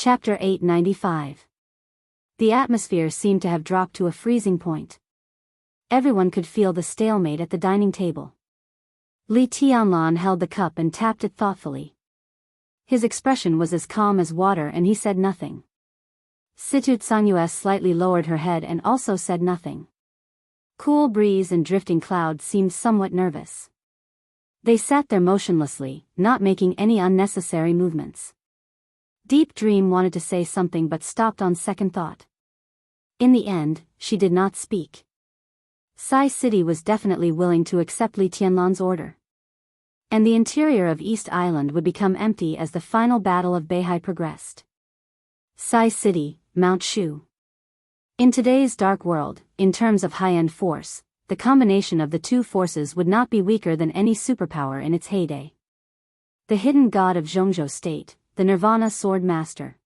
Chapter 895. The atmosphere seemed to have dropped to a freezing point. Everyone could feel the stalemate at the dining table. Li Tianlan held the cup and tapped it thoughtfully. His expression was as calm as water and he said nothing. Situ Tsanyue slightly lowered her head and also said nothing. Cool breeze and drifting clouds seemed somewhat nervous. They sat there motionlessly, not making any unnecessary movements. Deep Dream wanted to say something but stopped on second thought. In the end, she did not speak. Sai City was definitely willing to accept Li Tianlan's order. And the interior of East Island would become empty as the final battle of Beihai progressed. Sai City, Mount Shu. In today's dark world, in terms of high-end force, the combination of the two forces would not be weaker than any superpower in its heyday. The hidden god of Zhongzhou State, the Nirvana Sword Master.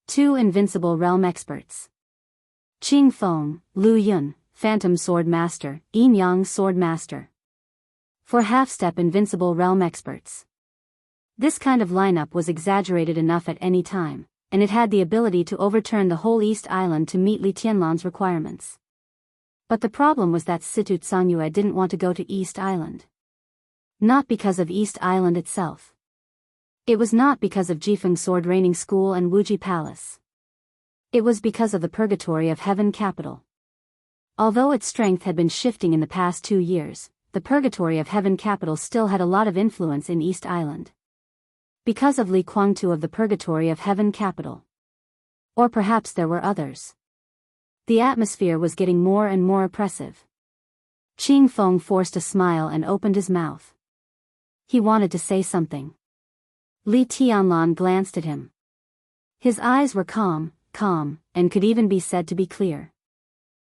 2 invincible realm experts. Qing Feng, Lu Yun, Phantom Sword Master, Yin Yang Sword Master. 4 half-step invincible realm experts. This kind of lineup was exaggerated enough at any time, and it had the ability to overturn the whole East Island to meet Li Tianlan's requirements. But the problem was that Situ Tsanyue didn't want to go to East Island. Not because of East Island itself. It was not because of Jifeng Sword Training School and Wuji Palace. It was because of the Purgatory of Heaven capital. Although its strength had been shifting in the past 2 years, the Purgatory of Heaven capital still had a lot of influence in East Island. Because of Li Kuangtu of the Purgatory of Heaven capital. Or perhaps there were others. The atmosphere was getting more and more oppressive. Qing Feng forced a smile and opened his mouth. He wanted to say something. Li Tianlan glanced at him. His eyes were calm, and could even be said to be clear.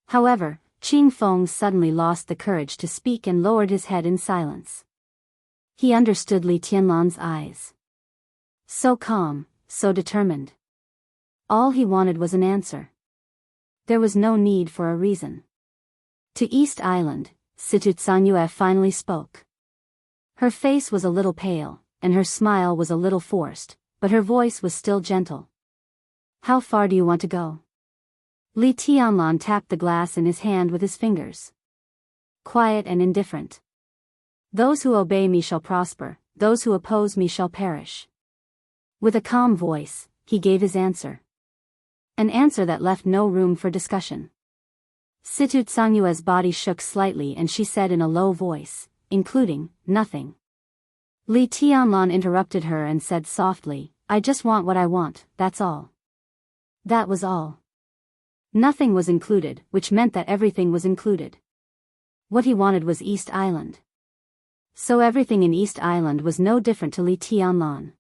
However, Qing Feng suddenly lost the courage to speak and lowered his head in silence. He understood Li Tianlan's eyes. So calm, so determined. All he wanted was an answer. There was no need for a reason. To East Island, Situ Tsanyue finally spoke. Her face was a little pale, and her smile was a little forced, but her voice was still gentle. How far do you want to go? Li Tianlan tapped the glass in his hand with his fingers. Quiet and indifferent. Those who obey me shall prosper, those who oppose me shall perish. With a calm voice, he gave his answer. An answer that left no room for discussion. Situ Tsanyue's body shook slightly and she said in a low voice, including, nothing. Li Tianlan interrupted her and said softly, I just want what I want, that's all. That was all. Nothing was included, which meant that everything was included. What he wanted was East Island. So everything in East Island was no different to Li Tianlan.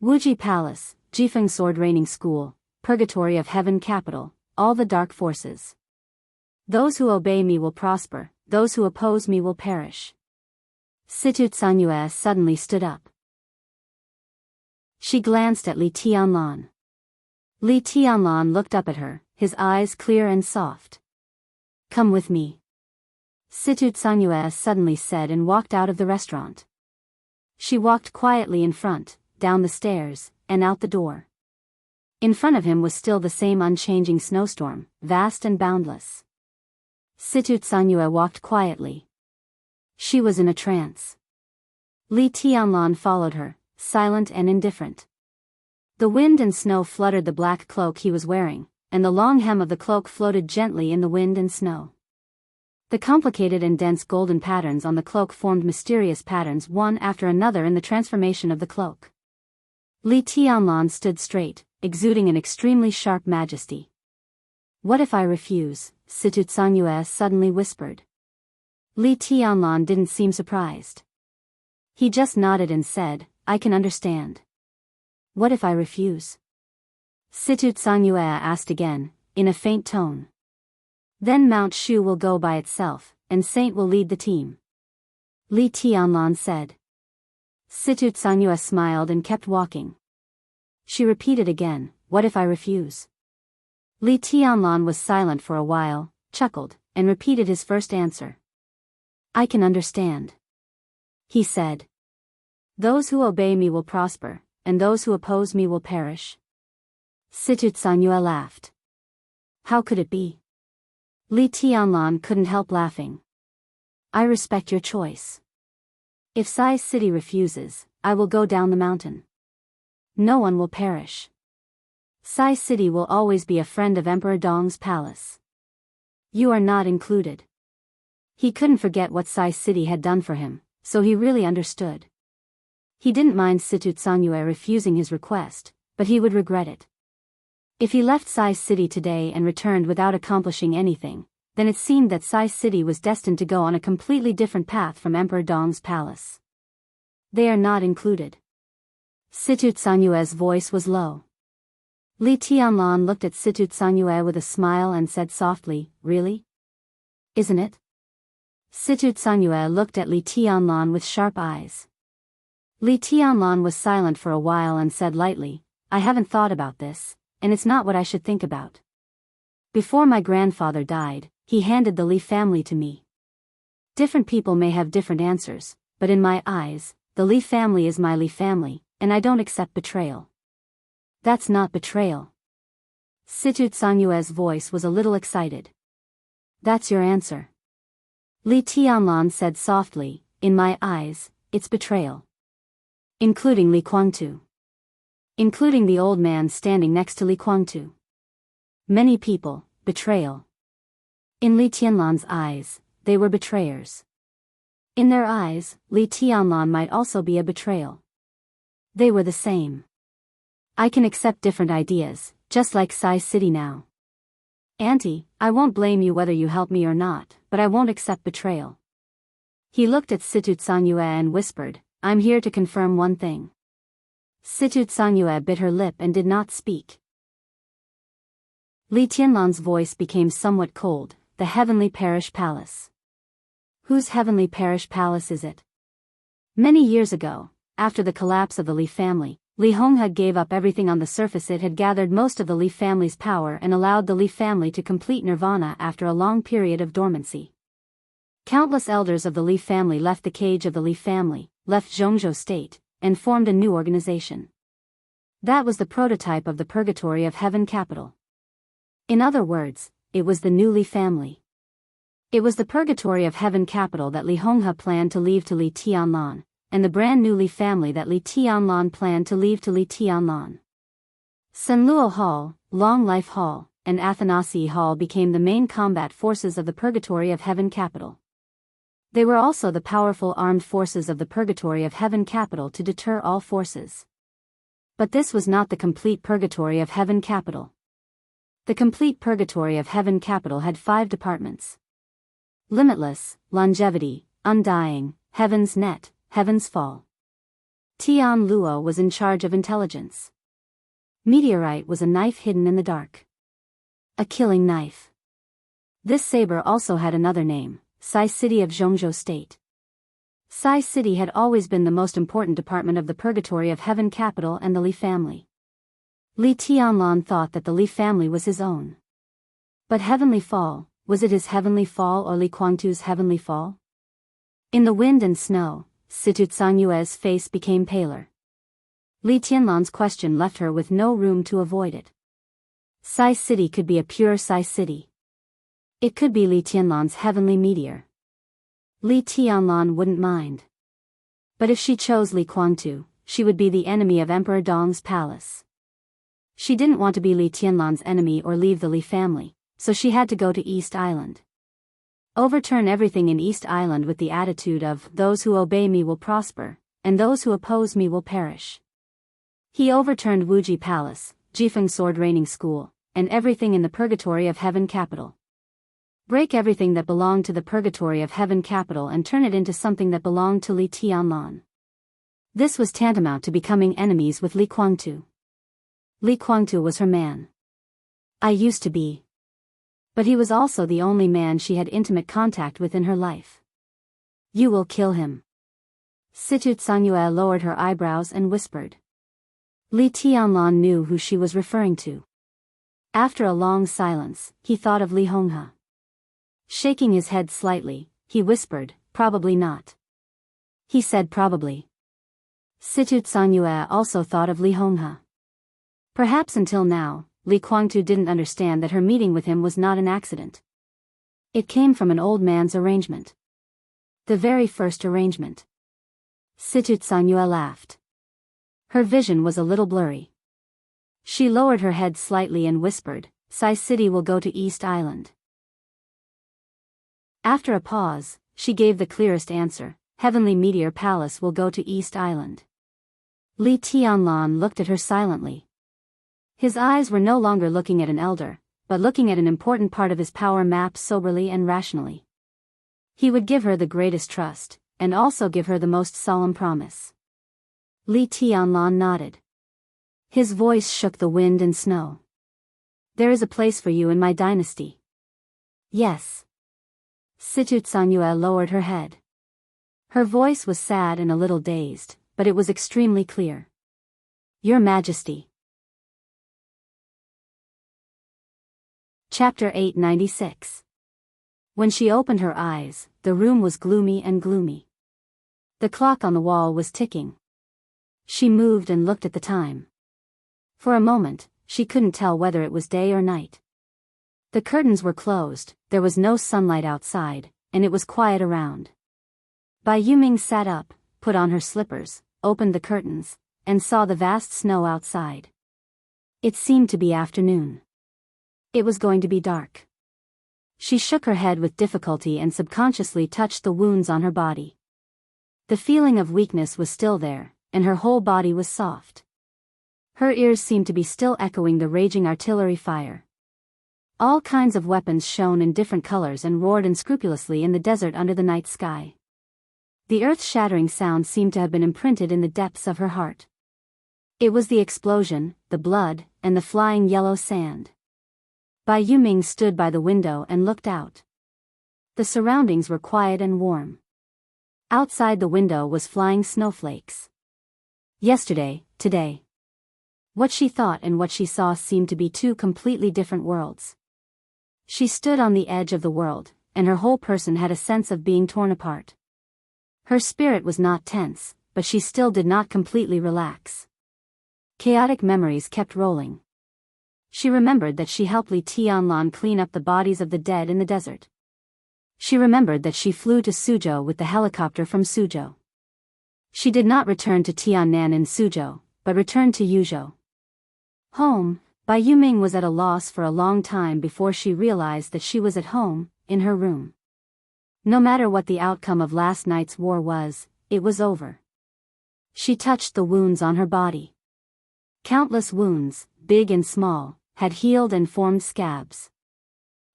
Wuji Palace, Jifeng Sword Training School, Purgatory of Heaven capital, all the dark forces. Those who obey me will prosper, those who oppose me will perish. Situ Tsanyue suddenly stood up. She glanced at Li Tianlan. Li Tianlan looked up at her, his eyes clear and soft. Come with me. Situ Tsanyue suddenly said and walked out of the restaurant. She walked quietly in front, down the stairs, and out the door. In front of him was still the same unchanging snowstorm, vast and boundless. Situ Tsanyue walked quietly. She was in a trance. Li Tianlan followed her, silent and indifferent. The wind and snow fluttered the black cloak he was wearing, and the long hem of the cloak floated gently in the wind and snow. The complicated and dense golden patterns on the cloak formed mysterious patterns one after another in the transformation of the cloak. Li Tianlan stood straight, exuding an extremely sharp majesty. What if I refuse? Situ Tsanyue suddenly whispered. Li Tianlan didn't seem surprised. He just nodded and said, I can understand. What if I refuse? Situ Tsanyue asked again, in a faint tone. Then Mount Shu will go by itself, and Saint will lead the team. Li Tianlan said. Situ Tsanyue smiled and kept walking. She repeated again, what if I refuse? Li Tianlan was silent for a while, chuckled, and repeated his first answer. I can understand. He said. Those who obey me will prosper, and those who oppose me will perish. Situ Sanyue laughed. How could it be? Li Tianlan couldn't help laughing. I respect your choice. If Sai City refuses, I will go down the mountain. No one will perish. Sai City will always be a friend of Emperor Dong's palace. You are not included. He couldn't forget what Sai City had done for him, so he really understood. He didn't mind Situ Sanyue refusing his request, but he would regret it. If he left Sai City today and returned without accomplishing anything, then it seemed that Sai City was destined to go on a completely different path from Emperor Dong's palace. They are not included. Situ Sanyue's voice was low. Li Tianlan looked at Situ Sanyue with a smile and said softly, Really? Isn't it? Situ Sanyue looked at Li Tianlan with sharp eyes. Li Tianlan was silent for a while and said lightly, I haven't thought about this, and it's not what I should think about. Before my grandfather died, he handed the Li family to me. Different people may have different answers, but in my eyes, the Li family is my Li family, and I don't accept betrayal. That's not betrayal. Situ Sanyue's voice was a little excited. That's your answer. Li Tianlan said softly, in my eyes, it's betrayal. Including Li Guangtu. Including the old man standing next to Li Guangtu. Many people, betrayal. In Li Tianlan's eyes, they were betrayers. In their eyes, Li Tianlan might also be a betrayal. They were the same. I can accept different ideas, just like Sai City now. Auntie, I won't blame you whether you help me or not, but I won't accept betrayal. He looked at Situ Sanyue and whispered, I'm here to confirm one thing. Situ Sanyue bit her lip and did not speak. Li Tianlan's voice became somewhat cold, the Heavenly Parish Palace. Whose Heavenly Parish Palace is it? Many years ago, after the collapse of the Li family, Li Honghe gave up everything on the surface. It had gathered most of the Li family's power and allowed the Li family to complete nirvana after a long period of dormancy. Countless elders of the Li family left the cage of the Li family, left Zhongzhou state, and formed a new organization. That was the prototype of the Purgatory of Heaven capital. In other words, it was the new Li family. It was the Purgatory of Heaven capital that Li Honghe planned to leave to Li Tianlan, and the brand new Li family that Li Tianlan planned to leave to Li Tianlan. Senluo Hall, Long Life Hall, and Athanasi Hall became the main combat forces of the Purgatory of Heaven capital. They were also the powerful armed forces of the Purgatory of Heaven capital to deter all forces. But this was not the complete Purgatory of Heaven capital. The complete Purgatory of Heaven capital had 5 departments. Limitless, Longevity, Undying, Heaven's Net, Heaven's Fall. Tian Luo was in charge of intelligence. Meteorite was a knife hidden in the dark. A killing knife. This saber also had another name, Sai City of Zhongzhou State. Sai City had always been the most important department of the Purgatory of Heaven capital and the Li family. Li Tianlan thought that the Li family was his own. But Heavenly Fall, was it his Heavenly Fall or Li Guangtu's Heavenly Fall? In the wind and snow, Situ Sanyue's face became paler. Li Tianlan's question left her with no room to avoid it. Sai City could be a pure Sai City. It could be Li Tianlan's heavenly meteor. Li Tianlan wouldn't mind. But if she chose Li Guangtu, she would be the enemy of Emperor Dong's palace. She didn't want to be Li Tianlan's enemy or leave the Li family, so she had to go to East Island. Overturn everything in East Island with the attitude of, those who obey me will prosper, and those who oppose me will perish. He overturned Wuji Palace, Jifeng Sword Raining School, and everything in the Purgatory of Heaven capital. Break everything that belonged to the Purgatory of Heaven capital and turn it into something that belonged to Li Tianlan. This was tantamount to becoming enemies with Li Guangtu. Li Guangtu was her man. I used to be. But he was also the only man she had intimate contact with in her life. You will kill him. Situ Sanyue lowered her eyebrows and whispered. Li Tianlan knew who she was referring to. After a long silence, he thought of Li Honghe. Shaking his head slightly, he whispered, probably not. He said probably. Situ Sanyue also thought of Li Honghe. Perhaps until now, Li Guangtu didn't understand that her meeting with him was not an accident. It came from an old man's arrangement. The very first arrangement. Situ Sanyue laughed. Her vision was a little blurry. She lowered her head slightly and whispered, Sai City will go to East Island. After a pause, she gave the clearest answer, Heavenly Meteor Palace will go to East Island. Li Tianlan looked at her silently. His eyes were no longer looking at an elder, but looking at an important part of his power map soberly and rationally. He would give her the greatest trust, and also give her the most solemn promise. Li Tianlan nodded. His voice shook the wind and snow. There is a place for you in my dynasty. Yes. Situ Sanyue lowered her head. Her voice was sad and a little dazed, but it was extremely clear. Your Majesty. Chapter 896. When she opened her eyes, the room was gloomy and gloomy. The clock on the wall was ticking. She moved and looked at the time. For a moment, she couldn't tell whether it was day or night. The curtains were closed, there was no sunlight outside, and it was quiet around. Bai Yuming sat up, put on her slippers, opened the curtains, and saw the vast snow outside. It seemed to be afternoon. It was going to be dark. She shook her head with difficulty and subconsciously touched the wounds on her body. The feeling of weakness was still there, and her whole body was soft. Her ears seemed to be still echoing the raging artillery fire. All kinds of weapons shone in different colors and roared unscrupulously in the desert under the night sky. The earth-shattering sound seemed to have been imprinted in the depths of her heart. It was the explosion, the blood, and the flying yellow sand. Bai Yuming stood by the window and looked out. The surroundings were quiet and warm. Outside the window was flying snowflakes. Yesterday, today. What she thought and what she saw seemed to be two completely different worlds. She stood on the edge of the world, and her whole person had a sense of being torn apart. Her spirit was not tense, but she still did not completely relax. Chaotic memories kept rolling. She remembered that she helped Li Tianlan clean up the bodies of the dead in the desert. She remembered that she flew to Suzhou with the helicopter from Suzhou. She did not return to Tiannan in Suzhou, but returned to Yuzhou. Home. Bai Yuming was at a loss for a long time before she realized that she was at home, in her room. No matter what the outcome of last night's war was, it was over. She touched the wounds on her body. Countless wounds, big and small, had healed and formed scabs.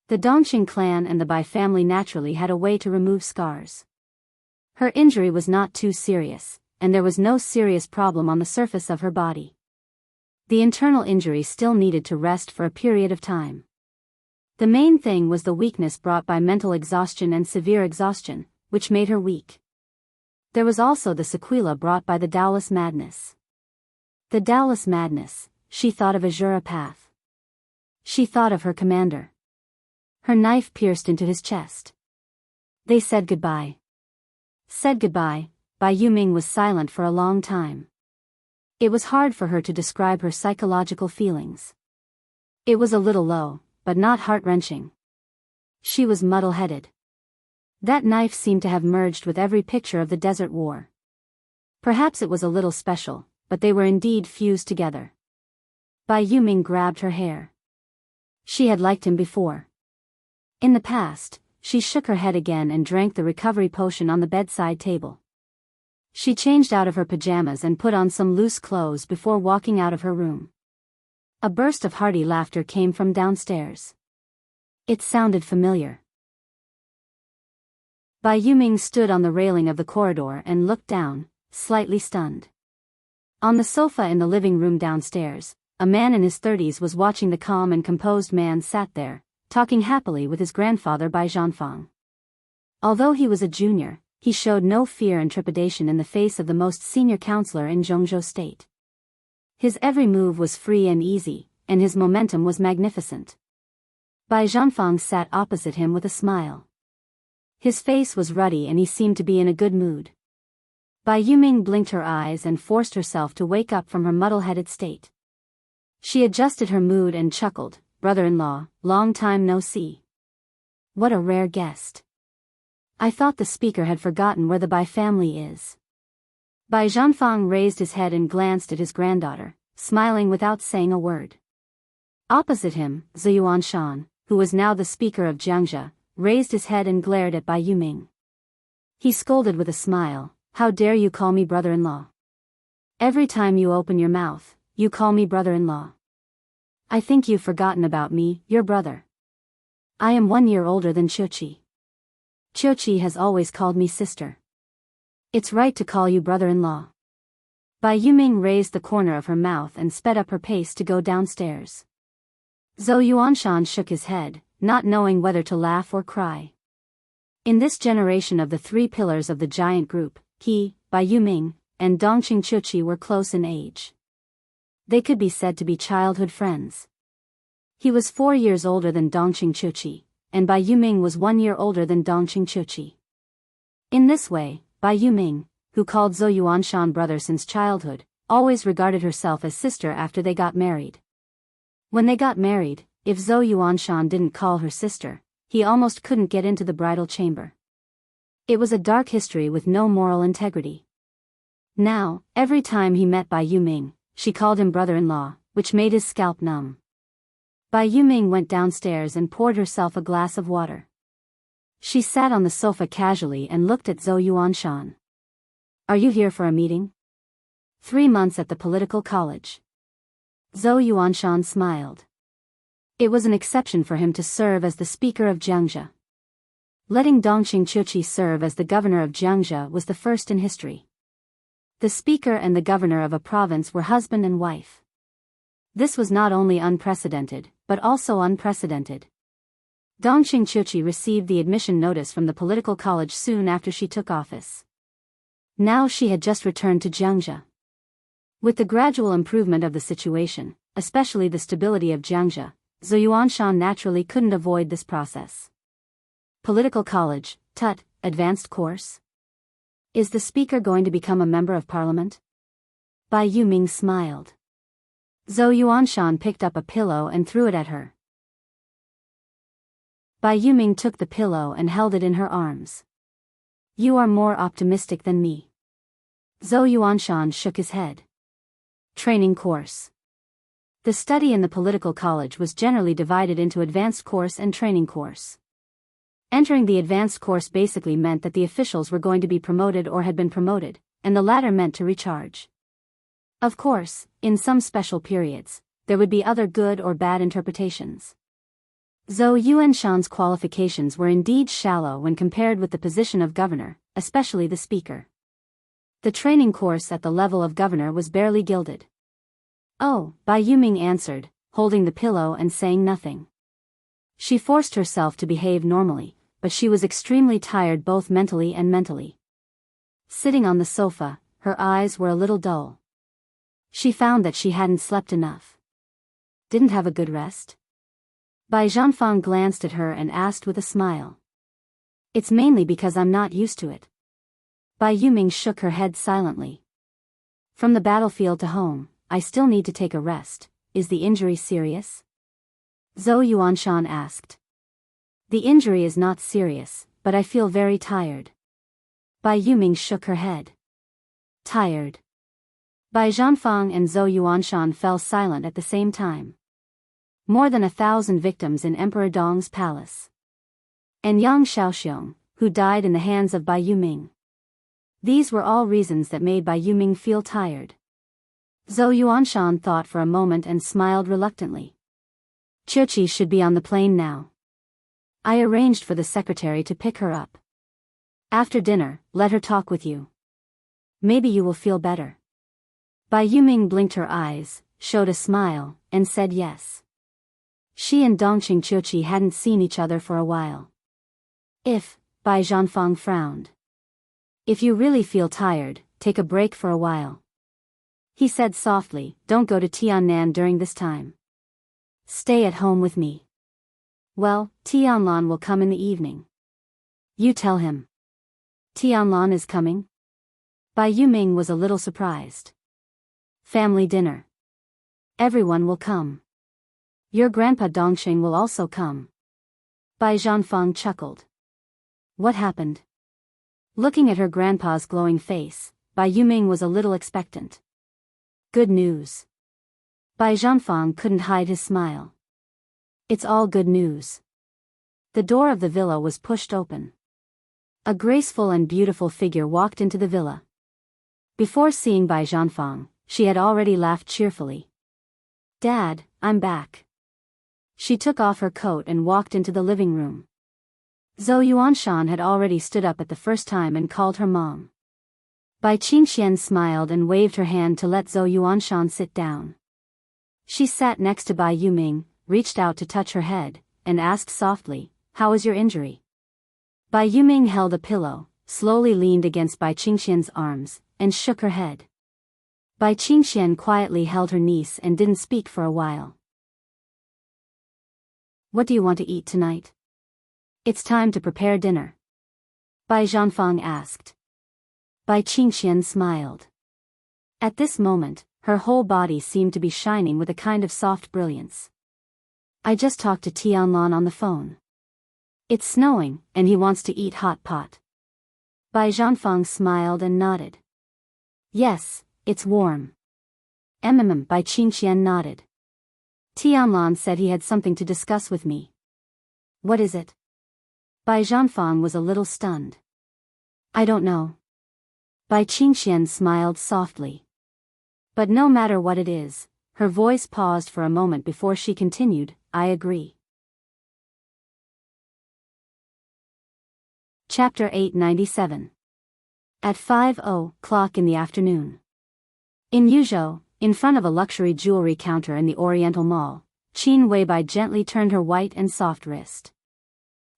The Dongqing clan and the Bai family naturally had a way to remove scars. Her injury was not too serious, and there was no serious problem on the surface of her body. The internal injury still needed to rest for a period of time. The main thing was the weakness brought by mental exhaustion and severe exhaustion, which made her weak. There was also the sequela brought by the Taoist madness. The Taoist madness, she thought of Azura Path. She thought of her commander. Her knife pierced into his chest. They said goodbye. Said goodbye. Bai Yuming was silent for a long time. It was hard for her to describe her psychological feelings. It was a little low, but not heart-wrenching. She was muddle-headed. That knife seemed to have merged with every picture of the desert war. Perhaps it was a little special, but they were indeed fused together. Bai Yuming grabbed her hair. She had liked him before. In the past, she shook her head again and drank the recovery potion on the bedside table. She changed out of her pajamas and put on some loose clothes before walking out of her room. A burst of hearty laughter came from downstairs. It sounded familiar. Bai Yuming stood on the railing of the corridor and looked down, slightly stunned. On the sofa in the living room downstairs, a man in his 30s was watching. The calm and composed man sat there, talking happily with his grandfather Bai Zhanfang. Although he was a junior, he showed no fear and trepidation in the face of the most senior counselor in Zhongzhou State. His every move was free and easy, and his momentum was magnificent. Bai Zhanfang sat opposite him with a smile. His face was ruddy and he seemed to be in a good mood. Bai Yuming blinked her eyes and forced herself to wake up from her muddle-headed state. She adjusted her mood and chuckled, "Brother-in-law, long time no see. What a rare guest. I thought the speaker had forgotten where the Bai family is." Bai Zhanfang raised his head and glanced at his granddaughter, smiling without saying a word. Opposite him, Zhou Yuanshan, who was now the speaker of Jiangxia, raised his head and glared at Bai Yuming. He scolded with a smile, "How dare you call me brother-in-law? Every time you open your mouth, you call me brother-in-law. I think you've forgotten about me, your brother. I am 1 year older than Qiuqi. Qiuqi has always called me sister. It's right to call you brother-in-law." Bai Yuming raised the corner of her mouth and sped up her pace to go downstairs. Zhou Yuanshan shook his head, not knowing whether to laugh or cry. In this generation of the 3 pillars of the giant group, he, Bai Yuming, and Dongqing Qiuqi were close in age. They could be said to be childhood friends. He was 4 years older than Dongqing Qiuqi, and Bai Yuming was 1 year older than Dongqing Qiuqi. In this way, Bai Yuming, who called Zhou Yuanshan brother since childhood, always regarded herself as sister after they got married. When they got married, if Zhou Yuanshan didn't call her sister, he almost couldn't get into the bridal chamber. It was a dark history with no moral integrity. Now, every time he met Bai Yuming, she called him brother-in-law, which made his scalp numb. Bai Yuming went downstairs and poured herself a glass of water. She sat on the sofa casually and looked at Zhou Yuanshan. "Are you here for a meeting?" 3 months at the political college. Zhou Yuanshan smiled. It was an exception for him to serve as the speaker of Jiangxia. Letting Dongqing Qiuqi serve as the governor of Jiangxia was the first in history. The speaker and the governor of a province were husband and wife. This was not only unprecedented, but also unprecedented. Dongqing Qiuqi received the admission notice from the political college soon after she took office. Now she had just returned to Jiangxia. With the gradual improvement of the situation, especially the stability of Jiangxia, Zhou Yuanshan naturally couldn't avoid this process. Political college, tut, advanced course? Is the speaker going to become a member of parliament? Bai Yuming smiled. Zhou Yuanshan picked up a pillow and threw it at her. Bai Yuming took the pillow and held it in her arms. "You are more optimistic than me." Zhou Yuanshan shook his head. Training course. The study in the political college was generally divided into advanced course and training course. Entering the advanced course basically meant that the officials were going to be promoted or had been promoted, and the latter meant to recharge. Of course, in some special periods, there would be other good or bad interpretations. Zhou Yuanshan's qualifications were indeed shallow when compared with the position of governor, especially the speaker. The training course at the level of governor was barely gilded. "Oh," Bai Yuming answered, holding the pillow and saying nothing. She forced herself to behave normally, but she was extremely tired both mentally and mentally. Sitting on the sofa, her eyes were a little dull. She found that she hadn't slept enough. Didn't have a good rest? Bai Zhanfang glanced at her and asked with a smile. "It's mainly because I'm not used to it." Bai Yuming shook her head silently. "From the battlefield to home, I still need to take a rest. Is the injury serious?" Zhou Yuanshan asked. "The injury is not serious, but I feel very tired." Bai Yuming shook her head. "Tired?" Bai Zhanfang and Zhou Yuanshan fell silent at the same time. More than 1,000 victims in Emperor Dong's palace. And Yang Xiaoxiong, who died in the hands of Bai Yuming. These were all reasons that made Bai Yuming feel tired. Zhou Yuanshan thought for a moment and smiled reluctantly. "Qiuqi should be on the plane now. I arranged for the secretary to pick her up. After dinner, let her talk with you. Maybe you will feel better." Bai Yuming blinked her eyes, showed a smile, and said yes. She and Dongqing Qiuqi hadn't seen each other for a while. "If," Bai Zhanfang frowned. "If you really feel tired, take a break for a while." He said softly, "Don't go to Tiannan during this time. Stay at home with me." "Well, Tianlan will come in the evening." "You tell him." "Tianlan is coming?" Bai Yuming was a little surprised. "Family dinner." Everyone will come. Your grandpa Dongxing will also come. Bai Zhanfang chuckled. What happened? Looking at her grandpa's glowing face, Bai Yuming was a little expectant. Good news. Bai Zhanfang couldn't hide his smile. It's all good news. The door of the villa was pushed open. A graceful and beautiful figure walked into the villa. Before seeing Bai Zhanfang, she had already laughed cheerfully. Dad, I'm back. She took off her coat and walked into the living room. Zhou Yuanshan had already stood up at the first time and called her mom. Bai Qingxian smiled and waved her hand to let Zhou Yuanshan sit down. She sat next to Bai Yuming, reached out to touch her head, and asked softly, "How is your injury?" Bai Yuming held a pillow, slowly leaned against Bai Qingxian's arms, and shook her head. Bai Qingxian quietly held her niece and didn't speak for a while. What do you want to eat tonight? It's time to prepare dinner. Bai Zhanfang asked. Bai Qingxian smiled. At this moment, her whole body seemed to be shining with a kind of soft brilliance. I just talked to Tianlan on the phone. It's snowing, and he wants to eat hot pot. Bai Zhanfang smiled and nodded. Yes, it's warm. Bai Qingxian nodded. Tianlan said he had something to discuss with me. What is it? Bai Zhanfang was a little stunned. I don't know. Bai Qingxian smiled softly. But no matter what it is, her voice paused for a moment before she continued, I agree. Chapter 897. At 5:00 in the afternoon. In Yuzhou, in front of a luxury jewelry counter in the Oriental Mall, Qin Weibai gently turned her white and soft wrist.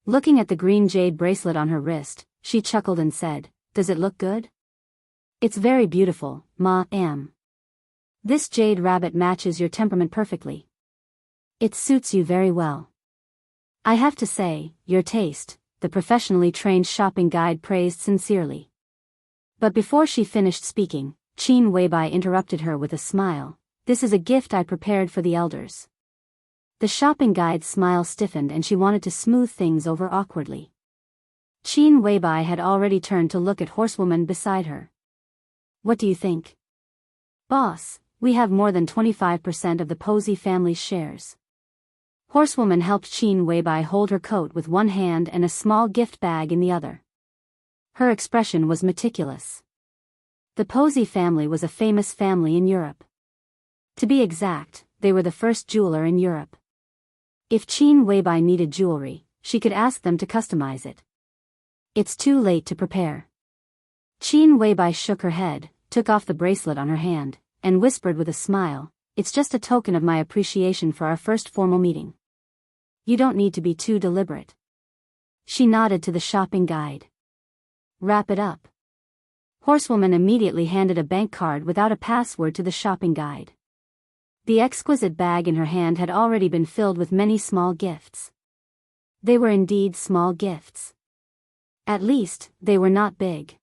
Looking at the green jade bracelet on her wrist, she chuckled and said, Does it look good? It's very beautiful, ma-am. This jade rabbit matches your temperament perfectly. It suits you very well. I have to say, your taste, the professionally trained shopping guide praised sincerely. But before she finished speaking, Qin Weibai interrupted her with a smile. This is a gift I prepared for the elders. The shopping guide's smile stiffened and she wanted to smooth things over awkwardly. Qin Weibai had already turned to look at Horsewoman beside her. What do you think? Boss, we have more than 25% of the Posey family's shares. Horsewoman helped Qin Weibai hold her coat with one hand and a small gift bag in the other. Her expression was meticulous. The Posey family was a famous family in Europe. To be exact, they were the first jeweler in Europe. If Qin Weibai needed jewelry, she could ask them to customize it. It's too late to prepare. Qin Weibai shook her head, took off the bracelet on her hand, and whispered with a smile, It's just a token of my appreciation for our first formal meeting. You don't need to be too deliberate. She nodded to the shopping guide. Wrap it up. Horsewoman immediately handed a bank card without a password to the shopping guide. The exquisite bag in her hand had already been filled with many small gifts. They were indeed small gifts. At least, they were not big.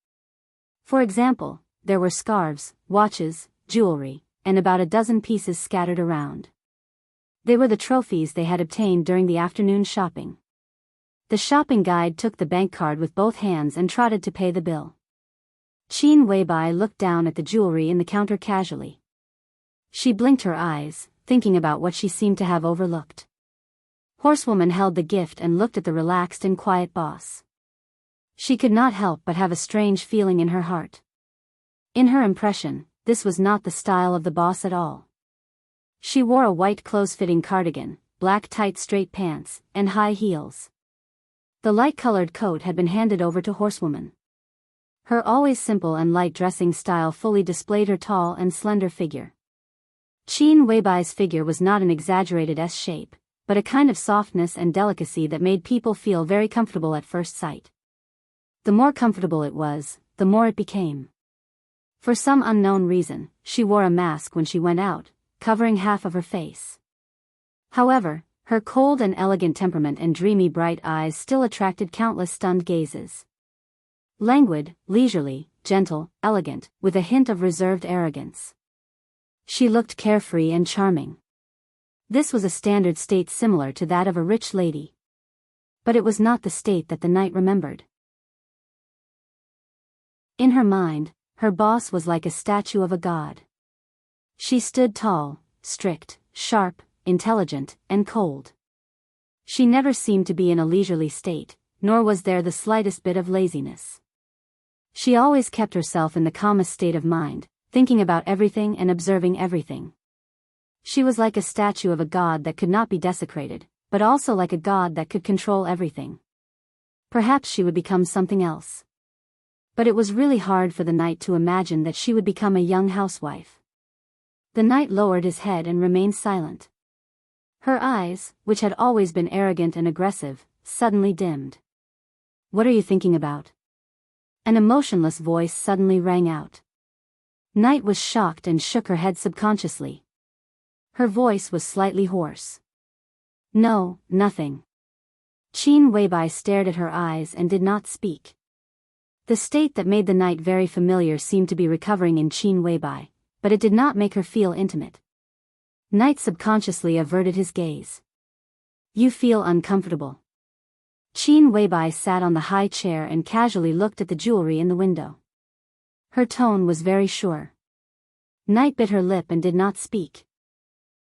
For example, there were scarves, watches, jewelry, and about a dozen pieces scattered around. They were the trophies they had obtained during the afternoon shopping. The shopping guide took the bank card with both hands and trotted to pay the bill. Qin Weibai looked down at the jewelry in the counter casually. She blinked her eyes, thinking about what she seemed to have overlooked. Horsewoman held the gift and looked at the relaxed and quiet boss. She could not help but have a strange feeling in her heart. In her impression, this was not the style of the boss at all. She wore a white close-fitting cardigan, black tight straight pants, and high heels. The light-colored coat had been handed over to Horsewoman. Her always simple and light dressing style fully displayed her tall and slender figure. Qin Weibai's figure was not an exaggerated S-shape, but a kind of softness and delicacy that made people feel very comfortable at first sight. The more comfortable it was, the more it became. For some unknown reason, she wore a mask when she went out, covering half of her face. However, her cold and elegant temperament and dreamy bright eyes still attracted countless stunned gazes. Languid, leisurely, gentle, elegant, with a hint of reserved arrogance. She looked carefree and charming. This was a standard state similar to that of a rich lady. But it was not the state that the knight remembered. In her mind, her boss was like a statue of a god. She stood tall, strict, sharp, intelligent, and cold. She never seemed to be in a leisurely state, nor was there the slightest bit of laziness. She always kept herself in the calmest state of mind, thinking about everything and observing everything. She was like a statue of a god that could not be desecrated, but also like a god that could control everything. Perhaps she would become something else. But it was really hard for the knight to imagine that she would become a young housewife. The knight lowered his head and remained silent. Her eyes, which had always been arrogant and aggressive, suddenly dimmed. "What are you thinking about?" An emotionless voice suddenly rang out. Knight was shocked and shook her head subconsciously. Her voice was slightly hoarse. "No, nothing." Qin Weibai stared at her eyes and did not speak. The state that made the knight very familiar seemed to be recovering in Qin Weibai, but it did not make her feel intimate. Knight subconsciously averted his gaze. "You feel uncomfortable." Qin Weibai sat on the high chair and casually looked at the jewelry in the window. Her tone was very sure. Knight bit her lip and did not speak.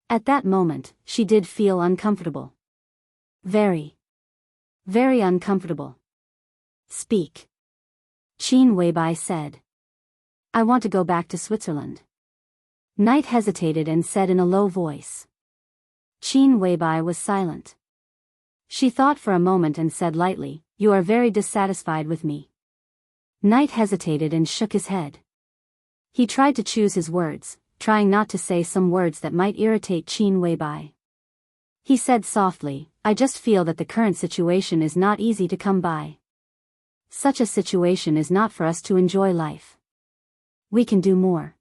At that moment, she did feel uncomfortable. Very, very uncomfortable. "Speak." Qin Weibai said. "I want to go back to Switzerland." Knight hesitated and said in a low voice. Qin Weibai was silent. She thought for a moment and said lightly, "You are very dissatisfied with me." Knight hesitated and shook his head. He tried to choose his words, trying not to say some words that might irritate Qin Weibai. He said softly, "I just feel that the current situation is not easy to come by. Such a situation is not for us to enjoy life. We can do more."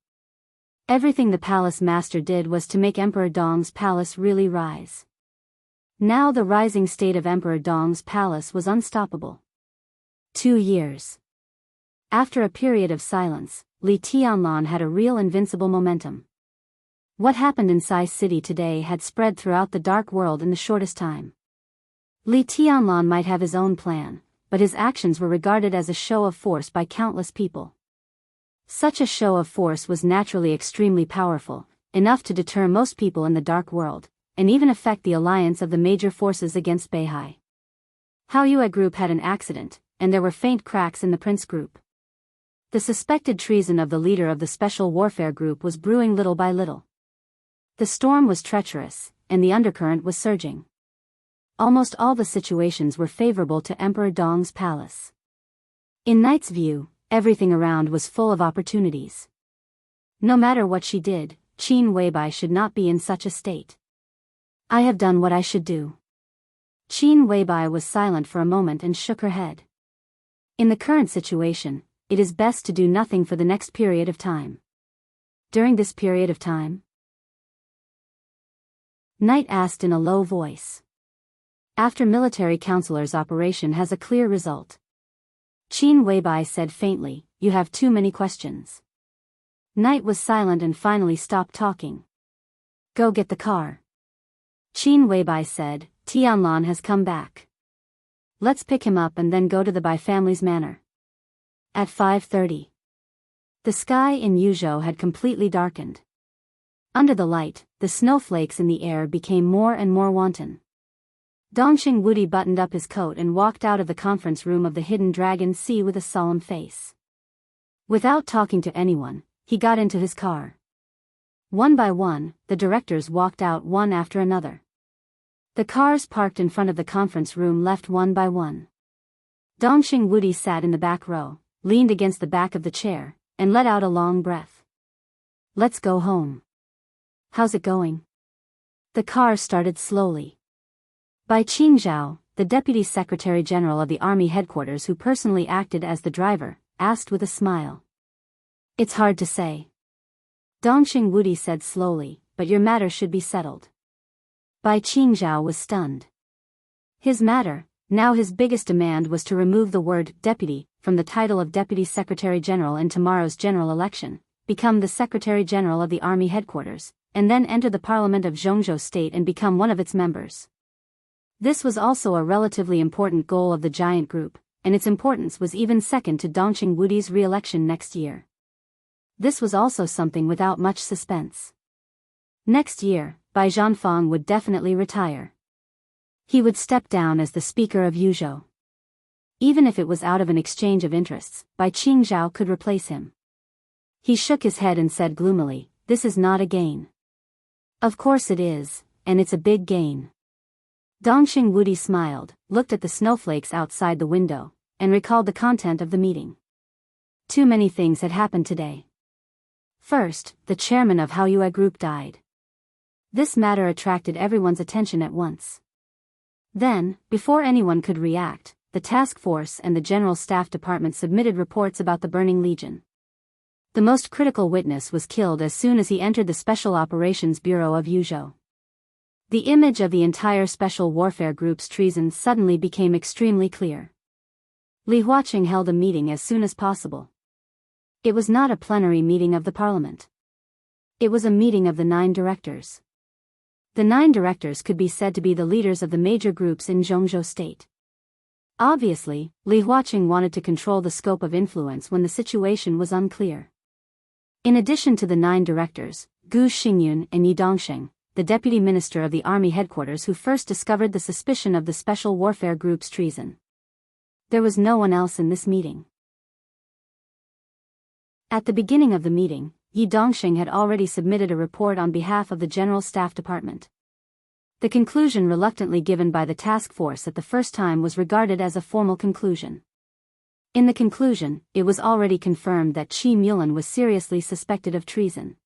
Everything the palace master did was to make Emperor Dong's palace really rise. Now the rising state of Emperor Dong's palace was unstoppable. 2 years. After a period of silence, Li Tianlan had a real invincible momentum. What happened in Sai City today had spread throughout the dark world in the shortest time. Li Tianlan might have his own plan, but his actions were regarded as a show of force by countless people. Such a show of force was naturally extremely powerful, enough to deter most people in the dark world, and even affect the alliance of the major forces against Beihai. Hao Yue group had an accident, and there were faint cracks in the Prince group. The suspected treason of the leader of the Special Warfare Group was brewing little by little. The storm was treacherous, and the undercurrent was surging. Almost all the situations were favorable to Emperor Dong's palace. In Knight's view, everything around was full of opportunities. No matter what she did, Qin Weibai should not be in such a state. "I have done what I should do." Qin Weibai was silent for a moment and shook her head. In the current situation, it is best to do nothing for the next period of time. During this period of time? Knight asked in a low voice. After military counselor's operation has a clear result. Qin Weibai said faintly, "You have too many questions." Knight was silent and finally stopped talking. "Go get the car." Qin Weibai said, "Tianlan has come back. Let's pick him up and then go to the Bai family's manor." At 5:30. The sky in Yuzhou had completely darkened. Under the light, the snowflakes in the air became more and more wanton. Dongxing Wudi buttoned up his coat and walked out of the conference room of the Hidden Dragon Sea with a solemn face. Without talking to anyone, he got into his car. One by one, the directors walked out one after another. The cars parked in front of the conference room left one by one. Dongxing Wudi sat in the back row, leaned against the back of the chair, and let out a long breath. "Let's go home." "How's it going?" The car started slowly. Bai Qingzhao, the Deputy Secretary General of the Army Headquarters who personally acted as the driver, asked with a smile. "It's hard to say." Dongxing Wudi said slowly, "But your matter should be settled." Bai Qingzhao was stunned. His matter, now his biggest demand was to remove the word "deputy" from the title of Deputy Secretary General in tomorrow's general election, become the Secretary General of the Army headquarters, and then enter the Parliament of Zhongzhou State and become one of its members. This was also a relatively important goal of the giant group, and its importance was even second to Dongqing Wudi's re-election next year. This was also something without much suspense. Next year, Bai Zhanfang would definitely retire. He would step down as the Speaker of Yuzhou. Even if it was out of an exchange of interests, Bai Qingzhao could replace him. He shook his head and said gloomily, "This is not a gain." "Of course it is, and it's a big gain." Dongqing Wudi smiled, looked at the snowflakes outside the window, and recalled the content of the meeting. Too many things had happened today. First, the chairman of Haoyue Group died. This matter attracted everyone's attention at once. Then, before anyone could react, the task force and the General Staff Department submitted reports about the Burning Legion. The most critical witness was killed as soon as he entered the Special Operations Bureau of Yuzhou. The image of the entire Special Warfare Group's treason suddenly became extremely clear. Li Huaqing held a meeting as soon as possible. It was not a plenary meeting of the parliament. It was a meeting of the 9 directors. The 9 directors could be said to be the leaders of the major groups in Zhongzhou State. Obviously, Li Huaqing wanted to control the scope of influence when the situation was unclear. In addition to the 9 directors, Gu Xingyun and Yi Dongsheng, the deputy minister of the army headquarters who first discovered the suspicion of the Special Warfare Group's treason. There was no one else in this meeting. At the beginning of the meeting, Yi Dongsheng had already submitted a report on behalf of the General Staff Department. The conclusion reluctantly given by the task force at the first time was regarded as a formal conclusion. In the conclusion, it was already confirmed that Qi Mulan was seriously suspected of treason.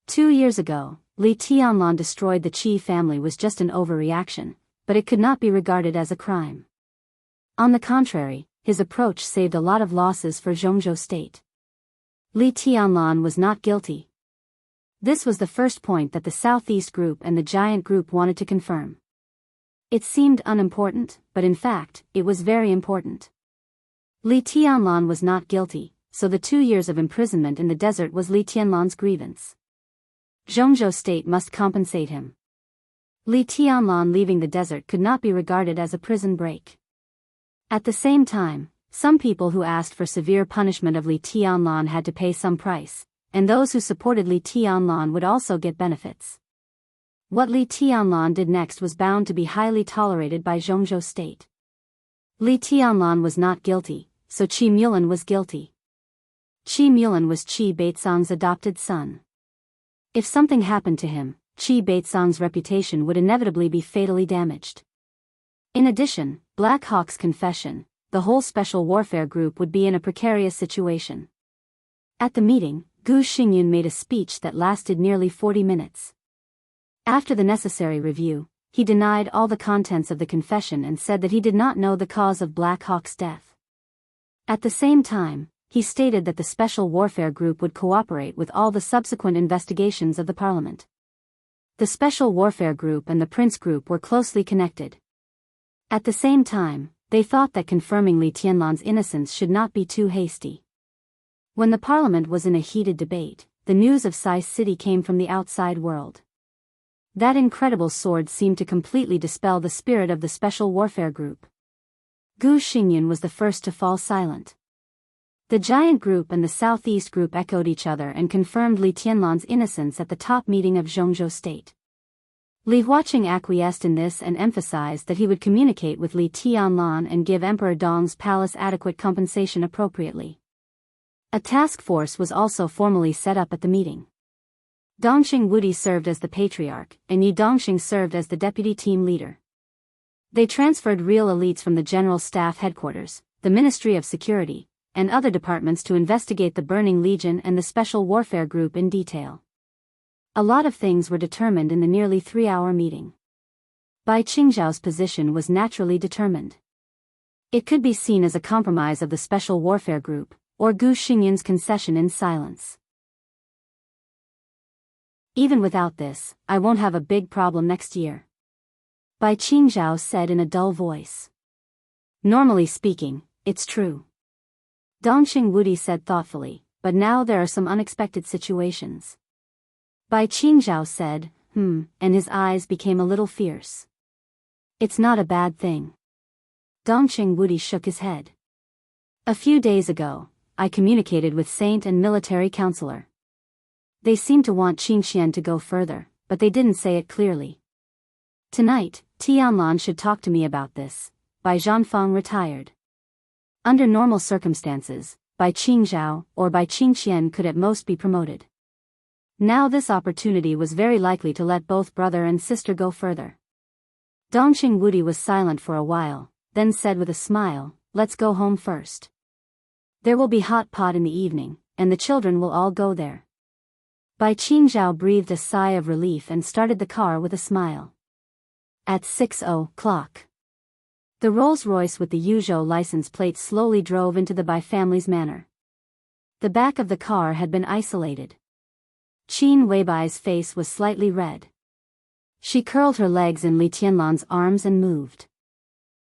2 years ago, Li Tianlan destroyed the Qi family was just an overreaction, but it could not be regarded as a crime. On the contrary, his approach saved a lot of losses for Zhongzhou State. Li Tianlan was not guilty. This was the first point that the Southeast Group and the Giant Group wanted to confirm. It seemed unimportant, but in fact, it was very important. Li Tianlan was not guilty, so the 2 years of imprisonment in the desert was Li Tianlan's grievance. Zhongzhou State must compensate him. Li Tianlan leaving the desert could not be regarded as a prison break. At the same time, some people who asked for severe punishment of Li Tianlan had to pay some price, and those who supported Li Tianlan would also get benefits. What Li Tianlan did next was bound to be highly tolerated by Zhongzhou State. Li Tianlan was not guilty, so Qi Mulan was guilty. Qi Mulan was Qi Baizong's adopted son. If something happened to him, Qi Baizong's reputation would inevitably be fatally damaged. In addition, Black Hawk's confession, the whole Special Warfare Group would be in a precarious situation. At the meeting, Gu Xingyun made a speech that lasted nearly 40 minutes. After the necessary review, he denied all the contents of the confession and said that he did not know the cause of Black Hawk's death. At the same time, he stated that the Special Warfare Group would cooperate with all the subsequent investigations of the parliament. The Special Warfare Group and the Prince Group were closely connected. At the same time, they thought that confirming Li Tianlan's innocence should not be too hasty. When the parliament was in a heated debate, the news of Sai City came from the outside world. That incredible sword seemed to completely dispel the spirit of the Special Warfare Group. Gu Xingyun was the first to fall silent. The Giant Group and the Southeast Group echoed each other and confirmed Li Tianlan's innocence at the top meeting of Zhongzhou State. Li Huaqing acquiesced in this and emphasized that he would communicate with Li Tianlan and give Emperor Dong's palace adequate compensation appropriately. A task force was also formally set up at the meeting. Dongqing Wudi served as the patriarch, and Yi Dongsheng served as the deputy team leader. They transferred real elites from the General Staff Headquarters, the Ministry of Security, and other departments to investigate the Burning Legion and the Special Warfare Group in detail. A lot of things were determined in the nearly 3-hour meeting. Bai Qingzhao's position was naturally determined. It could be seen as a compromise of the Special Warfare Group, or Gu Xingyun's concession in silence. Even without this, I won't have a big problem next year, Bai Qingzhao said in a dull voice. Normally speaking, it's true. Dongqing Wudi said thoughtfully, but now there are some unexpected situations. Bai Qingzhao said, and his eyes became a little fierce. It's not a bad thing. Dongqing Wudi shook his head. A few days ago, I communicated with Saint and military counselor. They seemed to want Qingxian to go further, but they didn't say it clearly. Tonight, Tianlan should talk to me about this. Bai Zhanfang retired. Under normal circumstances, Bai Qingzhao or Bai Qingxian could at most be promoted. Now this opportunity was very likely to let both brother and sister go further. Dongqing Wudi was silent for a while, then said with a smile, let's go home first. There will be hot pot in the evening, and the children will all go there. Bai Qingzhao breathed a sigh of relief and started the car with a smile. At 6:00. The Rolls-Royce with the Yuzhou license plate slowly drove into the Bai family's manor. The back of the car had been isolated. Qin Weibai's face was slightly red. She curled her legs in Li Tianlan's arms and moved.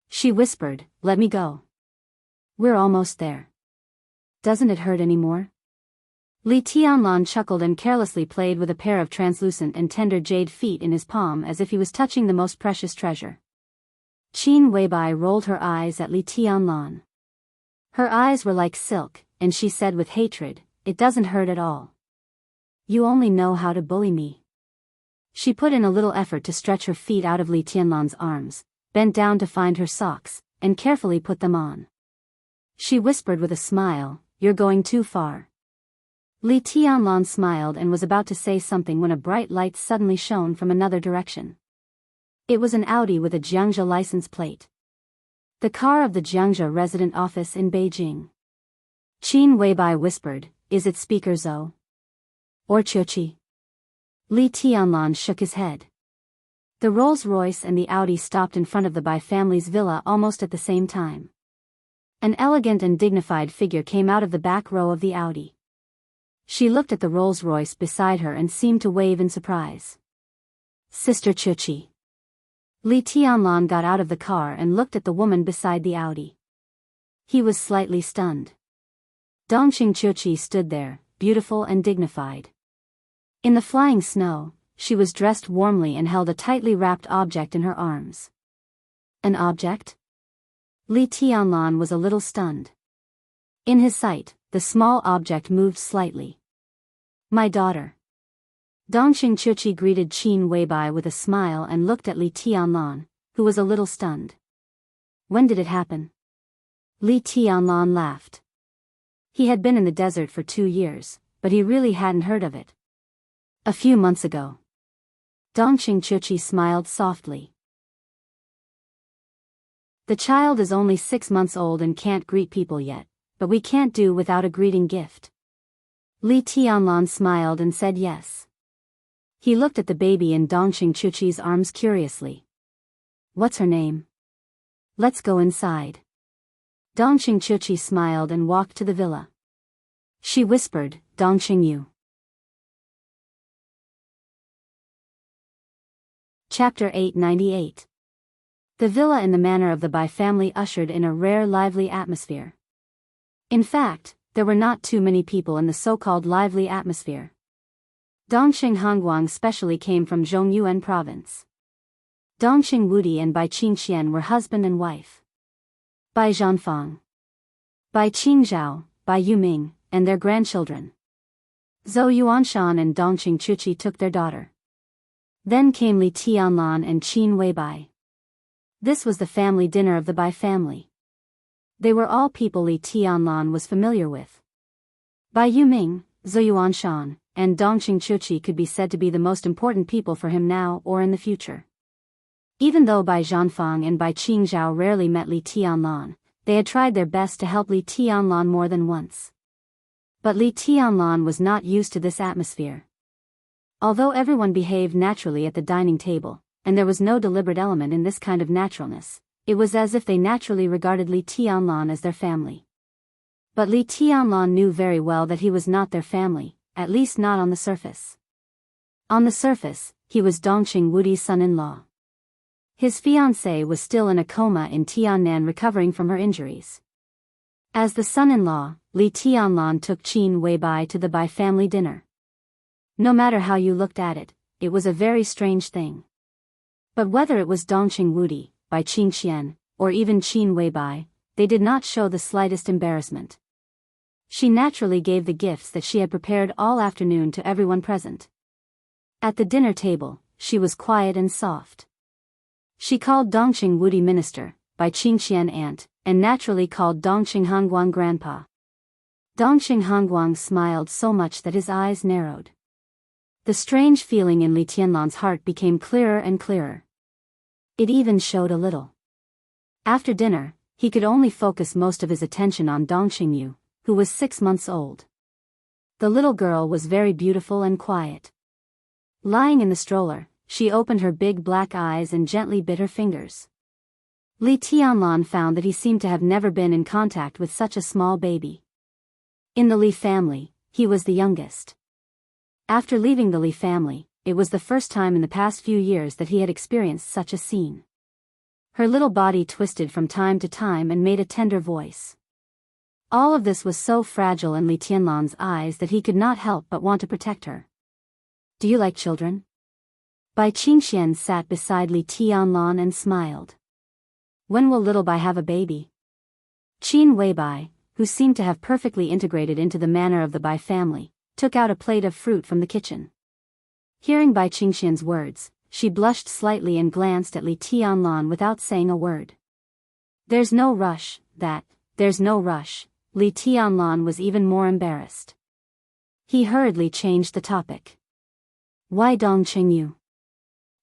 She whispered, let me go. We're almost there. Doesn't it hurt anymore? Li Tianlan chuckled and carelessly played with a pair of translucent and tender jade feet in his palm as if he was touching the most precious treasure. Qin Weibai rolled her eyes at Li Tianlan. Her eyes were like silk, and she said with hatred, it doesn't hurt at all. You only know how to bully me. She put in a little effort to stretch her feet out of Li Tianlan's arms, bent down to find her socks, and carefully put them on. She whispered with a smile, you're going too far. Li Tianlan smiled and was about to say something when a bright light suddenly shone from another direction. It was an Audi with a Jiangxia license plate. The car of the Jiangxia resident office in Beijing. Qin Weibai whispered, is it Speaker Zhou? Or Qiuqi? Li Tianlan shook his head. The Rolls-Royce and the Audi stopped in front of the Bai family's villa almost at the same time. An elegant and dignified figure came out of the back row of the Audi. She looked at the Rolls-Royce beside her and seemed to wave in surprise. Sister Qiuqi. Li Tianlan got out of the car and looked at the woman beside the Audi. He was slightly stunned. Dongqing Qiuqi stood there, beautiful and dignified. In the flying snow, she was dressed warmly and held a tightly wrapped object in her arms. An object? Li Tianlan was a little stunned. In his sight, the small object moved slightly. My daughter. Dongqing Qiuqi greeted Qin Weibai with a smile and looked at Li Tianlan, who was a little stunned. When did it happen? Li Tianlan laughed. He had been in the desert for 2 years, but he really hadn't heard of it. A few months ago. Dongqing Qiuqi smiled softly. The child is only 6 months old and can't greet people yet, but we can't do without a greeting gift. Li Tianlan smiled and said yes. He looked at the baby in Dongqing Qiuqi's arms curiously. What's her name? Let's go inside. Dongqing Qiuqi smiled and walked to the villa. She whispered, Dongqing Yu. Chapter 898. The villa in the manor of the Bai family ushered in a rare lively atmosphere. In fact, there were not too many people in the so-called lively atmosphere. Dongqing Hongguang specially came from Zhongyuan province. Dongqing Wudi and Bai Qingxian were husband and wife. Bai Zhanfang, Bai Qingzhao, Bai Yuming, and their grandchildren. Zhou Yuanshan and Dongqing Qiuqi took their daughter. Then came Li Tianlan and Qin Weibai. This was the family dinner of the Bai family. They were all people Li Tianlan was familiar with. Bai Yuming, Zhou Yuanshan, and Dongqing Qiuqi could be said to be the most important people for him now or in the future. Even though Bai Zhanfang and Bai Qingzhao rarely met Li Tianlan, they had tried their best to help Li Tianlan more than once. But Li Tianlan was not used to this atmosphere. Although everyone behaved naturally at the dining table, and there was no deliberate element in this kind of naturalness, it was as if they naturally regarded Li Tianlan as their family. But Li Tianlan knew very well that he was not their family, at least not on the surface. On the surface, he was Dongqing Wudi's son-in-law. His fiancée was still in a coma in Tiannan recovering from her injuries. As the son-in-law, Li Tianlan took Qin Weibai to the Bai family dinner. No matter how you looked at it, it was a very strange thing. But whether it was Dongqing Wudi, Bai Qingxian, or even Qin Weibai, they did not show the slightest embarrassment. She naturally gave the gifts that she had prepared all afternoon to everyone present. At the dinner table, she was quiet and soft. She called Dongqing Wudi minister, Bai Qingxian aunt, and naturally called Dongqing Hongguang grandpa. Dongqing Hongguang smiled so much that his eyes narrowed. The strange feeling in Li Tianlan's heart became clearer and clearer. It even showed a little. After dinner, he could only focus most of his attention on Dongqing Yu, who was 6 months old. The little girl was very beautiful and quiet. Lying in the stroller, she opened her big black eyes and gently bit her fingers. Li Tianlan found that he seemed to have never been in contact with such a small baby. In the Li family, he was the youngest. After leaving the Li family, it was the first time in the past few years that he had experienced such a scene. Her little body twisted from time to time and made a tender voice. All of this was so fragile in Li Tianlan's eyes that he could not help but want to protect her. Do you like children? Bai Qingxian sat beside Li Tianlan and smiled. When will little Bai have a baby? Qin Weibai, who seemed to have perfectly integrated into the manner of the Bai family, took out a plate of fruit from the kitchen. Hearing Bai Qingxian's words, she blushed slightly and glanced at Li Tianlan without saying a word. There's no rush, there's no rush. Li Tianlan was even more embarrassed. He hurriedly changed the topic. Why Dongqing Yu?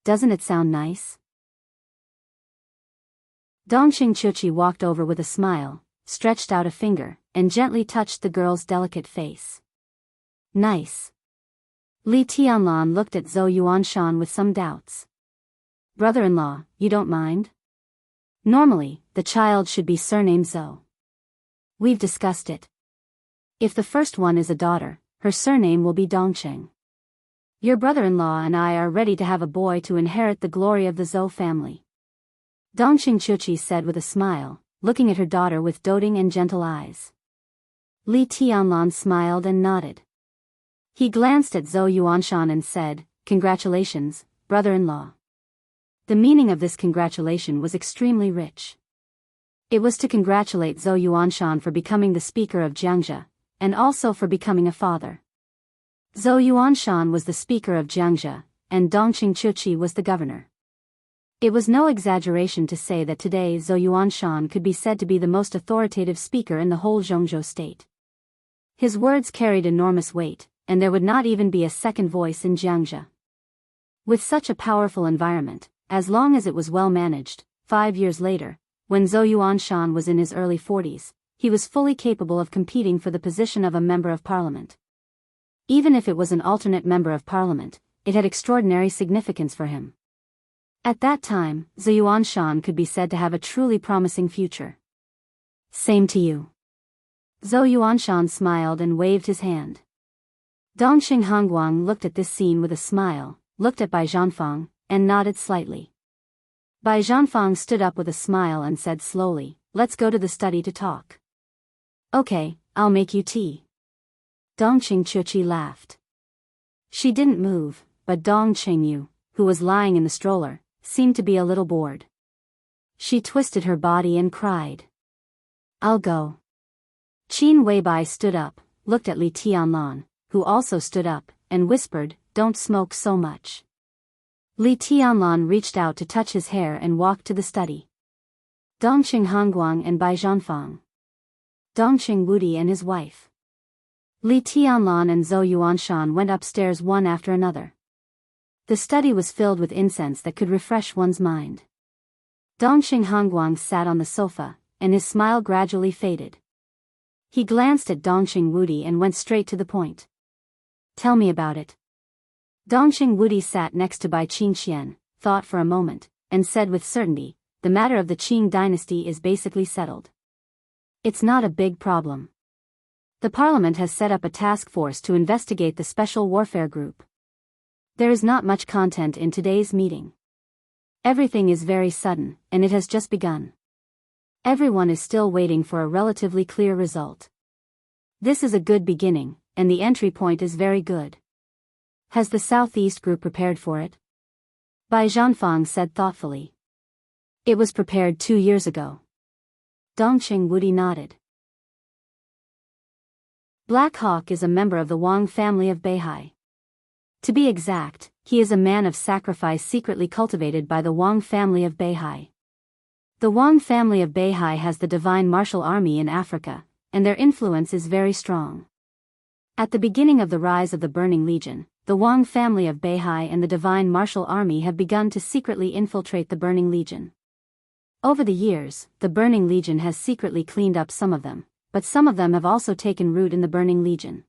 Doesn't it sound nice? Dongqing Chuchi walked over with a smile, stretched out a finger, and gently touched the girl's delicate face. Nice. Li Tianlan looked at Zhou Yuanshan with some doubts. Brother-in-law, you don't mind? Normally, the child should be surnamed Zhou. We've discussed it. If the first one is a daughter, her surname will be Dongqing. Your brother-in-law and I are ready to have a boy to inherit the glory of the Zhou family. Dongqing Chuchi said with a smile, looking at her daughter with doting and gentle eyes. Li Tianlan smiled and nodded. He glanced at Zhou Yuanshan and said, Congratulations, brother-in-law. The meaning of this congratulation was extremely rich. It was to congratulate Zhou Yuanshan for becoming the speaker of Jiangxia, and also for becoming a father. Zhou Yuanshan was the speaker of Jiangxia, and Dongqing Chuchi was the governor. It was no exaggeration to say that today Zhou Yuanshan could be said to be the most authoritative speaker in the whole Zhongzhou state. His words carried enormous weight, and there would not even be a second voice in Jiangxia. With such a powerful environment, as long as it was well managed, 5 years later, when Zhou Yuanshan was in his early 40s, he was fully capable of competing for the position of a member of parliament. Even if it was an alternate member of parliament, it had extraordinary significance for him. At that time, Zhou Yuanshan could be said to have a truly promising future. Same to you. Zhou Yuanshan smiled and waved his hand. Dongqing Hongguang looked at this scene with a smile, looked at Bai Zhanfang, and nodded slightly. Bai Zhanfang stood up with a smile and said slowly, Let's go to the study to talk. Okay, I'll make you tea. Dongqing Chuchi laughed. She didn't move, but Dongqing Yu, who was lying in the stroller, seemed to be a little bored. She twisted her body and cried. I'll go. Qin Weibai stood up, looked at Li Tianlan, who also stood up, and whispered, Don't smoke so much. Li Tianlan reached out to touch his hair and walked to the study. Dongqing Hongguang and Bai Zhanfang. Dongqing Wudi and his wife. Li Tianlan and Zhou Yuanshan went upstairs one after another. The study was filled with incense that could refresh one's mind. Dongqing Hongguang sat on the sofa, and his smile gradually faded. He glanced at Dongqing Wudi and went straight to the point. Tell me about it. Dongqing Wudi sat next to Bai Qingxian, thought for a moment, and said with certainty, The matter of the Qing dynasty is basically settled. It's not a big problem. The parliament has set up a task force to investigate the special warfare group. There is not much content in today's meeting. Everything is very sudden, and it has just begun. Everyone is still waiting for a relatively clear result. This is a good beginning, and the entry point is very good. Has the Southeast group prepared for it? Bai Zhanfang said thoughtfully. It was prepared 2 years ago. Dongqing Wudi nodded. Black Hawk is a member of the Wang family of Beihai. To be exact, he is a man of sacrifice secretly cultivated by the Wang family of Beihai. The Wang family of Beihai has the divine martial army in Africa, and their influence is very strong. At the beginning of the rise of the Burning Legion, the Wang family of Beihai and the divine martial army have begun to secretly infiltrate the Burning Legion. Over the years, the Burning Legion has secretly cleaned up some of them, but some of them have also taken root in the Burning Legion.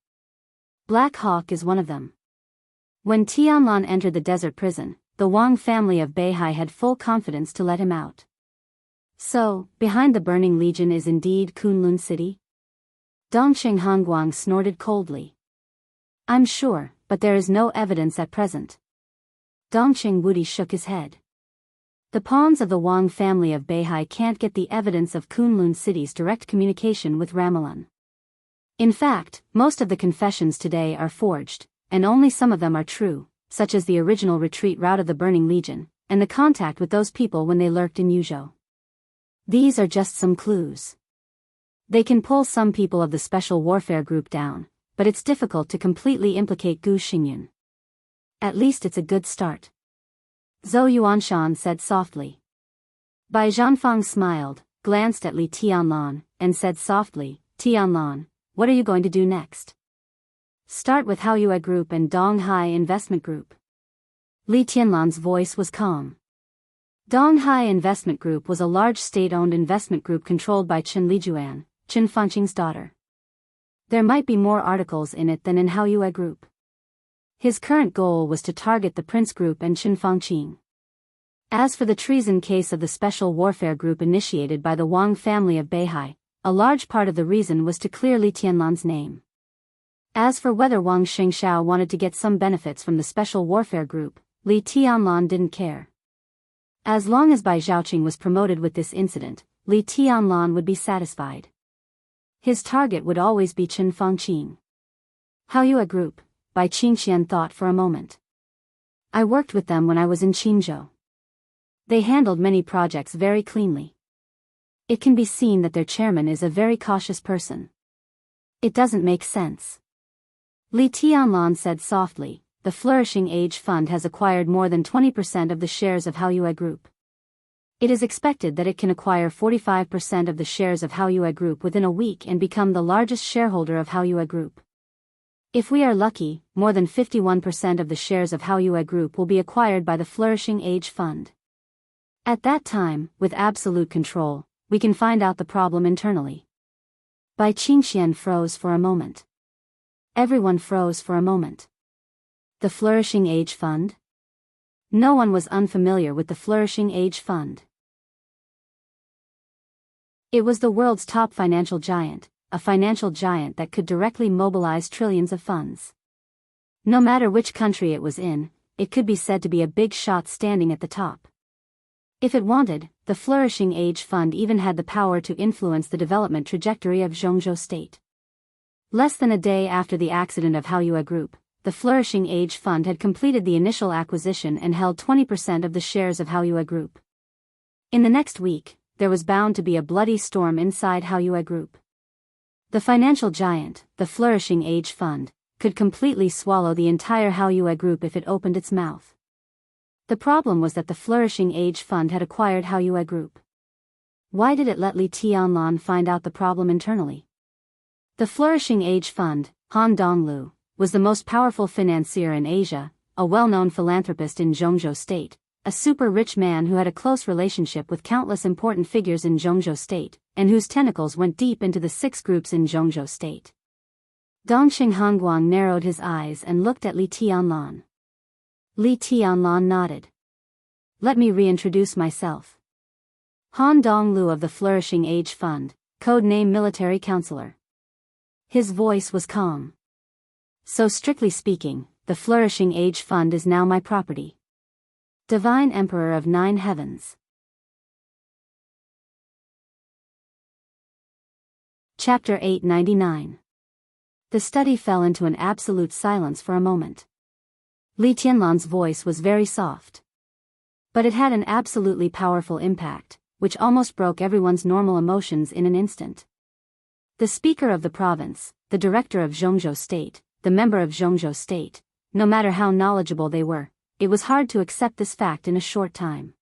Black Hawk is one of them. When Tianlan entered the desert prison, the Wang family of Beihai had full confidence to let him out. So, behind the Burning Legion is indeed Kunlun City? Dongqing Hongguang snorted coldly. I'm sure, but there is no evidence at present. Dongqing Wudi shook his head. The pawns of the Wang family of Beihai can't get the evidence of Kunlun City's direct communication with Ramalan. In fact, most of the confessions today are forged, and only some of them are true, such as the original retreat route of the Burning Legion, and the contact with those people when they lurked in Yuzhou. These are just some clues. They can pull some people of the Special Warfare Group down, but it's difficult to completely implicate Gu Xingyun. At least it's a good start. Zhou Yuanshan said softly. Bai Zhanfang smiled, glanced at Li Tianlan, and said softly, Tianlan, what are you going to do next? Start with Haoyue Group and Donghai Investment Group. Li Tianlan's voice was calm. Donghai Investment Group was a large state-owned investment group controlled by Chen Lijuan, Chen Fangqing's daughter. There might be more articles in it than in Haoyue Group. His current goal was to target the Prince Group and Chen Fangqing. As for the treason case of the Special Warfare Group initiated by the Wang family of Beihai, a large part of the reason was to clear Li Tianlan's name. As for whether Wang Xingxiao wanted to get some benefits from the Special Warfare Group, Li Tianlan didn't care. As long as Bai Zhaoqing was promoted with this incident, Li Tianlan would be satisfied. His target would always be Chen Fangqing. Haoyue Group, Bai Qingxian thought for a moment. I worked with them when I was in Qingzhou. They handled many projects very cleanly. It can be seen that their chairman is a very cautious person. It doesn't make sense. Li Tianlan said softly, the Flourishing Age Fund has acquired more than 20% of the shares of Haoyue Group. It is expected that it can acquire 45% of the shares of Haoyue Group within a week and become the largest shareholder of Haoyue Group. If we are lucky, more than 51% of the shares of Haoyue Group will be acquired by the Flourishing Age Fund. At that time, with absolute control, we can find out the problem internally. Bai Qingxian froze for a moment. Everyone froze for a moment. The Flourishing Age Fund? No one was unfamiliar with the Flourishing Age Fund. It was the world's top financial giant, a financial giant that could directly mobilize trillions of funds. No matter which country it was in, it could be said to be a big shot standing at the top. If it wanted, the Flourishing Age Fund even had the power to influence the development trajectory of Zhongzhou State. Less than a day after the accident of Haoyue Group, the Flourishing Age Fund had completed the initial acquisition and held 20% of the shares of Haoyue Group. In the next week, there was bound to be a bloody storm inside Haoyue Group. The financial giant, the Flourishing Age Fund, could completely swallow the entire Haoyue Group if it opened its mouth. The problem was that the Flourishing Age Fund had acquired Haoyue Group. Why did it let Li Tianlan find out the problem internally? The Flourishing Age Fund, Han Donglu, was the most powerful financier in Asia, a well-known philanthropist in Zhongzhou State, a super-rich man who had a close relationship with countless important figures in Zhongzhou State, and whose tentacles went deep into the 6 groups in Zhongzhou State. Dongqing Hongguang narrowed his eyes and looked at Li Tianlan. Li Tianlan nodded. Let me reintroduce myself. Han Donglu of the Flourishing Age Fund, codename Military Counselor. His voice was calm. So strictly speaking, the Flourishing Age Fund is now my property. Divine Emperor of 9 Heavens. Chapter 899. The study fell into an absolute silence for a moment. Li Tianlan's voice was very soft. But it had an absolutely powerful impact, which almost broke everyone's normal emotions in an instant. The speaker of the province, the director of Zhongzhou State, the member of Zhongzhou State, no matter how knowledgeable they were, it was hard to accept this fact in a short time.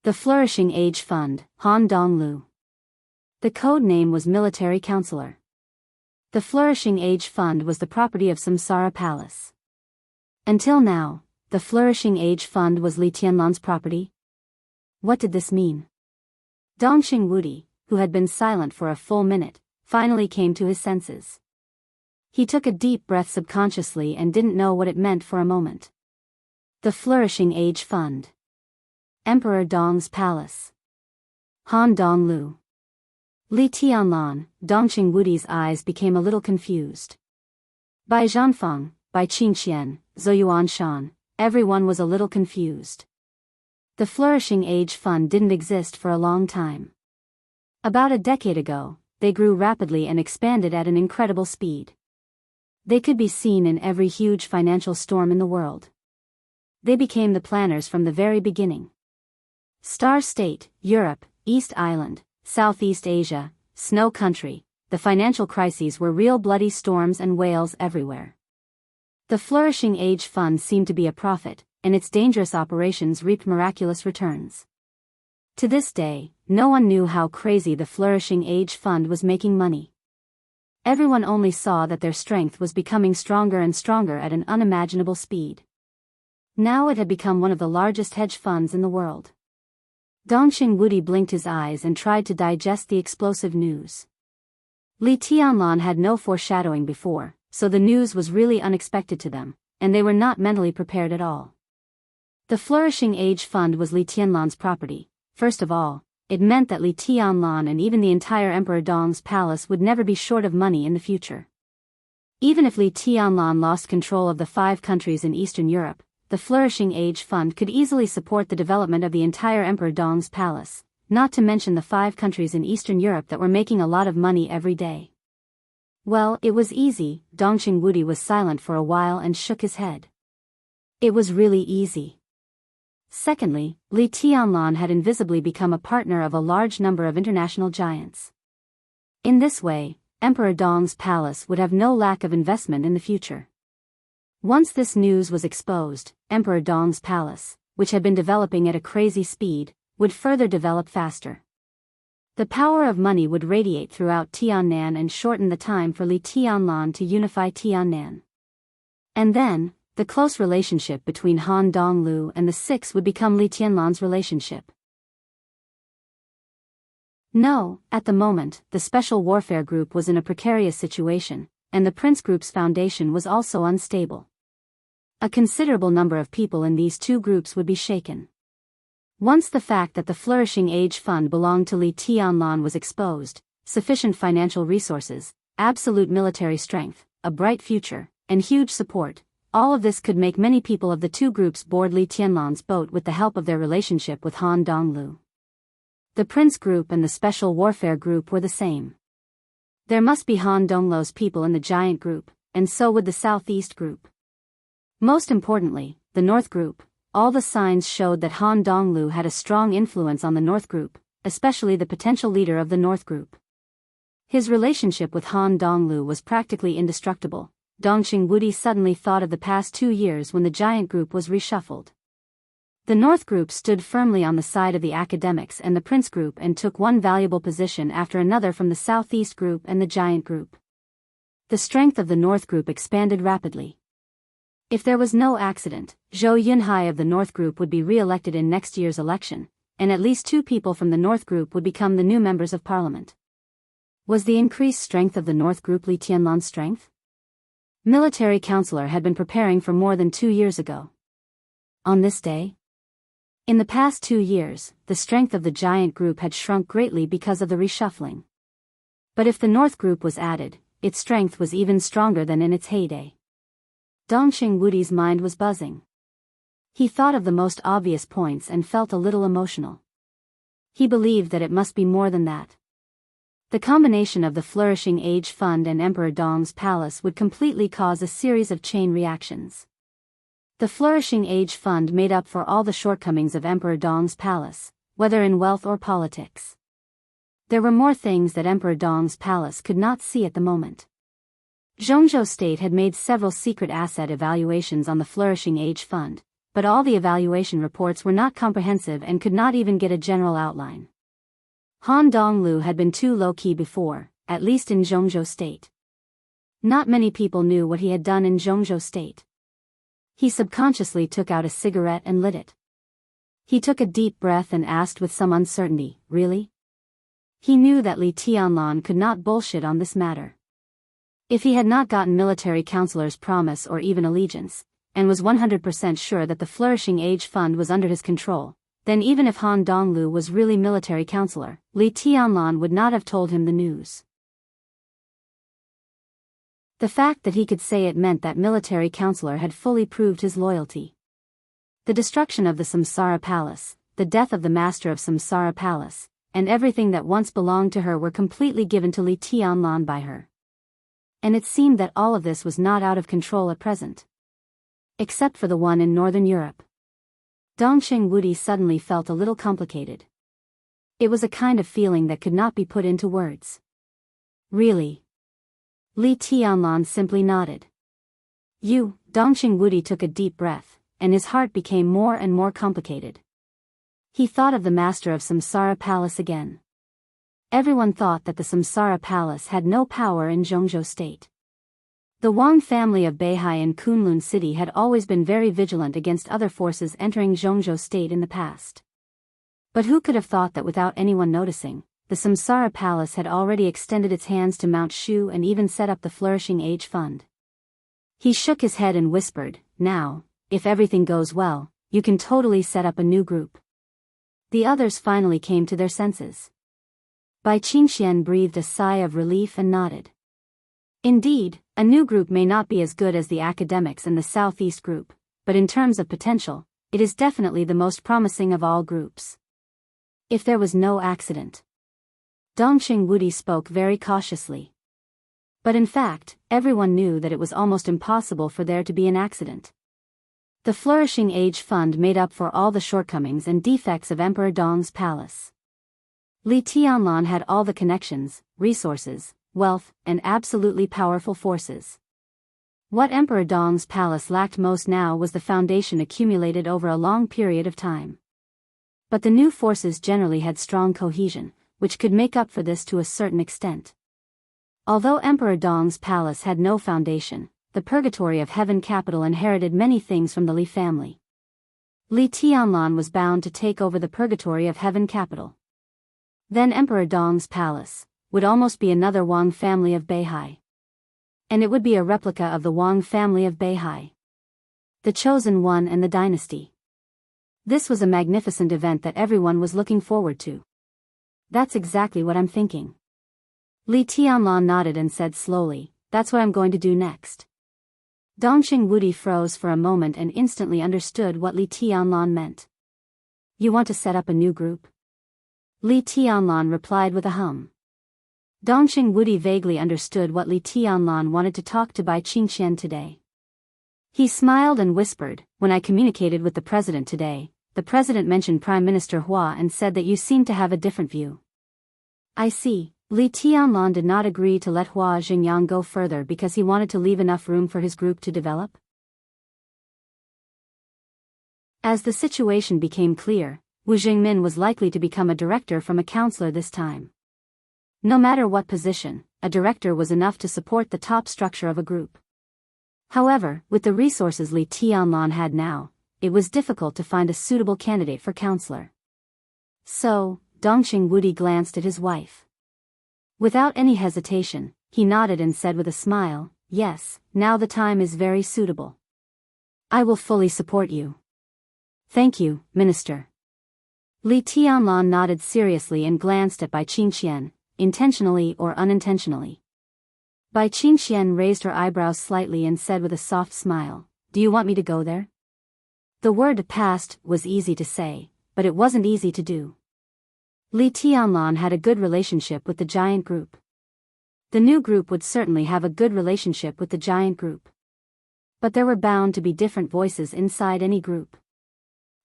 The Flourishing Age Fund, Han Donglu. The code name was Military Counselor. The Flourishing Age Fund was the property of Samsara Palace. Until now, the Flourishing Age Fund was Li Tianlan's property? What did this mean? Dongxing Wudi, who had been silent for a full minute, finally came to his senses. He took a deep breath subconsciously and didn't know what it meant for a moment. The Flourishing Age Fund. Emperor Dong's Palace. Han Donglu. Li Tianlan, Dongxing Wudi's eyes became a little confused. By Zhanfeng, by Qingqian, Zhouyuan Shan, everyone was a little confused. The Flourishing Age Fund didn't exist for a long time. About a decade ago, they grew rapidly and expanded at an incredible speed. They could be seen in every huge financial storm in the world. They became the planners from the very beginning. Star State, Europe, East Island, Southeast Asia, Snow Country, the financial crises were real bloody storms and whales everywhere. The Flourishing Age Fund seemed to be a prophet, and its dangerous operations reaped miraculous returns. To this day, no one knew how crazy the Flourishing Age Fund was making money. Everyone only saw that their strength was becoming stronger and stronger at an unimaginable speed. Now it had become one of the largest hedge funds in the world. Dongxing Wudi blinked his eyes and tried to digest the explosive news. Li Tianlan had no foreshadowing before, so the news was really unexpected to them, and they were not mentally prepared at all. The Flourishing Age Fund was Li Tianlan's property. First of all, it meant that Li Tianlan and even the entire Emperor Dong's palace would never be short of money in the future. Even if Li Tianlan lost control of the 5 countries in Eastern Europe, the Flourishing Age Fund could easily support the development of the entire Emperor Dong's palace, not to mention the 5 countries in Eastern Europe that were making a lot of money every day. Well, it was easy. Dongxing Wudi was silent for a while and shook his head. It was really easy. Secondly, Li Tianlan had invisibly become a partner of a large number of international giants. In this way, Emperor Dong's palace would have no lack of investment in the future. Once this news was exposed, Emperor Dong's palace, which had been developing at a crazy speed, would further develop faster. The power of money would radiate throughout Tiannan and shorten the time for Li Tianlan to unify Tiannan. And then, the close relationship between Han Donglu and the 6 would become Li Tianlan's relationship. No, at the moment, the Special Warfare Group was in a precarious situation, and the Prince Group's foundation was also unstable. A considerable number of people in these 2 groups would be shaken. Once the fact that the Flourishing Age Fund belonged to Li Tianlan was exposed, sufficient financial resources, absolute military strength, a bright future, and huge support, all of this could make many people of the 2 groups board Li Tianlan's boat with the help of their relationship with Han Donglu. The Prince Group and the Special Warfare Group were the same. There must be Han Donglu's people in the Giant Group, and so would the Southeast Group. Most importantly, the North Group. All the signs showed that Han Donglu had a strong influence on the North Group, especially the potential leader of the North Group. His relationship with Han Donglu was practically indestructible. Dongxing Wudi suddenly thought of the past 2 years when the Giant Group was reshuffled. The North Group stood firmly on the side of the academics and the Prince Group and took one valuable position after another from the Southeast Group and the Giant Group. The strength of the North Group expanded rapidly. If there was no accident, Zhou Yunhai of the North Group would be re-elected in next year's election, and at least 2 people from the North Group would become the new members of parliament. Was the increased strength of the North Group Li Tianlan's strength? Military Counselor had been preparing for more than 2 years ago. On this day? In the past 2 years, the strength of the Giant Group had shrunk greatly because of the reshuffling. But if the North Group was added, its strength was even stronger than in its heyday. Dongxing Wudi's mind was buzzing. He thought of the most obvious points and felt a little emotional. He believed that it must be more than that. The combination of the Flourishing Age Fund and Emperor Dong's palace would completely cause a series of chain reactions. The Flourishing Age Fund made up for all the shortcomings of Emperor Dong's palace, whether in wealth or politics. There were more things that Emperor Dong's palace could not see at the moment. Zhongzhou State had made several secret asset evaluations on the Flourishing Age Fund, but all the evaluation reports were not comprehensive and could not even get a general outline. Han Donglu had been too low-key before, at least in Zhongzhou State. Not many people knew what he had done in Zhongzhou State. He subconsciously took out a cigarette and lit it. He took a deep breath and asked with some uncertainty, "Really?" He knew that Li Tianlan could not bullshit on this matter. If he had not gotten military counselor's promise or even allegiance, and was 100% sure that the Flourishing Age Fund was under his control, then even if Han Donglu was really military counselor, Li Tianlan would not have told him the news. The fact that he could say it meant that military counselor had fully proved his loyalty. The destruction of the Samsara Palace, the death of the master of Samsara Palace, and everything that once belonged to her were completely given to Li Tianlan by her. And it seemed that all of this was not out of control at present. Except for the one in Northern Europe. Dongqing Wudi suddenly felt a little complicated. It was a kind of feeling that could not be put into words. Really? Li Tianlan simply nodded. Dongqing Wudi took a deep breath, and his heart became more and more complicated. He thought of the master of Samsara Palace again. Everyone thought that the Samsara Palace had no power in Zhongzhou State. The Wang family of Beihai and Kunlun City had always been very vigilant against other forces entering Zhongzhou State in the past. But who could have thought that without anyone noticing, the Samsara Palace had already extended its hands to Mount Shu and even set up the Flourishing Age Fund? He shook his head and whispered, "Now, if everything goes well, you can totally set up a new group." The others finally came to their senses. Bai Qingxian breathed a sigh of relief and nodded. Indeed, a new group may not be as good as the academics and the Southeast group, but in terms of potential, it is definitely the most promising of all groups. If there was no accident. Dongqing Wudi spoke very cautiously. But in fact, everyone knew that it was almost impossible for there to be an accident. The Flourishing Age Fund made up for all the shortcomings and defects of Emperor Dong's palace. Li Tianlan had all the connections, resources, wealth, and absolutely powerful forces. What Emperor Dong's palace lacked most now was the foundation accumulated over a long period of time. But the new forces generally had strong cohesion, which could make up for this to a certain extent. Although Emperor Dong's palace had no foundation, the Purgatory of Heaven capital inherited many things from the Li family. Li Tianlan was bound to take over the Purgatory of Heaven capital. Then Emperor Dong's palace would almost be another Wang family of Beihai. And it would be a replica of the Wang family of Beihai. The Chosen One and the dynasty. This was a magnificent event that everyone was looking forward to. That's exactly what I'm thinking. Li Tianlan nodded and said slowly, "That's what I'm going to do next." Dongqing Wudi froze for a moment and instantly understood what Li Tianlan meant. "You want to set up a new group?" Li Tianlan replied with a hum. Dongqing Wudi vaguely understood what Li Tianlan wanted to talk to Bai Qingxian today. He smiled and whispered, "When I communicated with the president today, the president mentioned Prime Minister Hua and said that you seem to have a different view." "I see." Li Tianlan did not agree to let Hua Xingyang go further because he wanted to leave enough room for his group to develop. As the situation became clear, Wu Jingmin was likely to become a director from a counselor this time. No matter what position, a director was enough to support the top structure of a group. However, with the resources Li Tianlan had now, it was difficult to find a suitable candidate for counselor. So, Dongqing Wudi glanced at his wife. Without any hesitation, he nodded and said with a smile, "Yes, now the time is very suitable. I will fully support you." "Thank you, Minister." Li Tianlan nodded seriously and glanced at Bai Qingxian, intentionally or unintentionally. Bai Qingxian raised her eyebrows slightly and said with a soft smile, "Do you want me to go there?" The word "past" was easy to say, but it wasn't easy to do. Li Tianlan had a good relationship with the giant group. The new group would certainly have a good relationship with the giant group. But there were bound to be different voices inside any group.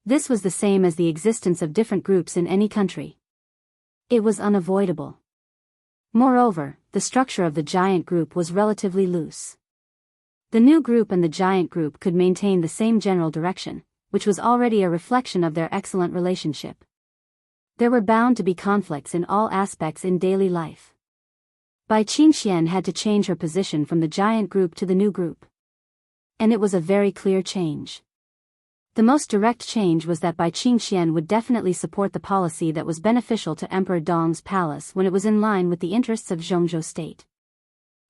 This was the same as the existence of different groups in any country. It was unavoidable. Moreover, the structure of the giant group was relatively loose. The new group and the giant group could maintain the same general direction, which was already a reflection of their excellent relationship. There were bound to be conflicts in all aspects in daily life. Bai Qingxian had to change her position from the giant group to the new group. And it was a very clear change. The most direct change was that Bai Qingxian would definitely support the policy that was beneficial to Emperor Dong's palace when it was in line with the interests of Zhongzhou state.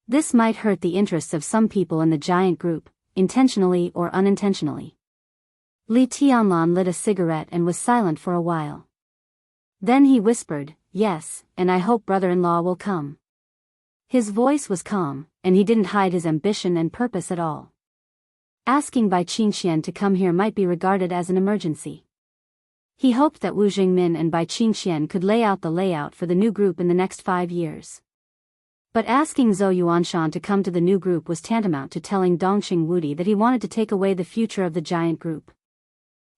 This might hurt the interests of some people in the giant group, intentionally or unintentionally. Li Tianlan lit a cigarette and was silent for a while. Then he whispered, "Yes, and I hope brother-in-law will come." His voice was calm, and he didn't hide his ambition and purpose at all. Asking Bai Qingxian to come here might be regarded as an emergency. He hoped that Wu Jingmin and Bai Qingxian could lay out the layout for the new group in the next 5 years. But asking Zhou Yuanshan to come to the new group was tantamount to telling Dongqing Wudi that he wanted to take away the future of the giant group.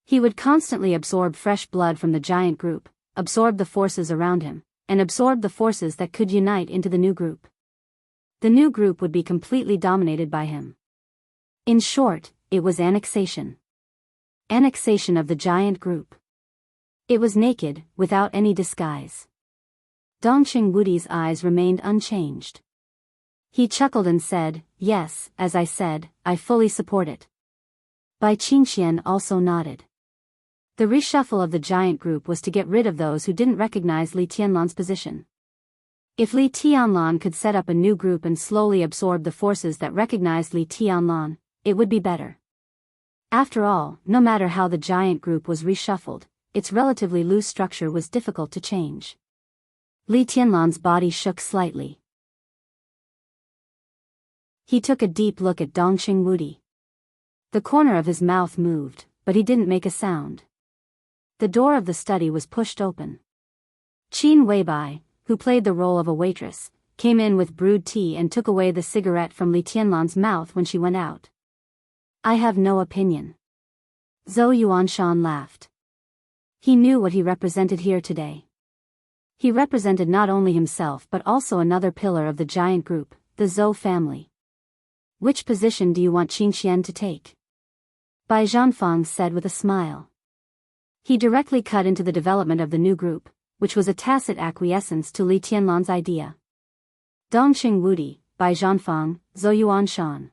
He would constantly absorb fresh blood from the giant group, absorb the forces around him, and absorb the forces that could unite into the new group. The new group would be completely dominated by him. In short, it was annexation. Annexation of the giant group. It was naked, without any disguise. Dongqing Wudi's eyes remained unchanged. He chuckled and said, "Yes, as I said, I fully support it." Bai Qingxian also nodded. The reshuffle of the giant group was to get rid of those who didn't recognize Li Tianlan's position. If Li Tianlan could set up a new group and slowly absorb the forces that recognized Li Tianlan, it would be better. After all, no matter how the giant group was reshuffled, its relatively loose structure was difficult to change. Li Tianlan's body shook slightly. He took a deep look at Dongqing Wudi. The corner of his mouth moved, but he didn't make a sound. The door of the study was pushed open. Qin Weibai, who played the role of a waitress, came in with brewed tea and took away the cigarette from Li Tianlan's mouth when she went out. "I have no opinion." Zhou Yuanshan laughed. He knew what he represented here today. He represented not only himself but also another pillar of the giant group, the Zhou family. "Which position do you want Qingxian to take?" Bai Zhanfang said with a smile. He directly cut into the development of the new group, which was a tacit acquiescence to Li Tianlan's idea. Dongqing Wudi, Bai Zhanfang, Zhou Yuanshan.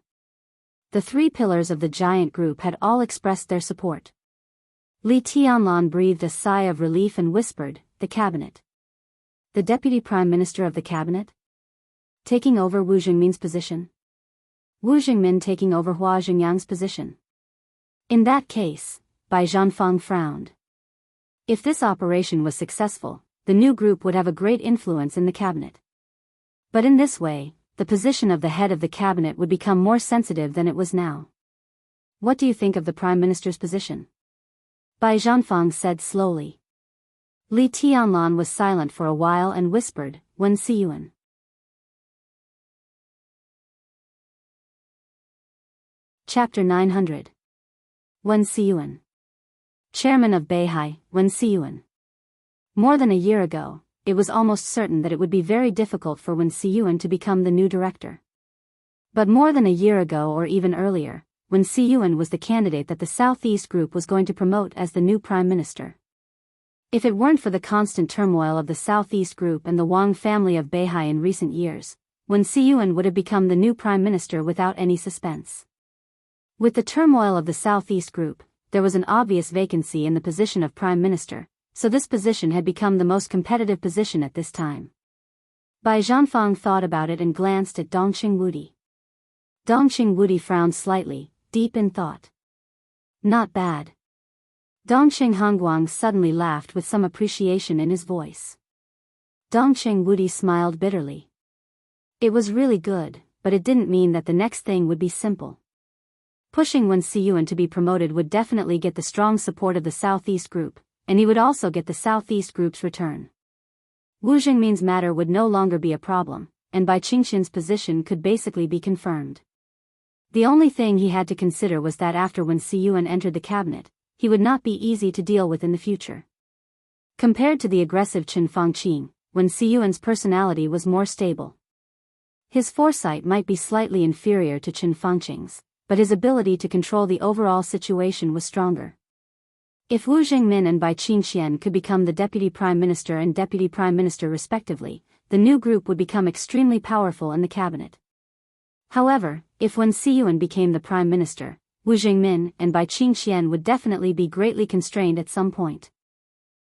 The 3 pillars of the giant group had all expressed their support. Li Tianlan breathed a sigh of relief and whispered, "The cabinet." The deputy prime minister of the cabinet? Taking over Wu Jingmin's position? Wu Jingmin taking over Hua Jingyang's position? In that case, Bai Zhanfang frowned. If this operation was successful, the new group would have a great influence in the cabinet. But in this way, the position of the head of the cabinet would become more sensitive than it was now. "What do you think of the prime minister's position?" Bai Zhanfang said slowly. Li Tianlan was silent for a while and whispered, "Wen Siyuan." Chapter 900. Wen Siyuan. Chairman of Beihai, Wen Siyuan. More than a year ago, it was almost certain that it would be very difficult for Wen Siyuan to become the new director. But more than a year ago or even earlier, Wen Siyuan was the candidate that the Southeast Group was going to promote as the new prime minister. If it weren't for the constant turmoil of the Southeast Group and the Wang family of Beihai in recent years, Wen Siyuan would have become the new prime minister without any suspense. With the turmoil of the Southeast Group, there was an obvious vacancy in the position of prime minister, so this position had become the most competitive position at this time. Bai Zhanfang thought about it and glanced at Dongqing Wudi. Dongqing Wudi frowned slightly, deep in thought. "Not bad." Dongqing Hongguang suddenly laughed with some appreciation in his voice. Dongqing Wudi smiled bitterly. It was really good, but it didn't mean that the next thing would be simple. Pushing Wen Siyuan to be promoted would definitely get the strong support of the Southeast Group, and he would also get the Southeast Group's return. Wu Jingmin's matter would no longer be a problem, and Bai Qingxian's position could basically be confirmed. The only thing he had to consider was that after Wen Siyuan entered the cabinet, he would not be easy to deal with in the future. Compared to the aggressive Chen Fangqing, Wen Siyuan's personality was more stable. His foresight might be slightly inferior to Chen Fangqing's, but his ability to control the overall situation was stronger. If Wu Jingmin and Bai Qingxian could become the Deputy Prime Minister and Deputy Prime Minister respectively, the new group would become extremely powerful in the cabinet. However, if Wen Siyuan became the Prime Minister, Wu Jingmin and Bai Qingxian would definitely be greatly constrained at some point.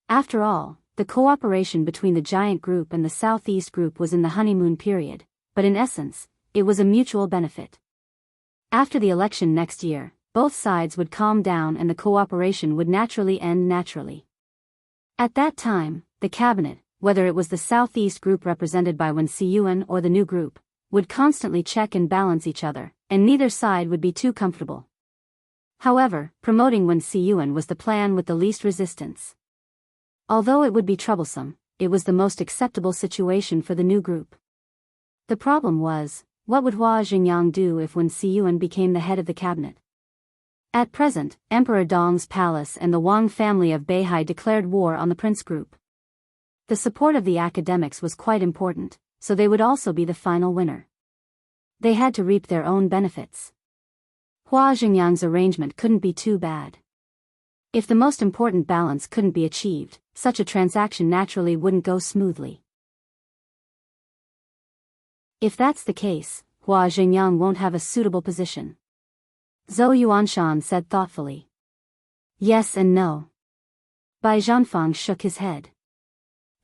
After all, the cooperation between the giant group and the Southeast group was in the honeymoon period, but in essence, it was a mutual benefit. After the election next year, both sides would calm down and the cooperation would naturally end naturally. At that time, the cabinet, whether it was the Southeast group represented by Wen Siyuan or the new group, would constantly check and balance each other, and neither side would be too comfortable. However, promoting Wen Siyuan was the plan with the least resistance. Although it would be troublesome, it was the most acceptable situation for the new group. The problem was, what would Hua Xingyang do if Wen Siyuan became the head of the cabinet? At present, Emperor Dong's palace and the Wang family of Beihai declared war on the prince group. The support of the academics was quite important, so they would also be the final winner. They had to reap their own benefits. Hua Xingyang's arrangement couldn't be too bad. If the most important balance couldn't be achieved, such a transaction naturally wouldn't go smoothly. If that's the case, Hua Xingyang won't have a suitable position. Zhou Yuanshan said thoughtfully. Yes and no. Bai Zhanfang shook his head.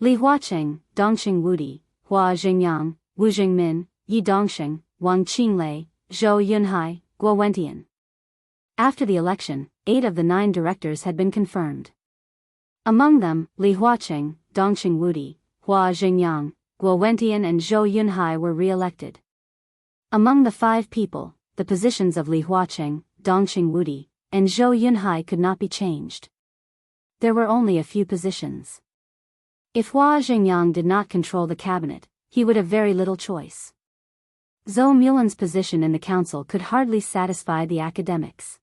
Li Huaqing, Dongqing Wudi, Hua Xingyang, Wu Jingmin, Yi Dongxing, Wang Qinglei, Zhou Yunhai, Guo Wentian. After the election, 8 of the 9 directors had been confirmed. Among them, Li Huaqing, Dongqing Wudi, Hua Xingyang, Guo Wentian and Zhou Yunhai were re-elected. Among the 5 people, the positions of Li Huaqing, Dongqing Wudi, and Zhou Yunhai could not be changed. There were only a few positions. If Hua Xingyang did not control the cabinet, he would have very little choice. Zhou Mulan's position in the council could hardly satisfy the academics.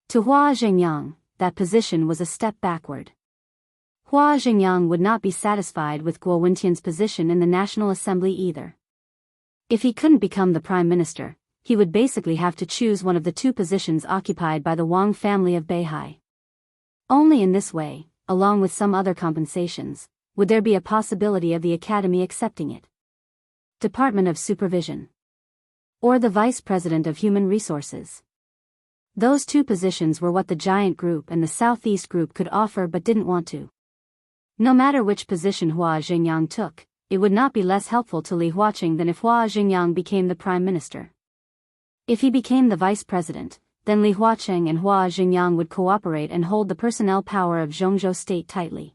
To Hua Xingyang, that position was a step backward. Hua Xingyang would not be satisfied with Guo Wentian's position in the National Assembly either. If he couldn't become the prime minister, he would basically have to choose one of the 2 positions occupied by the Wang family of Beihai. Only in this way, along with some other compensations, would there be a possibility of the Academy accepting it. Department of Supervision. Or the Vice President of Human Resources. Those 2 positions were what the Giant Group and the Southeast Group could offer but didn't want to. No matter which position Hua Xingyang took, it would not be less helpful to Li Huaqing than if Hua Xingyang became the Prime Minister. If he became the Vice President, then Li Huaqing and Hua Xingyang would cooperate and hold the personnel power of Zhongzhou State tightly.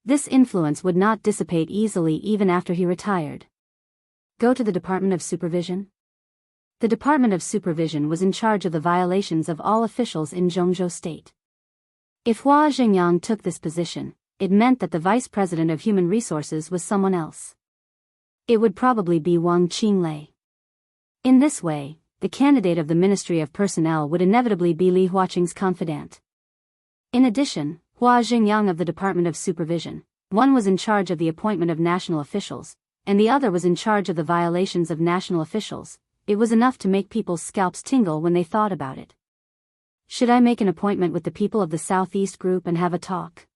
This influence would not dissipate easily even after he retired. Go to the Department of Supervision? The Department of Supervision was in charge of the violations of all officials in Zhongzhou State. If Hua Xingyang took this position, it meant that the Vice President of Human Resources was someone else. It would probably be Wang Qinglei. In this way, the candidate of the Ministry of Personnel would inevitably be Li Huaqing's confidant. In addition, Hua Xingyang of the Department of Supervision, one was in charge of the appointment of national officials, and the other was in charge of the violations of national officials. It was enough to make people's scalps tingle when they thought about it. Should I make an appointment with the people of the Southeast Group and have a talk?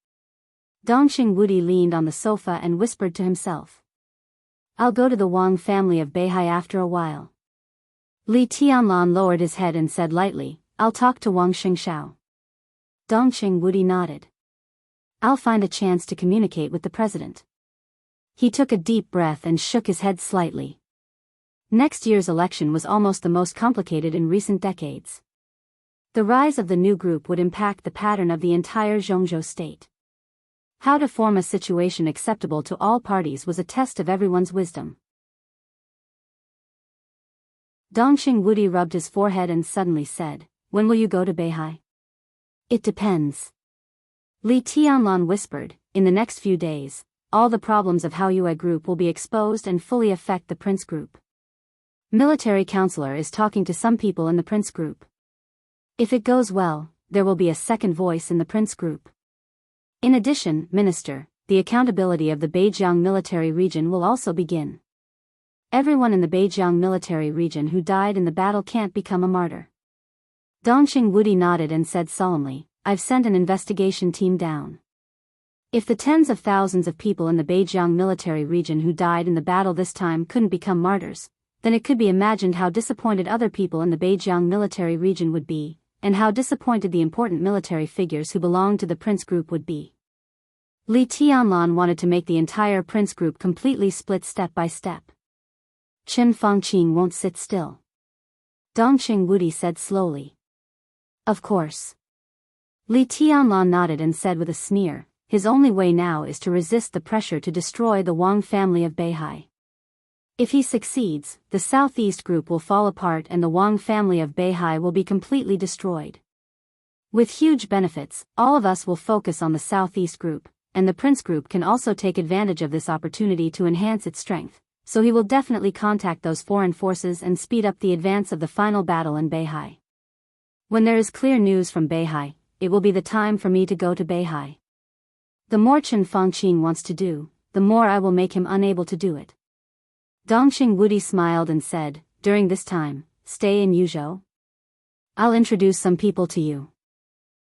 Dongqing Wudi leaned on the sofa and whispered to himself. I'll go to the Wang family of Beihai after a while. Li Tianlan lowered his head and said lightly, I'll talk to Wang Xingshao. Dongqing Wudi nodded. I'll find a chance to communicate with the president. He took a deep breath and shook his head slightly. Next year's election was almost the most complicated in recent decades. The rise of the new group would impact the pattern of the entire Zhongzhou state. How to form a situation acceptable to all parties was a test of everyone's wisdom. Dongqing Wudi rubbed his forehead and suddenly said, When will you go to Beihai? It depends. Li Tianlan whispered, In the next few days, all the problems of Hao Yue group will be exposed and fully affect the Prince group. Military counselor is talking to some people in the Prince group. If it goes well, there will be a second voice in the Prince group. In addition, Minister, the accountability of the Beijiang military region will also begin. Everyone in the Beijiang military region who died in the battle can't become a martyr. Dongxing Wudi nodded and said solemnly, I've sent an investigation team down. If the tens of thousands of people in the Beijiang military region who died in the battle this time couldn't become martyrs, then it could be imagined how disappointed other people in the Beijiang military region would be, and how disappointed the important military figures who belonged to the Prince group would be. Li Tianlan wanted to make the entire Prince group completely split step by step. Chen Fangqing won't sit still. Dongxing Wudi said slowly. Of course. Li Tianlan nodded and said with a sneer, his only way now is to resist the pressure to destroy the Wang family of Beihai. If he succeeds, the Southeast group will fall apart and the Wang family of Beihai will be completely destroyed. With huge benefits, all of us will focus on the Southeast group, and the Prince group can also take advantage of this opportunity to enhance its strength, so he will definitely contact those foreign forces and speed up the advance of the final battle in Beihai. When there is clear news from Beihai, it will be the time for me to go to Beihai. The more Chen Fangqing wants to do, the more I will make him unable to do it. Dongxing Wudi smiled and said, during this time, stay in Yuzhou. I'll introduce some people to you.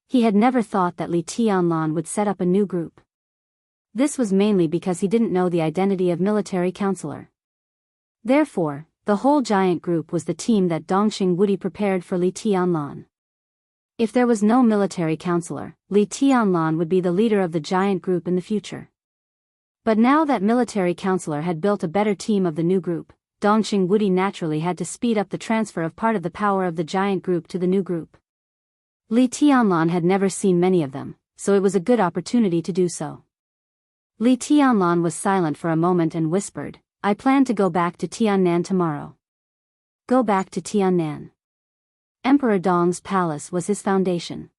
He had never thought that Li Tianlan would set up a new group. This was mainly because he didn't know the identity of military counselor. Therefore, the whole giant group was the team that Dongxing Wudi prepared for Li Tianlan. If there was no military counselor, Li Tianlan would be the leader of the giant group in the future. But now that military counselor had built a better team of the new group, Dongxing Wudi naturally had to speed up the transfer of part of the power of the giant group to the new group. Li Tianlan had never seen many of them, so it was a good opportunity to do so. Li Tianlan was silent for a moment and whispered, I plan to go back to Tiannan tomorrow. Go back to Tiannan. Emperor Dong's palace was his foundation.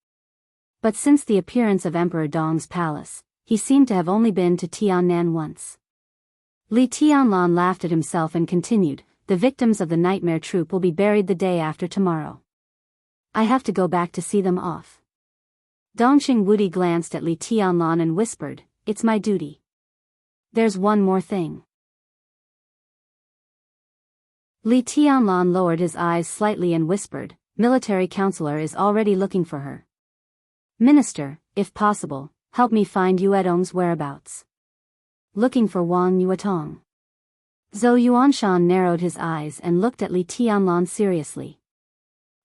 But since the appearance of Emperor Dong's palace, he seemed to have only been to Tiannan once. Li Tianlan laughed at himself and continued, the victims of the nightmare troop will be buried the day after tomorrow. I have to go back to see them off. Dongxing Wudi glanced at Li Tianlan and whispered, it's my duty. There's one more thing. Li Tianlan lowered his eyes slightly and whispered, military counselor is already looking for her. Minister, if possible, help me find Yuedong's whereabouts. Looking for Wang Yuetong. Zhou Yuanshan narrowed his eyes and looked at Li Tianlan seriously.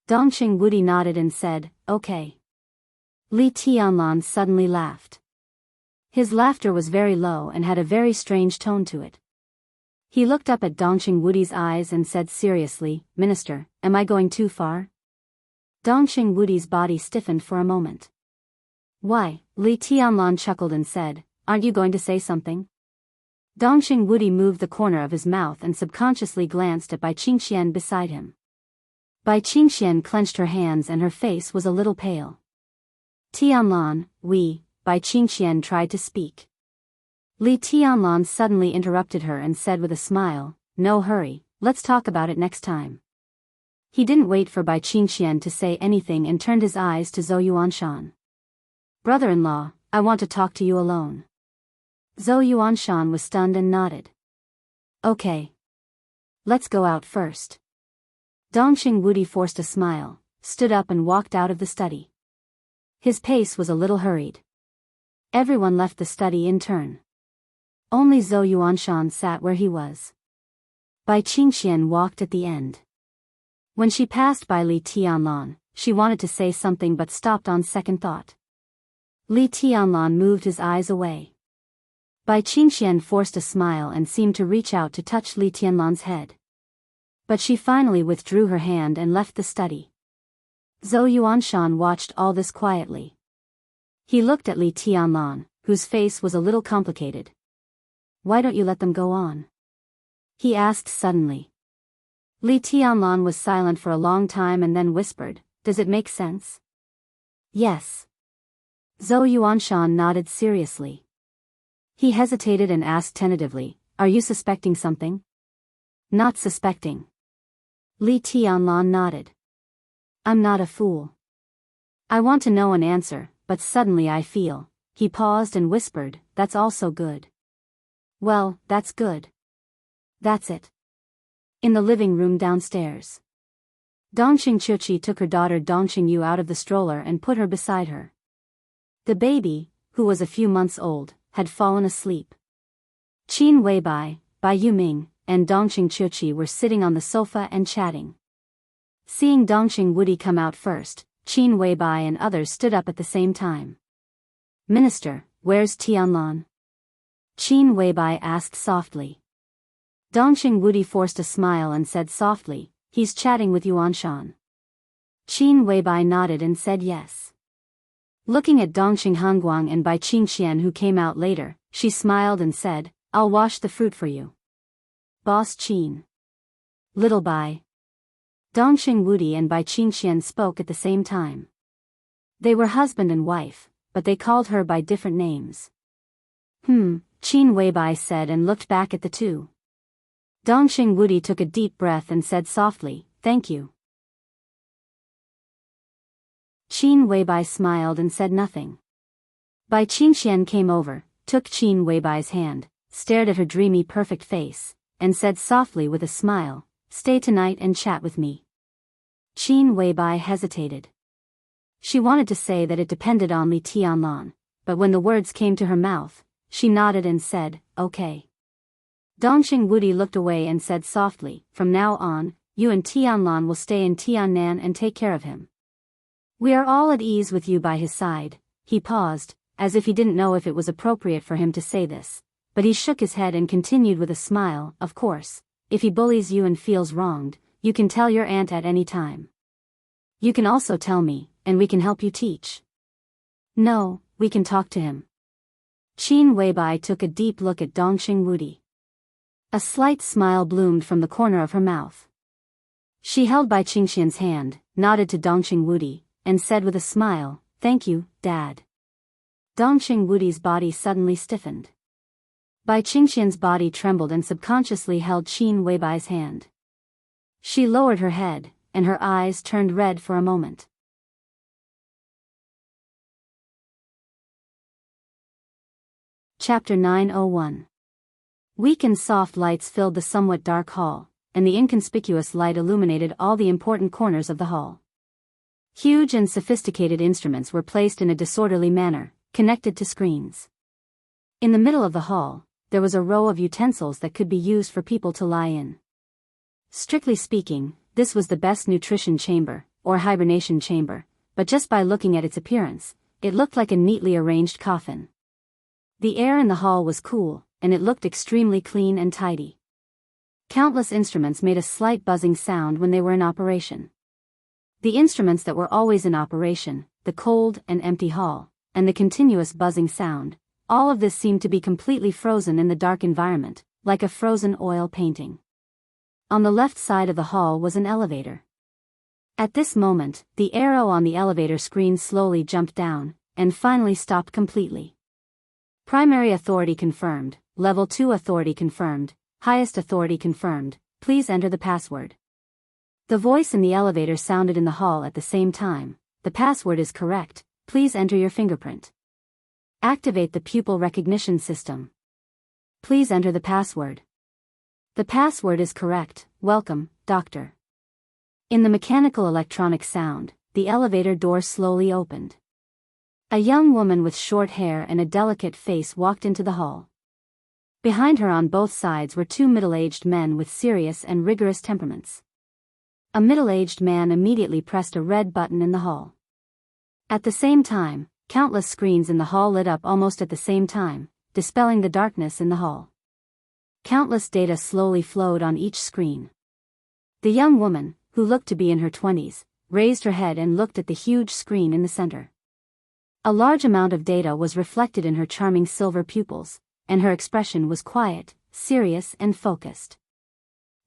Dongxing Wudi nodded and said, okay. Li Tianlan suddenly laughed. His laughter was very low and had a very strange tone to it. He looked up at Dongxing Wudi's eyes and said seriously, Minister, am I going too far? Dongxing Wudi's body stiffened for a moment. Why? Li Tianlan chuckled and said, aren't you going to say something? Dongxing Wudi moved the corner of his mouth and subconsciously glanced at Bai Qingxian beside him. Bai Qingxian clenched her hands and her face was a little pale. Tianlan, Bai Qingxian tried to speak. Li Tianlan suddenly interrupted her and said with a smile, no hurry, let's talk about it next time. He didn't wait for Bai Qingxian to say anything and turned his eyes to Zhou Yuanshan. Brother-in-law, I want to talk to you alone. Zhou Yuanshan was stunned and nodded. Okay. Let's go out first. Dongxing Wudi forced a smile, stood up and walked out of the study. His pace was a little hurried. Everyone left the study in turn. Only Zhou Yuanshan sat where he was. Bai Qingxian walked at the end. When she passed by Li Tianlan, she wanted to say something but stopped on second thought. Li Tianlan moved his eyes away. Bai Qingxian forced a smile and seemed to reach out to touch Li Tianlan's head. But she finally withdrew her hand and left the study. Zhou Yuanshan watched all this quietly. He looked at Li Tianlan, whose face was a little complicated. Why don't you let them go on? He asked suddenly. Li Tianlan was silent for a long time and then whispered, does it make sense? Yes. Zhou Yuanshan nodded seriously. He hesitated and asked tentatively, "Are you suspecting something?" "Not suspecting." Li Tianlan nodded. "I'm not a fool. I want to know an answer, but suddenly I feel," he paused and whispered, "that's also good." "Well, that's good. That's it." In the living room downstairs, Dongxing Chuchi took her daughter Dongxing Yu out of the stroller and put her beside her. The baby, who was a few months old, had fallen asleep. Qin Weibai, Bai Yuming, and Dongxing Chuchi were sitting on the sofa and chatting. Seeing Dongxing Woody come out first, Qin Weibai and others stood up at the same time. "Minister, where's Tianlan?" Qin Weibai asked softly. Dongxing Woody forced a smile and said softly, "He's chatting with Yuan Shan." Qin Weibai nodded and said yes. Looking at Dongxing Hanguang and Bai Qingxian who came out later, she smiled and said, "I'll wash the fruit for you, Boss Qin." "Little Bai." Dongxing Woody and Bai Qingxian spoke at the same time. They were husband and wife, but they called her by different names. Qin Weibai said and looked back at the two. Dongxing Woody took a deep breath and said softly, "Thank you." Qin Weibai smiled and said nothing. Bai Qingxian came over, took Qin Weibai's hand, stared at her dreamy perfect face, and said softly with a smile, "Stay tonight and chat with me." Qin Weibai hesitated. She wanted to say that it depended on Li Tianlan, but when the words came to her mouth, she nodded and said, "Okay." Dongxing Woody looked away and said softly, "From now on, you and Tianlan will stay in Tiannan and take care of him. We are all at ease with you by his side." He paused, as if he didn't know if it was appropriate for him to say this, but he shook his head and continued with a smile, "Of course, if he bullies you and feels wronged, you can tell your aunt at any time. You can also tell me, and we can help you teach." "No, we can talk to him." Qin Weibai took a deep look at Dongxing Woody. A slight smile bloomed from the corner of her mouth. She held Bai Qingxian's hand, nodded to Dongxing Woody, and said with a smile, "Thank you, Dad." Dongxing Woody's body suddenly stiffened. Bai Qingxian's body trembled and subconsciously held Qin Weibai's hand. She lowered her head, and her eyes turned red for a moment. Chapter 901. Weak and soft lights filled the somewhat dark hall, and the inconspicuous light illuminated all the important corners of the hall. Huge and sophisticated instruments were placed in a disorderly manner, connected to screens. In the middle of the hall, there was a row of utensils that could be used for people to lie in. Strictly speaking, this was the best nutrition chamber, or hibernation chamber, but just by looking at its appearance, it looked like a neatly arranged coffin. The air in the hall was cool, and it looked extremely clean and tidy. Countless instruments made a slight buzzing sound when they were in operation. The instruments that were always in operation, the cold and empty hall, and the continuous buzzing sound, all of this seemed to be completely frozen in the dark environment, like a frozen oil painting. On the left side of the hall was an elevator. At this moment, the arrow on the elevator screen slowly jumped down, and finally stopped completely. Primary authority confirmed, Level 2 authority confirmed, highest authority confirmed, please enter the password. The voice in the elevator sounded in the hall at the same time, the password is correct, please enter your fingerprint. Activate the pupil recognition system. Please enter the password. The password is correct, welcome, doctor. In the mechanical electronic sound, the elevator door slowly opened. A young woman with short hair and a delicate face walked into the hall. Behind her on both sides were two middle-aged men with serious and rigorous temperaments. A middle-aged man immediately pressed a red button in the hall. At the same time, countless screens in the hall lit up almost at the same time, dispelling the darkness in the hall. Countless data slowly flowed on each screen. The young woman, who looked to be in her 20s, raised her head and looked at the huge screen in the center. A large amount of data was reflected in her charming silver pupils, and her expression was quiet, serious and focused.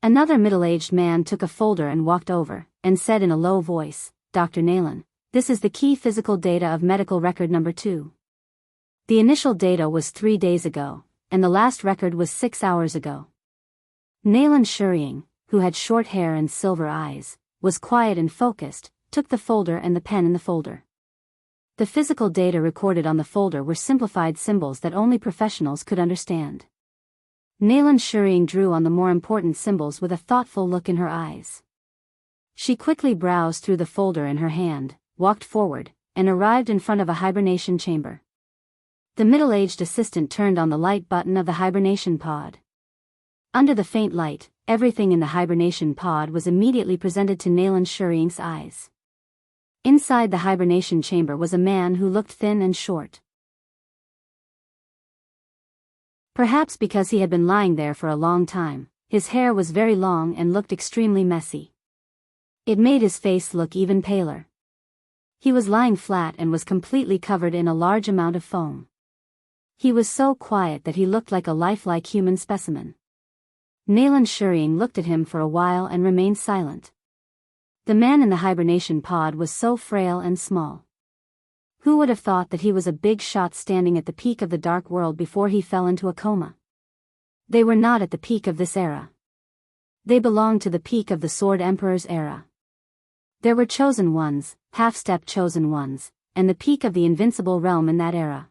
Another middle-aged man took a folder and walked over, and said in a low voice, "Dr. Naylan, this is the key physical data of medical record number 2. The initial data was 3 days ago, and the last record was 6 hours ago. Nayland Shurying, who had short hair and silver eyes, was quiet and focused, took the folder and the pen in the folder. The physical data recorded on the folder were simplified symbols that only professionals could understand. Nayland Shurying drew on the more important symbols with a thoughtful look in her eyes. She quickly browsed through the folder in her hand, walked forward, and arrived in front of a hibernation chamber. The middle-aged assistant turned on the light button of the hibernation pod. Under the faint light, everything in the hibernation pod was immediately presented to Nayland Shurying's eyes. Inside the hibernation chamber was a man who looked thin and short. Perhaps because he had been lying there for a long time, his hair was very long and looked extremely messy. It made his face look even paler. He was lying flat and was completely covered in a large amount of foam. He was so quiet that he looked like a lifelike human specimen. Nayland Shurying looked at him for a while and remained silent. The man in the hibernation pod was so frail and small. Who would have thought that he was a big shot standing at the peak of the dark world before he fell into a coma? They were not at the peak of this era. They belonged to the peak of the Sword Emperor's era. There were chosen ones, half-step chosen ones, and the peak of the invincible realm in that era.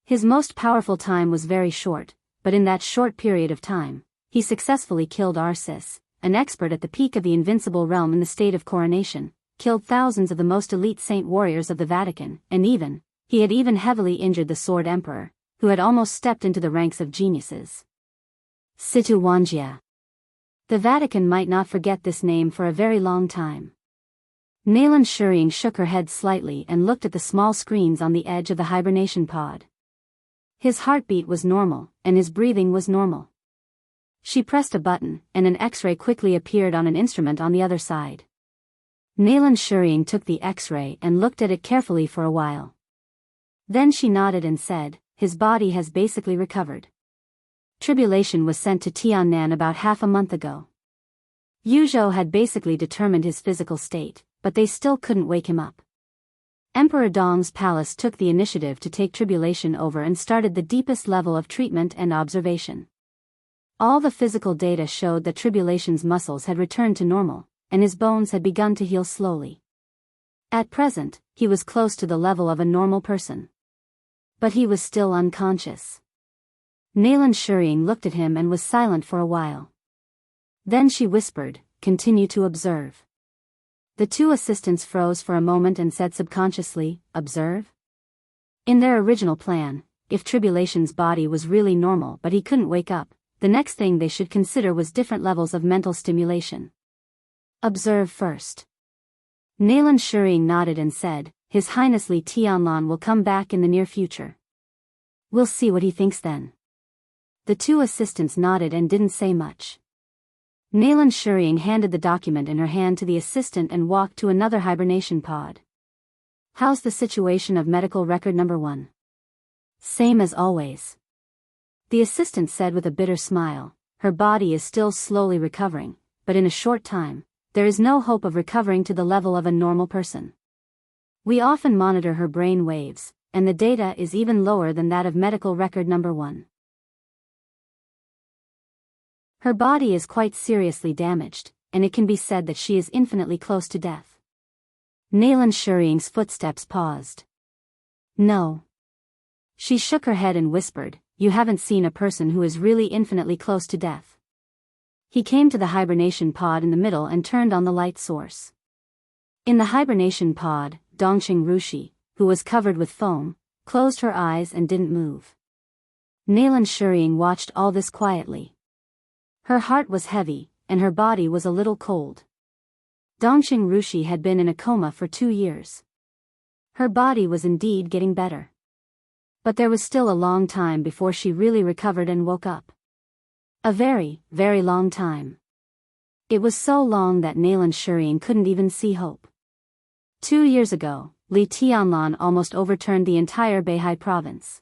His most powerful time was very short, but in that short period of time, he successfully killed Arsis, an expert at the peak of the invincible realm in the state of coronation, killed thousands of the most elite saint warriors of the Vatican, and he had even heavily injured the Sword Emperor, who had almost stepped into the ranks of geniuses. Situ Wanjia. The Vatican might not forget this name for a very long time. Nayland Shurying shook her head slightly and looked at the small screens on the edge of the hibernation pod. His heartbeat was normal, and his breathing was normal. She pressed a button, and an X-ray quickly appeared on an instrument on the other side. Nayland Shurying took the X-ray and looked at it carefully for a while. Then she nodded and said, "His body has basically recovered. Tribulation was sent to Tiannan about half a month ago. Yuzhou had basically determined his physical state, but they still couldn't wake him up. Emperor Dong's palace took the initiative to take Tribulation over and started the deepest level of treatment and observation. All the physical data showed that Tribulation's muscles had returned to normal, and his bones had begun to heal slowly. At present, he was close to the level of a normal person. But he was still unconscious. Nayland Shurying looked at him and was silent for a while. Then she whispered, "Continue to observe." The two assistants froze for a moment and said subconsciously, "Observe?" In their original plan, if Tribulation's body was really normal but he couldn't wake up, the next thing they should consider was different levels of mental stimulation. Observe first. Nayland Shurying nodded and said, "His Highness Li Tianlan will come back in the near future. We'll see what he thinks then." The two assistants nodded and didn't say much. Nayland Shurying handed the document in her hand to the assistant and walked to another hibernation pod. "How's the situation of medical record number 1? "Same as always," the assistant said with a bitter smile. "Her body is still slowly recovering, but in a short time, there is no hope of recovering to the level of a normal person. We often monitor her brain waves, and the data is even lower than that of medical record number 1. Her body is quite seriously damaged, and it can be said that she is infinitely close to death." Nayland Shurying's footsteps paused. "No." She shook her head and whispered, "You haven't seen a person who is really infinitely close to death." He came to the hibernation pod in the middle and turned on the light source. In the hibernation pod, Dongqing Rushi, who was covered with foam, closed her eyes and didn't move. Nayland Shurying watched all this quietly. Her heart was heavy, and her body was a little cold. Dongqing Rushi had been in a coma for 2 years. Her body was indeed getting better. But there was still a long time before she really recovered and woke up. A very, very long time. It was so long that Nayland Shurying couldn't even see hope. 2 years ago, Li Tianlan almost overturned the entire Beihai province.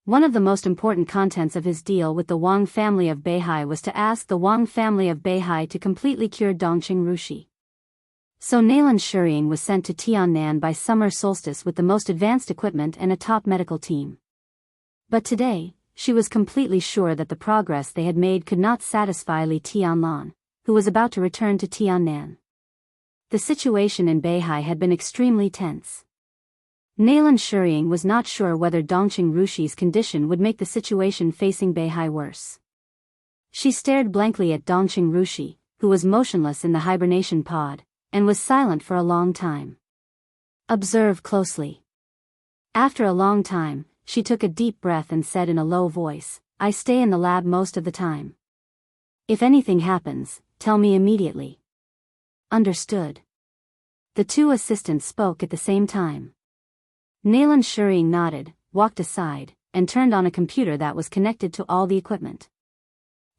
One of the most important contents of his deal with the Wang family of Beihai was to ask the Wang family of Beihai to completely cure Dongqing Rushi. So Nalan Shurying was sent to Tiannan by summer solstice with the most advanced equipment and a top medical team. But today, she was completely sure that the progress they had made could not satisfy Li Tianlan, who was about to return to Tiannan. The situation in Beihai had been extremely tense. Nalan Shurying was not sure whether Dongqing Rushi's condition would make the situation facing Beihai worse. She stared blankly at Dongqing Rushi, who was motionless in the hibernation pod, and was silent for a long time. Observe closely. After a long time, she took a deep breath and said in a low voice, I stay in the lab most of the time. If anything happens, tell me immediately. Understood. The two assistants spoke at the same time. Nalan Shurying nodded, walked aside, and turned on a computer that was connected to all the equipment.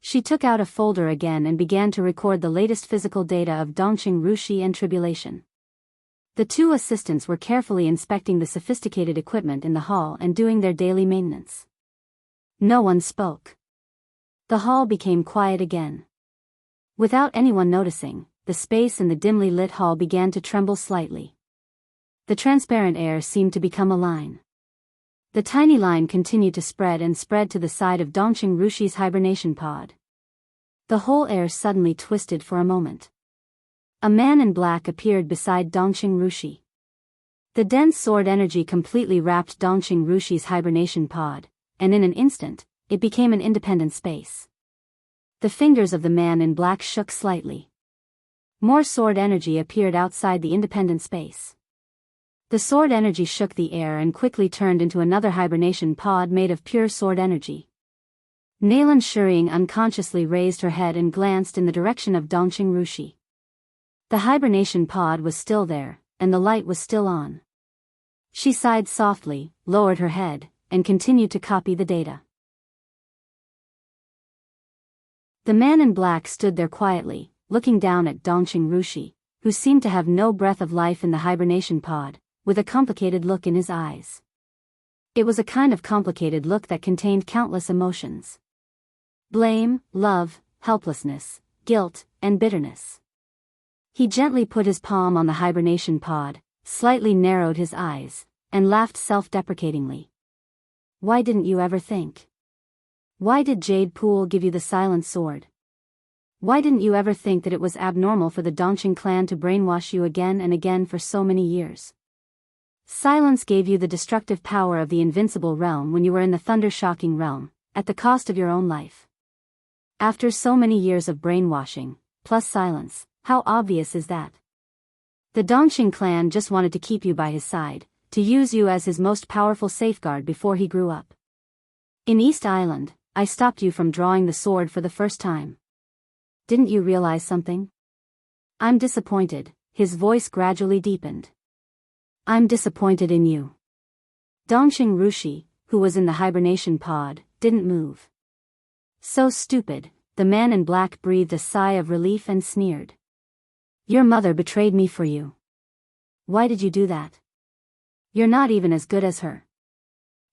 She took out a folder again and began to record the latest physical data of Dongqing Rushi and tribulation. The two assistants were carefully inspecting the sophisticated equipment in the hall and doing their daily maintenance. No one spoke. The hall became quiet again. Without anyone noticing, the space in the dimly lit hall began to tremble slightly. The transparent air seemed to become a line. The tiny line continued to spread and spread to the side of Dongqing Rushi's hibernation pod. The whole air suddenly twisted for a moment. A man in black appeared beside Dongqing Rushi. The dense sword energy completely wrapped Dongqing Rushi's hibernation pod, and in an instant, it became an independent space. The fingers of the man in black shook slightly. More sword energy appeared outside the independent space. The sword energy shook the air and quickly turned into another hibernation pod made of pure sword energy. Nalan Shurying unconsciously raised her head and glanced in the direction of Dongqing Rushi. The hibernation pod was still there, and the light was still on. She sighed softly, lowered her head, and continued to copy the data. The man in black stood there quietly, looking down at Dongqing Rushi, who seemed to have no breath of life in the hibernation pod, with a complicated look in his eyes. It was a kind of complicated look that contained countless emotions. Blame, love, helplessness, guilt, and bitterness. He gently put his palm on the hibernation pod, slightly narrowed his eyes, and laughed self-deprecatingly. Why didn't you ever think? Why did Jade Pool give you the silent sword? Why didn't you ever think that it was abnormal for the Dongqing clan to brainwash you again and again for so many years? Silence gave you the destructive power of the invincible realm when you were in the thunder-shocking realm, at the cost of your own life. After so many years of brainwashing, plus silence, how obvious is that? The Dongqing clan just wanted to keep you by his side, to use you as his most powerful safeguard before he grew up. In East Island, I stopped you from drawing the sword for the first time. Didn't you realize something? I'm disappointed, his voice gradually deepened. I'm disappointed in you. Dongqing Rushi, who was in the hibernation pod, didn't move. So stupid, the man in black breathed a sigh of relief and sneered. Your mother betrayed me for you. Why did you do that? You're not even as good as her.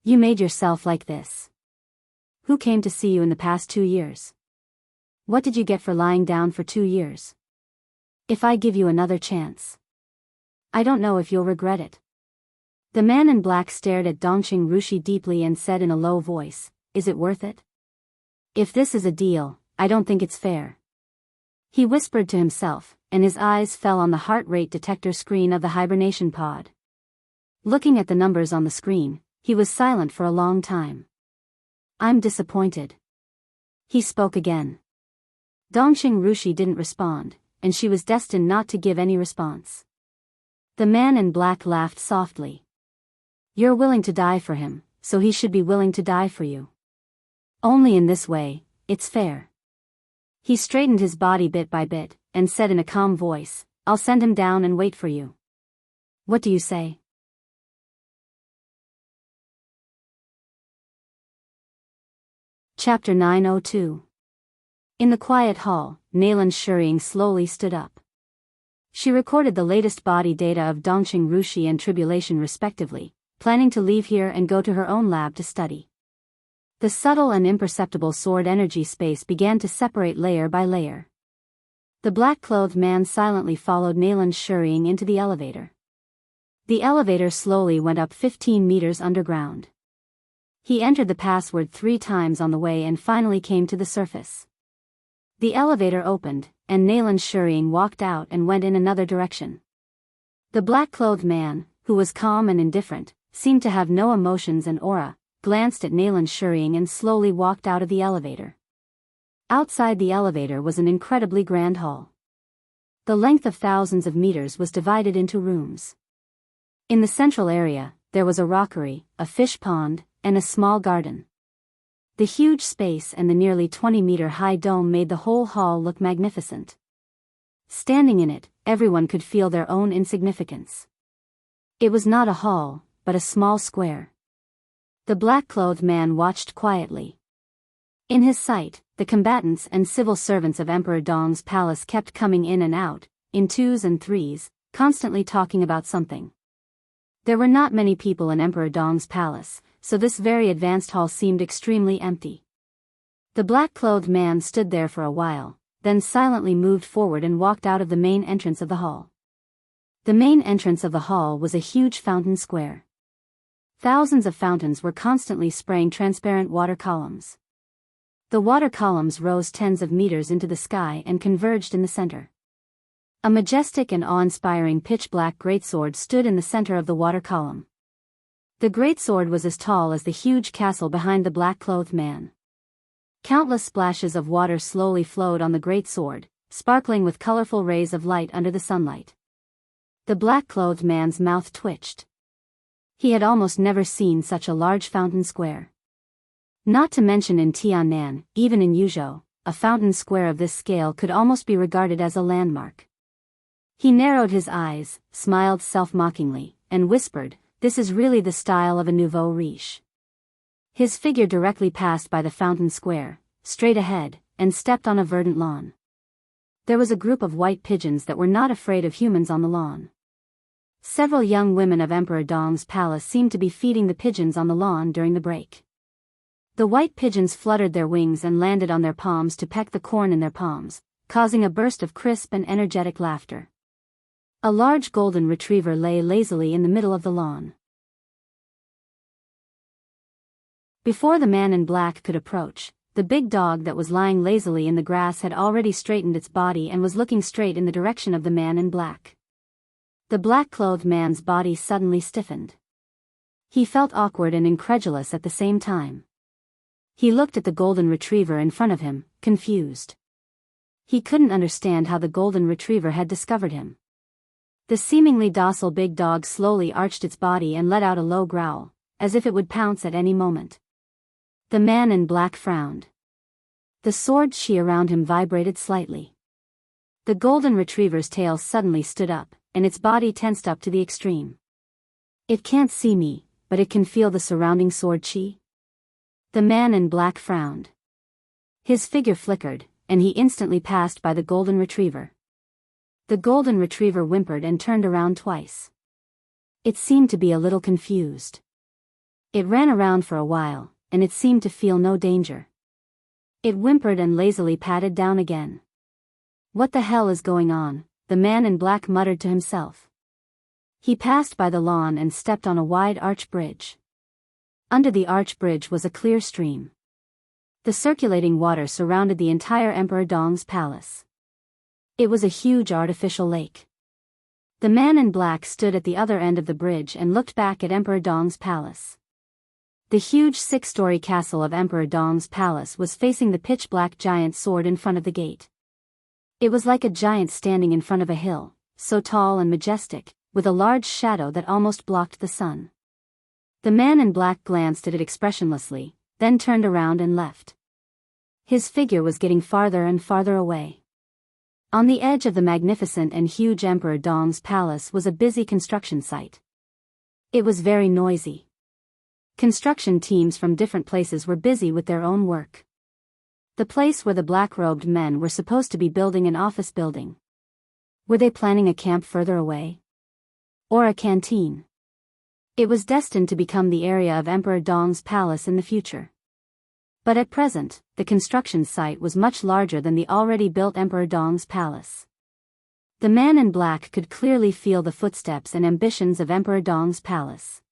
You made yourself like this. Who came to see you in the past 2 years? What did you get for lying down for 2 years? If I give you another chance, I don't know if you'll regret it. The man in black stared at Dongqing Rushi deeply and said in a low voice, Is it worth it? If this is a deal, I don't think it's fair. He whispered to himself, and his eyes fell on the heart rate detector screen of the hibernation pod. Looking at the numbers on the screen, he was silent for a long time. I'm disappointed. He spoke again. Dongqing Rushi didn't respond, and she was destined not to give any response. The man in black laughed softly. You're willing to die for him, so he should be willing to die for you. Only in this way, it's fair. He straightened his body bit by bit, and said in a calm voice, I'll send him down and wait for you. What do you say? Chapter 902. In the quiet hall, Nalan Shurying slowly stood up. She recorded the latest body data of Dongqing Rushi and tribulation respectively, planning to leave here and go to her own lab to study. The subtle and imperceptible sword energy space began to separate layer by layer. The black-clothed man silently followed Nalan scurrying into the elevator. The elevator slowly went up 15 meters underground. He entered the password 3 times on the way and finally came to the surface. The elevator opened, and Nalan scurrying walked out and went in another direction. The black-clothed man, who was calm and indifferent, seemed to have no emotions and aura, glanced at Nalan scurrying and slowly walked out of the elevator. Outside the elevator was an incredibly grand hall. The length of thousands of meters was divided into rooms. In the central area, there was a rockery, a fish pond, and a small garden. The huge space and the nearly 20-meter-high dome made the whole hall look magnificent. Standing in it, everyone could feel their own insignificance. It was not a hall, but a small square. The black-clothed man watched quietly. In his sight, the combatants and civil servants of Emperor Dong's palace kept coming in and out, in 2s and 3s, constantly talking about something. There were not many people in Emperor Dong's palace, so this very advanced hall seemed extremely empty. The black-clothed man stood there for a while, then silently moved forward and walked out of the main entrance of the hall. The main entrance of the hall was a huge fountain square. Thousands of fountains were constantly spraying transparent water columns. The water columns rose tens of meters into the sky and converged in the center. A majestic and awe-inspiring pitch-black greatsword stood in the center of the water column. The greatsword was as tall as the huge castle behind the black-clothed man. Countless splashes of water slowly flowed on the greatsword, sparkling with colorful rays of light under the sunlight. The black-clothed man's mouth twitched. He had almost never seen such a large fountain square. Not to mention in Tiannan, even in Yuzhou, a fountain square of this scale could almost be regarded as a landmark. He narrowed his eyes, smiled self-mockingly, and whispered, "This is really the style of a nouveau riche." His figure directly passed by the fountain square, straight ahead, and stepped on a verdant lawn. There was a group of white pigeons that were not afraid of humans on the lawn. Several young women of Emperor Dong's palace seemed to be feeding the pigeons on the lawn during the break. The white pigeons fluttered their wings and landed on their palms to peck the corn in their palms, causing a burst of crisp and energetic laughter. A large golden retriever lay lazily in the middle of the lawn. Before the man in black could approach, the big dog that was lying lazily in the grass had already straightened its body and was looking straight in the direction of the man in black. The black-clothed man's body suddenly stiffened. He felt awkward and incredulous at the same time. He looked at the golden retriever in front of him, confused. He couldn't understand how the golden retriever had discovered him. The seemingly docile big dog slowly arched its body and let out a low growl, as if it would pounce at any moment. The man in black frowned. The sword chi around him vibrated slightly. The golden retriever's tail suddenly stood up, and its body tensed up to the extreme. "It can't see me, but it can feel the surrounding sword chi?" The man in black frowned. His figure flickered, and he instantly passed by the golden retriever. The golden retriever whimpered and turned around twice. It seemed to be a little confused. It ran around for a while, and it seemed to feel no danger. It whimpered and lazily patted down again. "What the hell is going on?" the man in black muttered to himself. He passed by the lawn and stepped on a wide arch bridge. Under the arch bridge was a clear stream. The circulating water surrounded the entire Emperor Dong's palace. It was a huge artificial lake. The man in black stood at the other end of the bridge and looked back at Emperor Dong's palace. The huge 6-story castle of Emperor Dong's palace was facing the pitch-black giant sword in front of the gate. It was like a giant standing in front of a hill, so tall and majestic, with a large shadow that almost blocked the sun. The man in black glanced at it expressionlessly, then turned around and left. His figure was getting farther and farther away. On the edge of the magnificent and huge Emperor Dong's palace was a busy construction site. It was very noisy. Construction teams from different places were busy with their own work. The place where the black-robed men were supposed to be building an office building. Were they planning a camp further away? Or a canteen? It was destined to become the area of Emperor Dong's palace in the future. But at present, the construction site was much larger than the already built Emperor Dong's palace. The man in black could clearly feel the footsteps and ambitions of Emperor Dong's palace.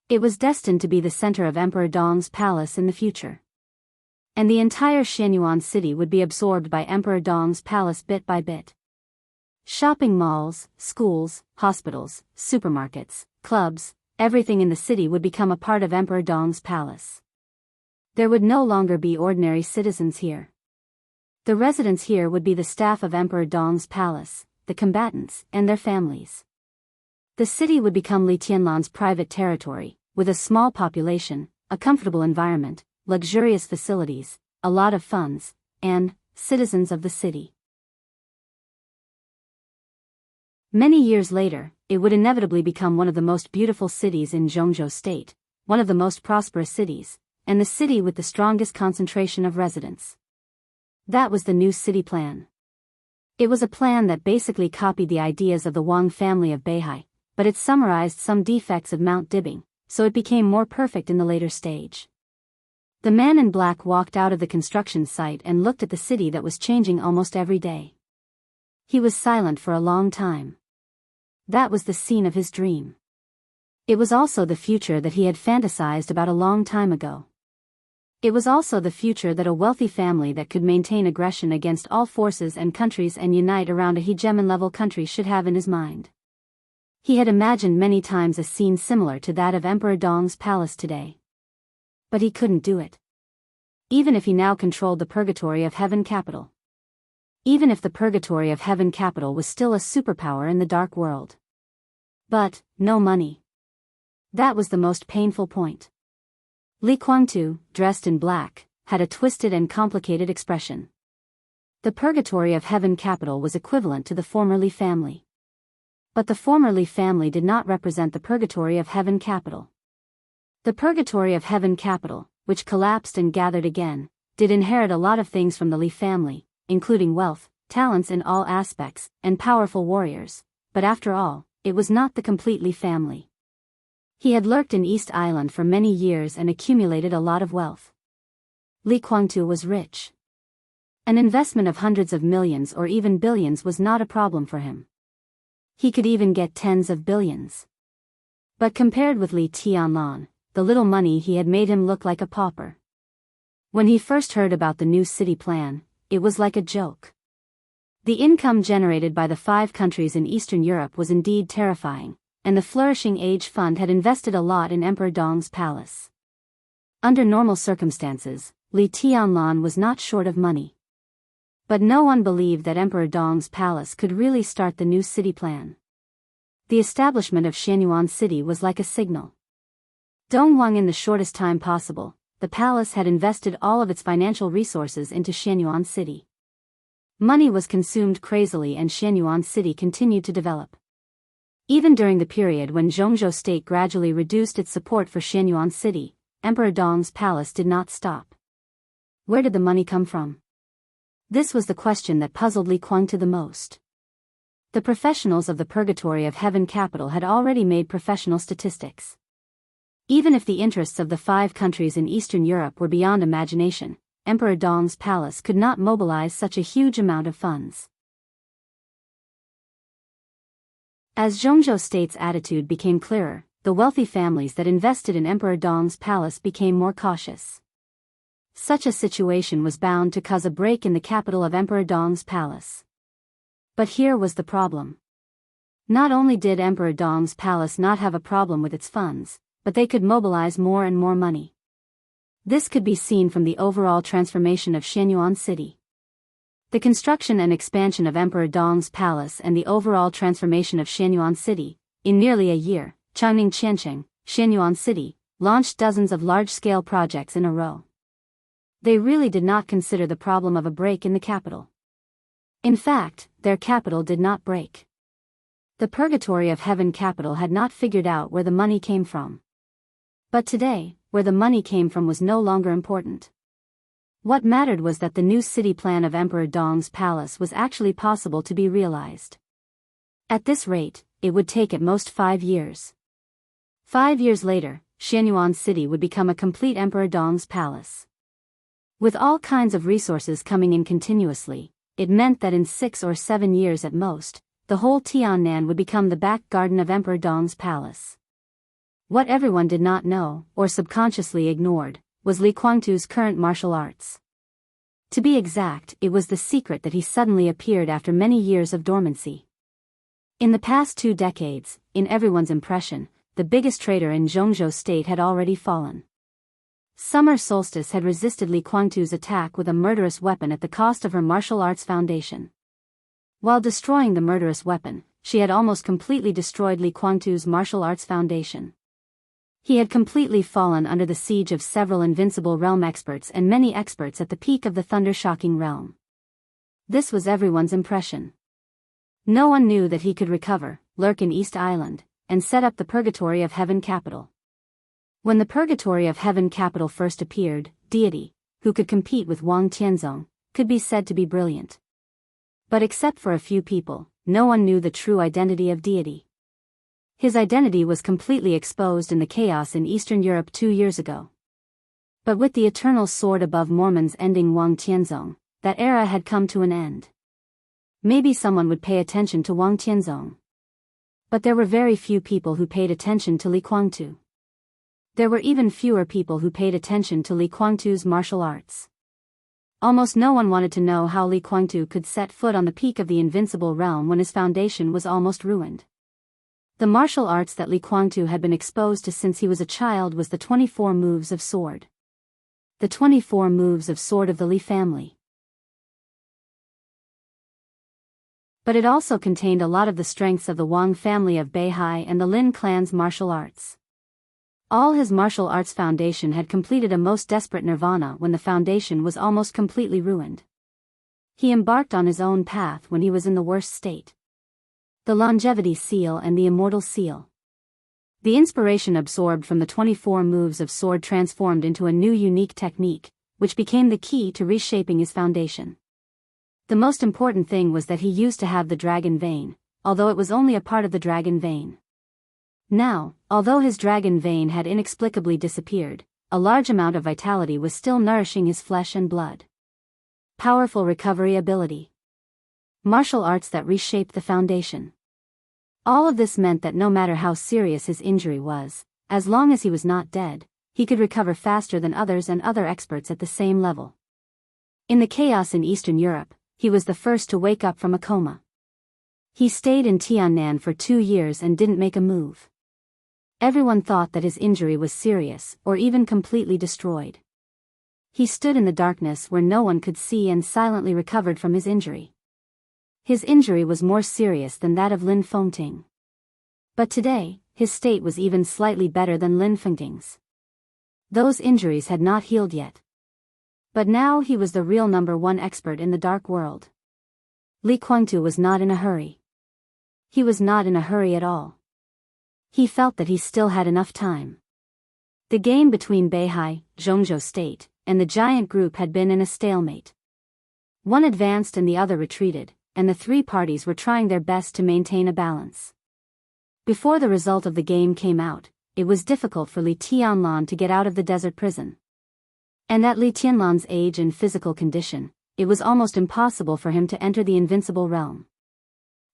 It was destined to be the center of Emperor Dong's palace in the future. And the entire Xianyuan city would be absorbed by Emperor Dong's palace bit by bit. Shopping malls, schools, hospitals, supermarkets, clubs, everything in the city would become a part of Emperor Dong's palace. There would no longer be ordinary citizens here. The residents here would be the staff of Emperor Dong's palace, the combatants, and their families. The city would become Li Tianlan's private territory, with a small population, a comfortable environment, luxurious facilities, a lot of funds, and citizens of the city. Many years later, it would inevitably become one of the most beautiful cities in Zhongzhou State, one of the most prosperous cities, and the city with the strongest concentration of residents. That was the new city plan. It was a plan that basically copied the ideas of the Wang family of Beihai, but it summarized some defects of Mount Dibing, so it became more perfect in the later stage. The man in black walked out of the construction site and looked at the city that was changing almost every day. He was silent for a long time. That was the scene of his dream. It was also the future that he had fantasized about a long time ago. It was also the future that a wealthy family that could maintain aggression against all forces and countries and unite around a hegemon-level country should have in his mind. He had imagined many times a scene similar to that of Emperor Dong's palace today. But he couldn't do it. Even if he now controlled the Purgatory of Heaven capital. Even if the Purgatory of Heaven capital was still a superpower in the dark world. But, no money. That was the most painful point. Li Guangtu, dressed in black, had a twisted and complicated expression. The Purgatory of Heaven capital was equivalent to the former Li family. But the former Li family did not represent the Purgatory of Heaven capital. The Purgatory of Heaven capital, which collapsed and gathered again, did inherit a lot of things from the Li family, including wealth, talents in all aspects, and powerful warriors, but after all, it was not the complete Li family. He had lurked in East Island for many years and accumulated a lot of wealth. Li Guangtu was rich. An investment of hundreds of millions or even billions was not a problem for him. He could even get tens of billions. But compared with Li Tianlan, the little money he had made him look like a pauper. When he first heard about the new city plan, it was like a joke. The income generated by the 5 countries in Eastern Europe was indeed terrifying, and the Flourishing Age Fund had invested a lot in Emperor Dong's palace. Under normal circumstances, Li Tianlan was not short of money. But no one believed that Emperor Dong's palace could really start the new city plan. The establishment of Xianyuan City was like a signal. Dongwang in the shortest time possible, the palace had invested all of its financial resources into Xianyuan City. Money was consumed crazily and Xianyuan City continued to develop. Even during the period when Zhongzhou State gradually reduced its support for Xianyuan City, Emperor Dong's palace did not stop. Where did the money come from? This was the question that puzzled Li Guangtu the most. The professionals of the Purgatory of Heaven capital had already made professional statistics. Even if the interests of the 5 countries in Eastern Europe were beyond imagination, Emperor Dong's palace could not mobilize such a huge amount of funds. As Zhongzhou State's attitude became clearer, the wealthy families that invested in Emperor Dong's palace became more cautious. Such a situation was bound to cause a break in the capital of Emperor Dong's palace. But here was the problem. Not only did Emperor Dong's palace not have a problem with its funds, but they could mobilize more and more money. This could be seen from the overall transformation of Xianyuan City. The construction and expansion of Emperor Dong's palace and the overall transformation of Xianyuan City. In nearly a year, Changning Qiancheng, Xianyuan City, launched dozens of large-scale projects in a row. They really did not consider the problem of a break in the capital. In fact, their capital did not break. The Purgatory of Heaven capital had not figured out where the money came from. But today, where the money came from was no longer important. What mattered was that the new city plan of Emperor Dong's palace was actually possible to be realized. At this rate, it would take at most 5 years. 5 years later, Xianyuan City would become a complete Emperor Dong's palace. With all kinds of resources coming in continuously, it meant that in 6 or 7 years at most, the whole Tiannan would become the back garden of Emperor Dong's palace. What everyone did not know, or subconsciously ignored, was Li Guangtu's current martial arts. To be exact, it was the secret that he suddenly appeared after many years of dormancy. In the past 2 decades, in everyone's impression, the biggest traitor in Zhongzhou state had already fallen. Summer Solstice had resisted Li Guangtu's attack with a murderous weapon at the cost of her martial arts foundation. While destroying the murderous weapon, she had almost completely destroyed Li Guangtu's martial arts foundation. He had completely fallen under the siege of several invincible realm experts and many experts at the peak of the thunder-shocking realm. This was everyone's impression. No one knew that he could recover, lurk in East Island, and set up the Purgatory of Heaven capital. When the Purgatory of Heaven capital first appeared, deity, who could compete with Wang Tianzong, could be said to be brilliant. But except for a few people, no one knew the true identity of deity. His identity was completely exposed in the chaos in Eastern Europe 2 years ago. But with the eternal sword above Mormon's ending Wang Tianzong, that era had come to an end. Maybe someone would pay attention to Wang Tianzong. But there were very few people who paid attention to Li Guangtu. There were even fewer people who paid attention to Li Guangtu's martial arts. Almost no one wanted to know how Li Guangtu could set foot on the peak of the invincible realm when his foundation was almost ruined. The martial arts that Li Guangtu had been exposed to since he was a child was the 24 moves of sword. The 24 moves of sword of the Li family. But it also contained a lot of the strengths of the Wang family of Beihai and the Lin clan's martial arts. All his martial arts foundation had completed a most desperate nirvana when the foundation was almost completely ruined. He embarked on his own path when he was in the worst state. The longevity seal and the immortal seal. The inspiration absorbed from the 24 moves of sword transformed into a new unique technique, which became the key to reshaping his foundation. The most important thing was that he used to have the dragon vein, although it was only a part of the dragon vein. Now, although his dragon vein had inexplicably disappeared, a large amount of vitality was still nourishing his flesh and blood. Powerful recovery ability. Martial arts that reshaped the foundation. All of this meant that no matter how serious his injury was, as long as he was not dead, he could recover faster than others and other experts at the same level. In the chaos in Eastern Europe, he was the first to wake up from a coma. He stayed in Tiannan for 2 years and didn't make a move. Everyone thought that his injury was serious or even completely destroyed. He stood in the darkness where no one could see and silently recovered from his injury. His injury was more serious than that of Lin Fengting. But today, his state was even slightly better than Lin Fengting's. Those injuries had not healed yet. But now he was the real #1 expert in the dark world. Li Guangtu was not in a hurry. He was not in a hurry at all. He felt that he still had enough time. The game between Beihai, Zhongzhou State, and the giant group had been in a stalemate. One advanced and the other retreated, and the 3 parties were trying their best to maintain a balance. Before the result of the game came out, it was difficult for Li Tianlan to get out of the desert prison. And at Li Tianlan's age and physical condition, it was almost impossible for him to enter the invincible realm.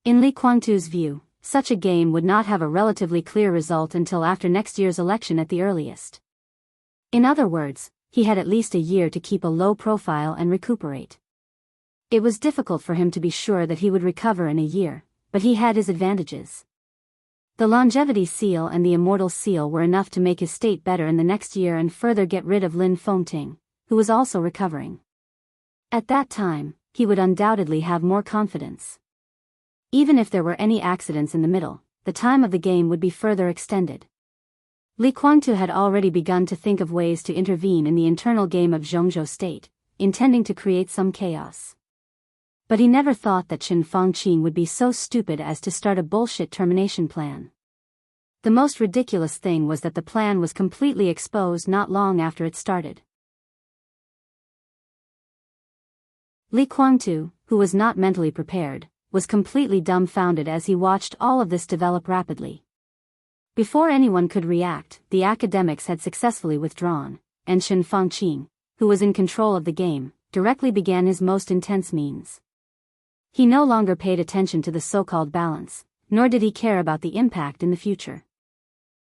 In Li Guangtu's view, such a game would not have a relatively clear result until after next year's election at the earliest. In other words, he had at least a year to keep a low profile and recuperate. It was difficult for him to be sure that he would recover in a year, but he had his advantages. The longevity seal and the immortal seal were enough to make his state better in the next year and further get rid of Lin Fengting, who was also recovering. At that time, he would undoubtedly have more confidence. Even if there were any accidents in the middle, the time of the game would be further extended. Li Guangtu had already begun to think of ways to intervene in the internal game of Zhongzhou State, intending to create some chaos. But he never thought that Qin Fangqing would be so stupid as to start a bullshit termination plan. The most ridiculous thing was that the plan was completely exposed not long after it started. Li Guangtu, who was not mentally prepared, was completely dumbfounded as he watched all of this develop rapidly. Before anyone could react, the academics had successfully withdrawn, and Qin Fangqing, who was in control of the game, directly began his most intense means. He no longer paid attention to the so-called balance, nor did he care about the impact in the future.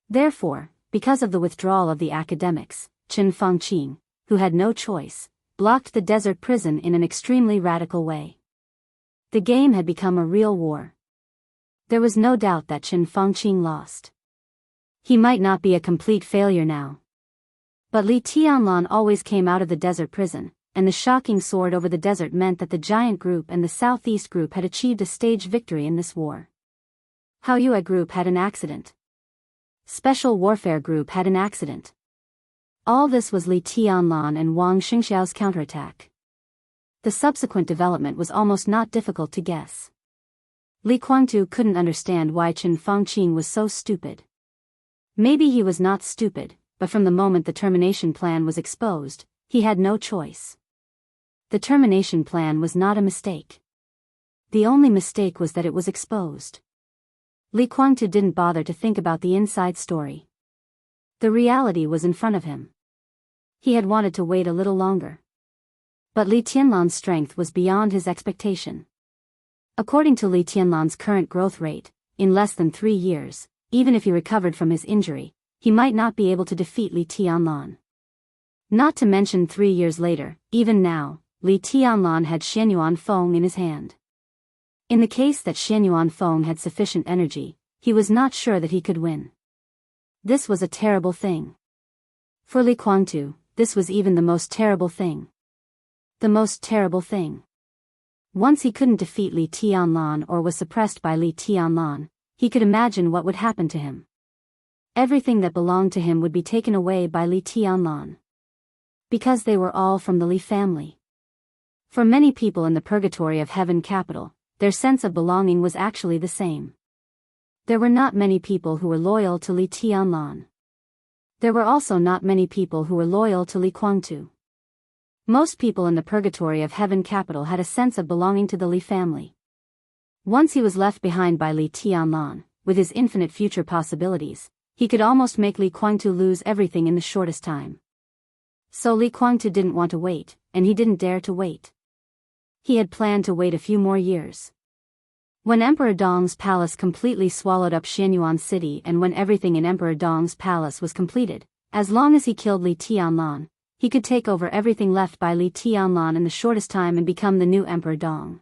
Therefore, because of the withdrawal of the academics, Chen Fangqing, who had no choice, blocked the desert prison in an extremely radical way. The game had become a real war. There was no doubt that Chen Fangqing lost. He might not be a complete failure now. But Li Tianlan always came out of the desert prison, and the shocking sword over the desert meant that the giant group and the southeast group had achieved a stage victory in this war. Hao Yue group had an accident. Special Warfare Group had an accident. All this was Li Tianlan and Wang Xingxiao's counterattack. The subsequent development was almost not difficult to guess. Li Guangtu couldn't understand why Chen Fangqing was so stupid. Maybe he was not stupid, but from the moment the termination plan was exposed, he had no choice. The termination plan was not a mistake. The only mistake was that it was exposed. Li Guangtu didn't bother to think about the inside story. The reality was in front of him. He had wanted to wait a little longer. But Li Tianlan's strength was beyond his expectation. According to Li Tianlan's current growth rate, in less than 3 years, even if he recovered from his injury, he might not be able to defeat Li Tianlan. Not to mention 3 years later, even now, Li Tianlan had Xianyuan Feng in his hand. In the case that Xianyuan Feng had sufficient energy, he was not sure that he could win. This was a terrible thing. For Li Guangtu, this was even the most terrible thing. The most terrible thing. Once he couldn't defeat Li Tianlan or was suppressed by Li Tianlan, he could imagine what would happen to him. Everything that belonged to him would be taken away by Li Tianlan. Because they were all from the Li family. For many people in the purgatory of heaven capital, their sense of belonging was actually the same. There were not many people who were loyal to Li Tianlan. There were also not many people who were loyal to Li Guangtu. Most people in the purgatory of heaven capital had a sense of belonging to the Li family. Once he was left behind by Li Tianlan, with his infinite future possibilities, he could almost make Li Guangtu lose everything in the shortest time. So Li Guangtu didn't want to wait, and he didn't dare to wait. He had planned to wait a few more years. When Emperor Dong's palace completely swallowed up Xianyuan city and when everything in Emperor Dong's palace was completed, as long as he killed Li Tianlan, he could take over everything left by Li Tianlan in the shortest time and become the new Emperor Dong.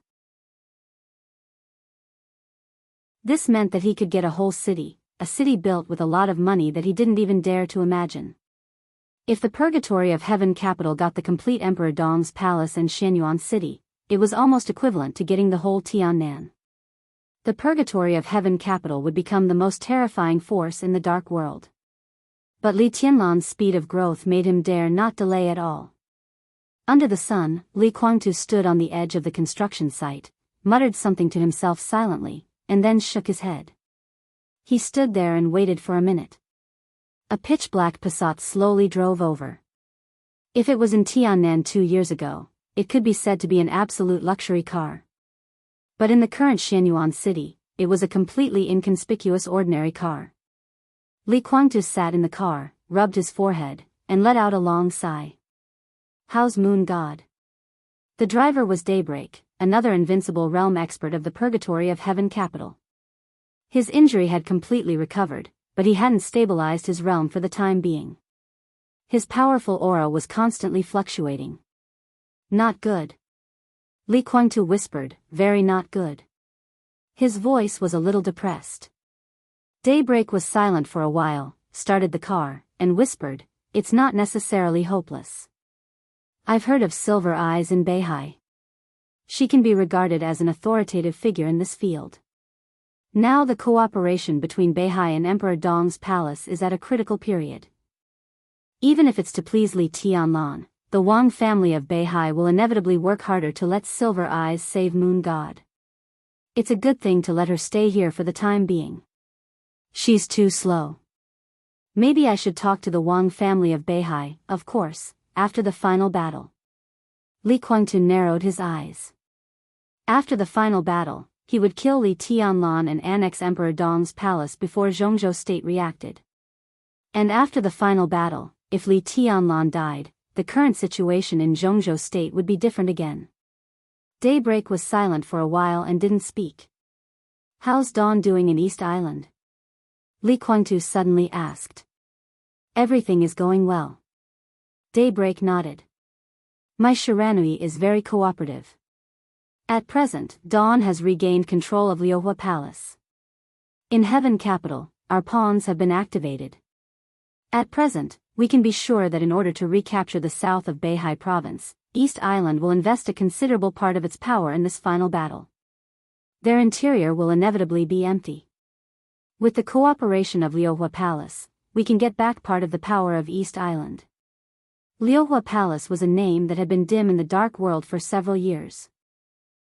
This meant that he could get a whole city, a city built with a lot of money that he didn't even dare to imagine. If the purgatory of heaven capital got the complete Emperor Dong's palace and Xianyuan city, it was almost equivalent to getting the whole Tiannan. The purgatory of heaven capital would become the most terrifying force in the dark world. But Li Tianlan's speed of growth made him dare not delay at all. Under the sun, Li Guangtu stood on the edge of the construction site, muttered something to himself silently, and then shook his head. He stood there and waited for a minute. A pitch-black Passat slowly drove over. If it was in Tiannan 2 years ago, it could be said to be an absolute luxury car. But in the current Xianyuan city, it was a completely inconspicuous ordinary car. Li Guangtu sat in the car, rubbed his forehead, and let out a long sigh. How's Moon God? The driver was Daybreak, another invincible realm expert of the purgatory of heaven capital. His injury had completely recovered, but he hadn't stabilized his realm for the time being. His powerful aura was constantly fluctuating. Not good. Li Guangtu whispered, very not good. His voice was a little depressed. Daybreak was silent for a while, started the car, and whispered, it's not necessarily hopeless. I've heard of Silver Eyes in Beihai. She can be regarded as an authoritative figure in this field. Now the cooperation between Beihai and Emperor Dong's palace is at a critical period. Even if it's to please Li Tianlan, the Wang family of Beihai will inevitably work harder to let Silver Eyes save Moon God. It's a good thing to let her stay here for the time being. She's too slow. Maybe I should talk to the Wang family of Beihai, of course, after the final battle. Li Guangtu narrowed his eyes. After the final battle, he would kill Li Tianlan and annex Emperor Dong's palace before Zhongzhou state reacted. And after the final battle, if Li Tianlan died, the current situation in Zhongzhou State would be different again. Daybreak was silent for a while and didn't speak. "How's Dawn doing in East Island?" Li Kuangtu suddenly asked. "Everything is going well." Daybreak nodded. "My Shiranui is very cooperative. At present, Dawn has regained control of Liuhua Palace. In Heaven Capital, our pawns have been activated. At present, we can be sure that in order to recapture the south of Beihai Province, East Island will invest a considerable part of its power in this final battle. Their interior will inevitably be empty. With the cooperation of Liuhua Palace, we can get back part of the power of East Island." Liuhua Palace was a name that had been dim in the dark world for several years.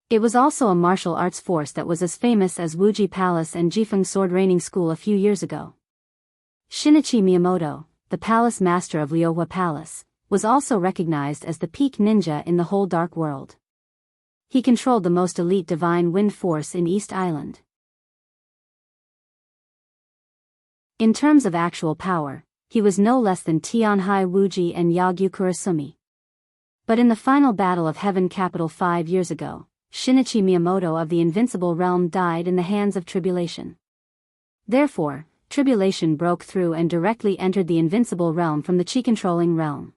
It was also a martial arts force that was as famous as Wuji Palace and Jifeng Sword Training School a few years ago. Shinichi Miyamoto, the palace master of Liuhua Palace, was also recognized as the peak ninja in the whole dark world. He controlled the most elite divine wind force in East Island. In terms of actual power, he was no less than Tianhai Wuji and Yagyu Kurasumi. But in the final battle of Heaven Capital 5 years ago, Shinichi Miyamoto of the Invincible Realm died in the hands of Tribulation. Therefore, Tribulation broke through and directly entered the Invincible Realm from the Chi-controlling realm.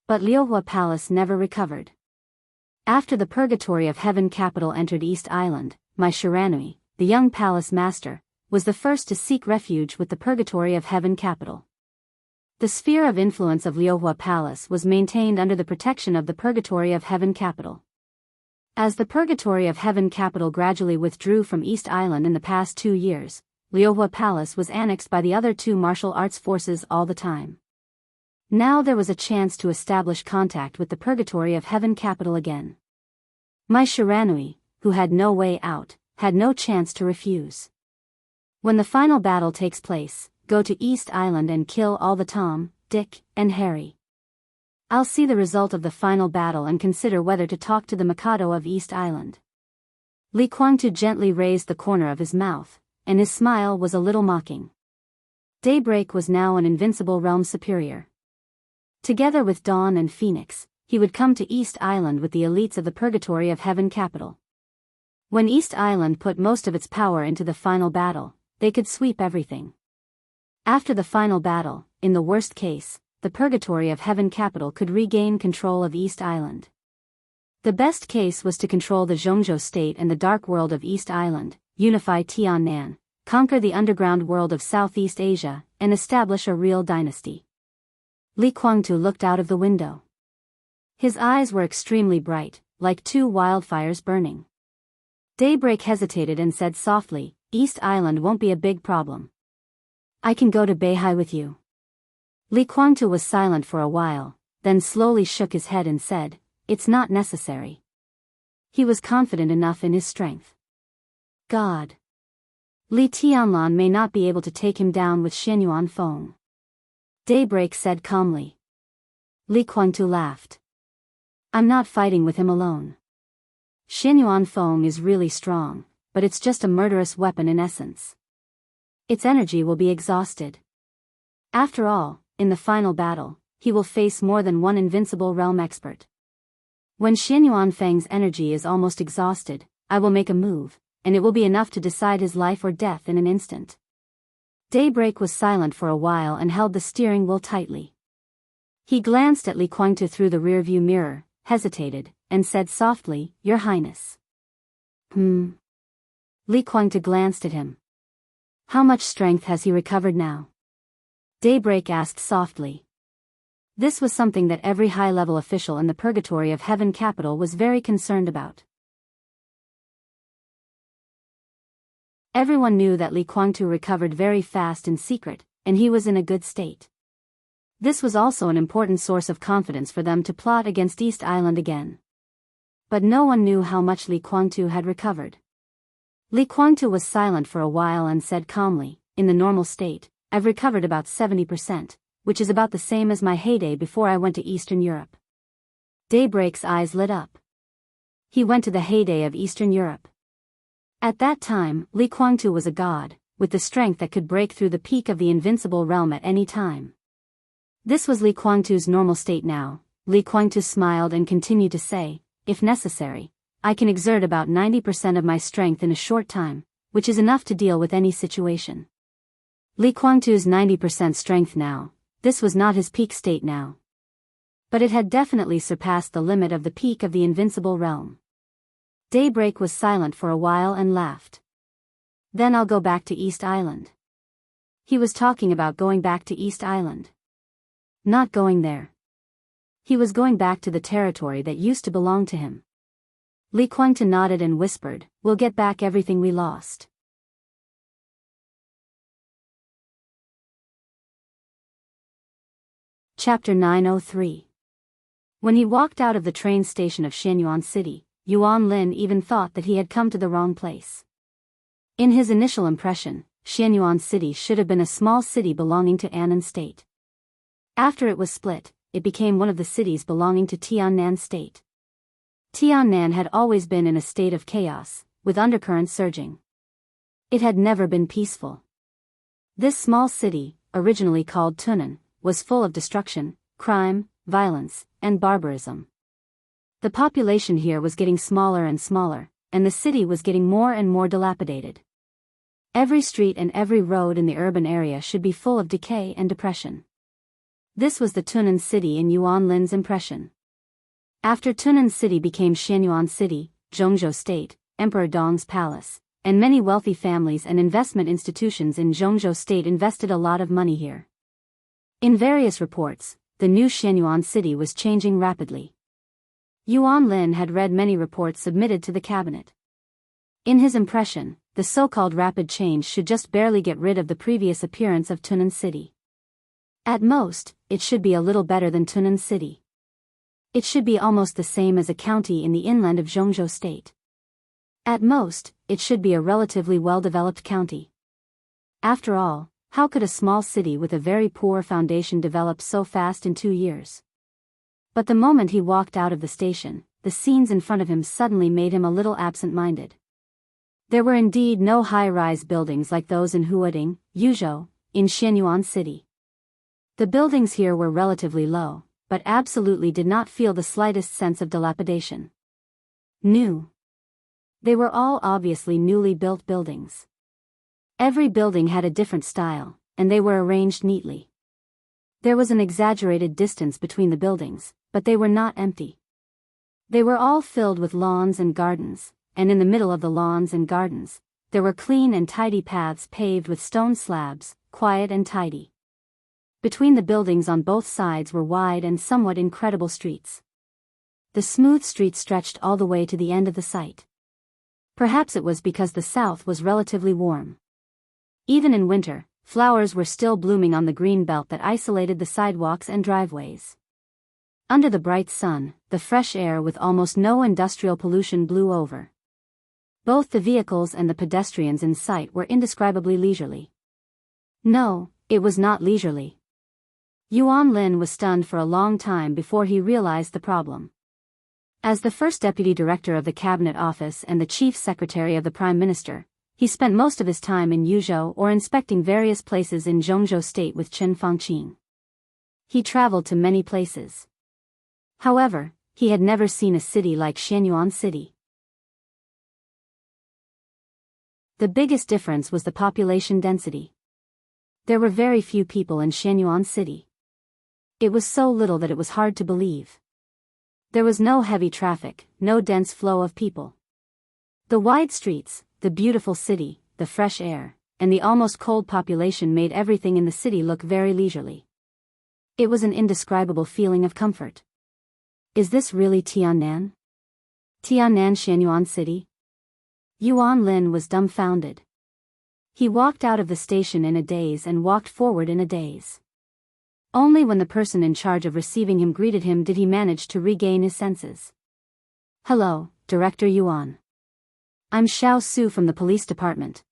But Liuhua Palace never recovered. After the Purgatory of Heaven Capital entered East Island, my Shiranui, the young palace master, was the first to seek refuge with the Purgatory of Heaven Capital. The sphere of influence of Liuhua Palace was maintained under the protection of the Purgatory of Heaven Capital. As the Purgatory of Heaven Capital gradually withdrew from East Island in the past 2 years, Liuhua Palace was annexed by the other two martial arts forces all the time. Now there was a chance to establish contact with the Purgatory of Heaven Capital again. My Shiranui, who had no way out, had no chance to refuse. When the final battle takes place, go to East Island and kill all the Tom, Dick, and Harry. I'll see the result of the final battle and consider whether to talk to the Mikado of East Island." Li Kuangtu gently raised the corner of his mouth, and his smile was a little mocking. Daybreak was now an Invincible Realm superior. Together with Dawn and Phoenix, he would come to East Island with the elites of the Purgatory of Heaven Capital. When East Island put most of its power into the final battle, they could sweep everything. After the final battle, in the worst case, the Purgatory of Heaven Capital could regain control of East Island. The best case was to control the Zhongzhou State and the dark world of East Island, unify Tiannan, conquer the underground world of Southeast Asia, and establish a real dynasty. Li Kuangtu looked out of the window. His eyes were extremely bright, like two wildfires burning. Daybreak hesitated and said softly, "East Island won't be a big problem. I can go to Beihai with you." Li Kuangtu was silent for a while, then slowly shook his head and said, "It's not necessary." He was confident enough in his strength. God. Li Tianlan may not be able to take him down with Xianyuan Feng. Daybreak said calmly. Li Kuangtu laughed. "I'm not fighting with him alone. Xianyuan Feng is really strong, but it's just a murderous weapon in essence. Its energy will be exhausted. After all, in the final battle, he will face more than one Invincible Realm expert. When Xianyuan Feng's energy is almost exhausted, I will make a move, and it will be enough to decide his life or death in an instant." Daybreak was silent for a while and held the steering wheel tightly. He glanced at Li Kuangtu through the rearview mirror, hesitated, and said softly, "Your Highness." Li Kuangtu glanced at him. "How much strength has he recovered now?" Daybreak asked softly. This was something that every high-level official in the Purgatory of Heaven Capital was very concerned about. Everyone knew that Li Kuangtu recovered very fast in secret, and he was in a good state. This was also an important source of confidence for them to plot against East Island again. But no one knew how much Li Kuangtu had recovered. Li Kuangtu was silent for a while and said calmly, "In the normal state, I've recovered about 70%, which is about the same as my heyday before I went to Eastern Europe." Daybreak's eyes lit up. He went to the heyday of Eastern Europe. At that time, Li Kuangtu was a god, with the strength that could break through the peak of the Invincible Realm at any time. This was Li Guangtu's normal state now. Li Guangtu smiled and continued to say, if necessary, I can exert about 90% of my strength in a short time, which is enough to deal with any situation. Li Guangtu's 90% strength now, this was not his peak state now. But it had definitely surpassed the limit of the peak of the invincible realm. Daybreak was silent for a while and laughed. Then I'll go back to East Island. He was talking about going back to East Island. Not going there. He was going back to the territory that used to belong to him. Li Guangtu nodded and whispered, we'll get back everything we lost. Chapter 903. When he walked out of the train station of Shenyuan City, Yuan Lin even thought that he had come to the wrong place. In his initial impression, Shenyuan City should have been a small city belonging to Annan State. After it was split, it became one of the cities belonging to Tiannan State. Tiannan had always been in a state of chaos, with undercurrents surging. It had never been peaceful. This small city, originally called Tunan, was full of destruction, crime, violence, and barbarism. The population here was getting smaller and smaller, and the city was getting more and more dilapidated. Every street and every road in the urban area should be full of decay and depression. This was the Tunan city in Yuan Lin's impression. After Tunan city became Shenyuan City, Zhongzhou State, Emperor Dong's palace, and many wealthy families and investment institutions in Zhongzhou State invested a lot of money here. In various reports, the new Shenyuan City was changing rapidly. Yuan Lin had read many reports submitted to the cabinet. In his impression, the so-called rapid change should just barely get rid of the previous appearance of Tunan City. At most, it should be a little better than Tunan City. It should be almost the same as a county in the inland of Zhongzhou State. At most, it should be a relatively well-developed county. After all, how could a small city with a very poor foundation develop so fast in 2 years? But the moment he walked out of the station, the scenes in front of him suddenly made him a little absent-minded. There were indeed no high-rise buildings like those in Huading, Yuzhou, in Shenyuan City. The buildings here were relatively low, but absolutely did not feel the slightest sense of dilapidation. New. They were all obviously newly built buildings. Every building had a different style, and they were arranged neatly. There was an exaggerated distance between the buildings, but they were not empty. They were all filled with lawns and gardens, and in the middle of the lawns and gardens, there were clean and tidy paths paved with stone slabs, quiet and tidy. Between the buildings on both sides were wide and somewhat incredible streets. The smooth streets stretched all the way to the end of the site. Perhaps it was because the south was relatively warm. Even in winter, flowers were still blooming on the green belt that isolated the sidewalks and driveways. Under the bright sun, the fresh air with almost no industrial pollution blew over. Both the vehicles and the pedestrians in sight were indescribably leisurely. No, it was not leisurely. Yuan Lin was stunned for a long time before he realized the problem. As the first deputy director of the cabinet office and the chief secretary of the prime minister, he spent most of his time in Yuzhou or inspecting various places in Zhongzhou State with Chen Fangqing. He traveled to many places. However, he had never seen a city like Shenyuan City. The biggest difference was the population density. There were very few people in Shenyuan City. It was so little that it was hard to believe. There was no heavy traffic, no dense flow of people. The wide streets, the beautiful city, the fresh air, and the almost cold population made everything in the city look very leisurely. It was an indescribable feeling of comfort. Is this really Tiannan? Tiannan Shenyuan City? Yuan Lin was dumbfounded. He walked out of the station in a daze and walked forward in a daze. Only when the person in charge of receiving him greeted him did he manage to regain his senses. Hello, Director Yuan. I'm Xiao Su from the police department.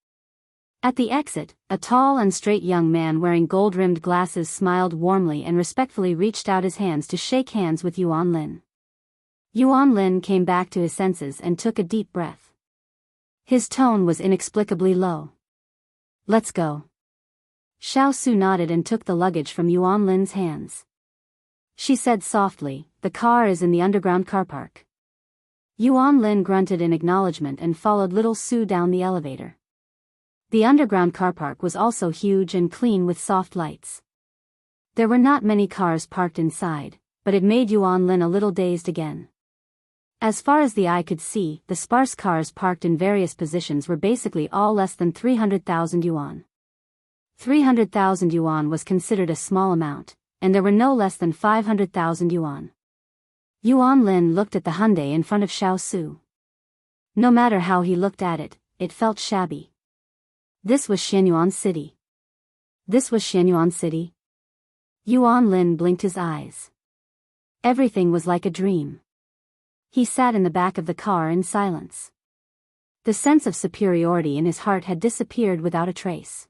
At the exit, a tall and straight young man wearing gold-rimmed glasses smiled warmly and respectfully reached out his hands to shake hands with Yuan Lin. Yuan Lin came back to his senses and took a deep breath. His tone was inexplicably low. Let's go. Xiao Su nodded and took the luggage from Yuan Lin's hands. She said softly, "The car is in the underground car park." Yuan Lin grunted in acknowledgement and followed little Su down the elevator. The underground car park was also huge and clean with soft lights. There were not many cars parked inside, but it made Yuan Lin a little dazed again. As far as the eye could see, the sparse cars parked in various positions were basically all less than 300,000 yuan. 300,000 yuan was considered a small amount, and there were no less than 500,000 yuan. Yuan Lin looked at the Hyundai in front of Xiao Su. No matter how he looked at it, it felt shabby. This was Shenyuan City. This was Shenyuan City. Yuan Lin blinked his eyes. Everything was like a dream. He sat in the back of the car in silence. The sense of superiority in his heart had disappeared without a trace.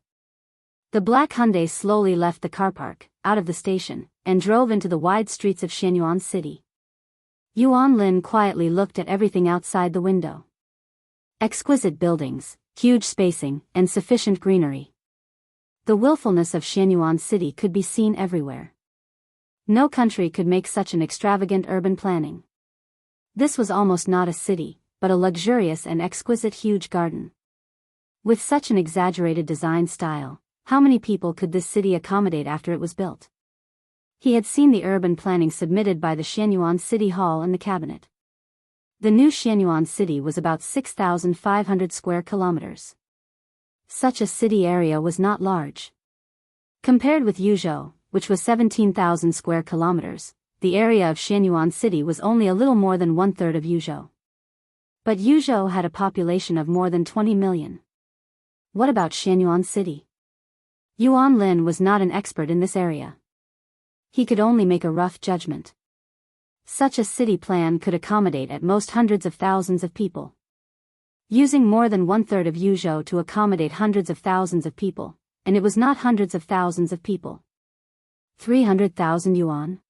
The black Hyundai slowly left the car park, out of the station, and drove into the wide streets of Shenyuan City. Yuan Lin quietly looked at everything outside the window. Exquisite buildings, huge spacing, and sufficient greenery. The willfulness of Shenyuan City could be seen everywhere. No country could make such an extravagant urban planning. This was almost not a city, but a luxurious and exquisite huge garden. With such an exaggerated design style, how many people could this city accommodate after it was built? He had seen the urban planning submitted by the Shenyuan City Hall and the cabinet. The new Shenyuan City was about 6,500 square kilometers. Such a city area was not large. Compared with Yuzhou, which was 17,000 square kilometers, the area of Shenyuan City was only a little more than one-third of Yuzhou. But Yuzhou had a population of more than 20 million. What about Shenyuan City? Yuan Lin was not an expert in this area. He could only make a rough judgment. Such a city plan could accommodate at most hundreds of thousands of people. Using more than one-third of Yuzhou to accommodate hundreds of thousands of people, and it was not hundreds of thousands of people. 300,000 yuan?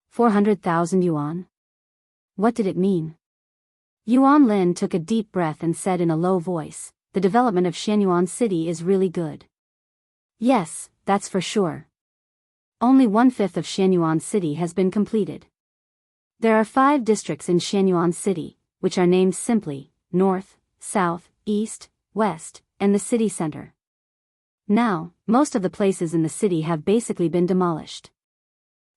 400,000 yuan? What did it mean? Yuan Lin took a deep breath and said in a low voice, "The development of Shenyuan City is really good." Yes, that's for sure. Only 1/5 of Shenyuan City has been completed. There are 5 districts in Shenyuan City, which are named simply, North, South, East, West, and the city center. Now, most of the places in the city have basically been demolished.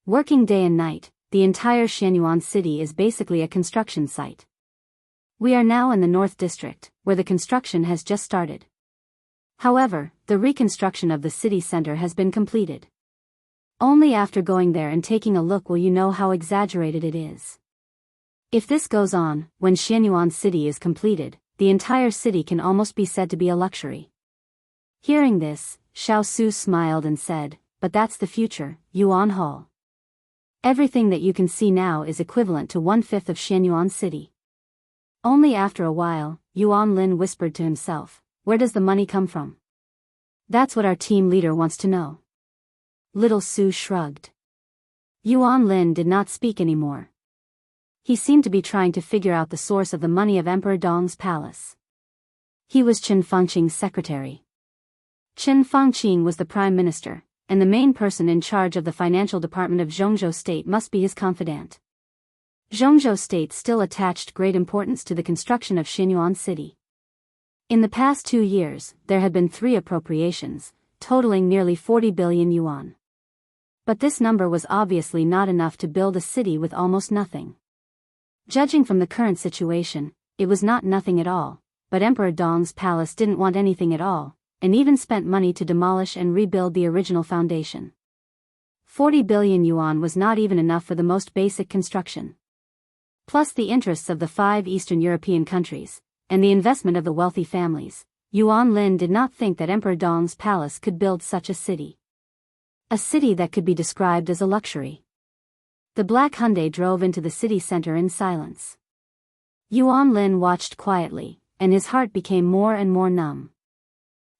Working day and night, the entire Shenyuan City is basically a construction site. We are now in the North District, where the construction has just started. However, the reconstruction of the city center has been completed. Only after going there and taking a look will you know how exaggerated it is. If this goes on, when Shenyuan City is completed, the entire city can almost be said to be a luxury. Hearing this, Xiao Su smiled and said, "But that's the future, Yuan Hall. Everything that you can see now is equivalent to 1/5 of Shenyuan City." Only after a while, Yuan Lin whispered to himself, "Where does the money come from? That's what our team leader wants to know." Little Su shrugged. Yuan Lin did not speak anymore. He seemed to be trying to figure out the source of the money of Emperor Dong's palace. He was Qin Fangqing's secretary. Qin Fangqing was the prime minister, and the main person in charge of the financial department of Zhongzhou State must be his confidant. Zhongzhou State still attached great importance to the construction of Shenyuan City. In the past 2 years, there had been 3 appropriations, totaling nearly 40 billion yuan. But this number was obviously not enough to build a city with almost nothing. Judging from the current situation, it was not nothing at all, but Emperor Dong's palace didn't want anything at all, and even spent money to demolish and rebuild the original foundation. 40 billion yuan was not even enough for the most basic construction. Plus the interests of the 5 Eastern European countries, and the investment of the wealthy families, Yuan Lin did not think that Emperor Dong's palace could build such a city. A city that could be described as a luxury. The black Hyundai drove into the city center in silence. Yuan Lin watched quietly, and his heart became more and more numb.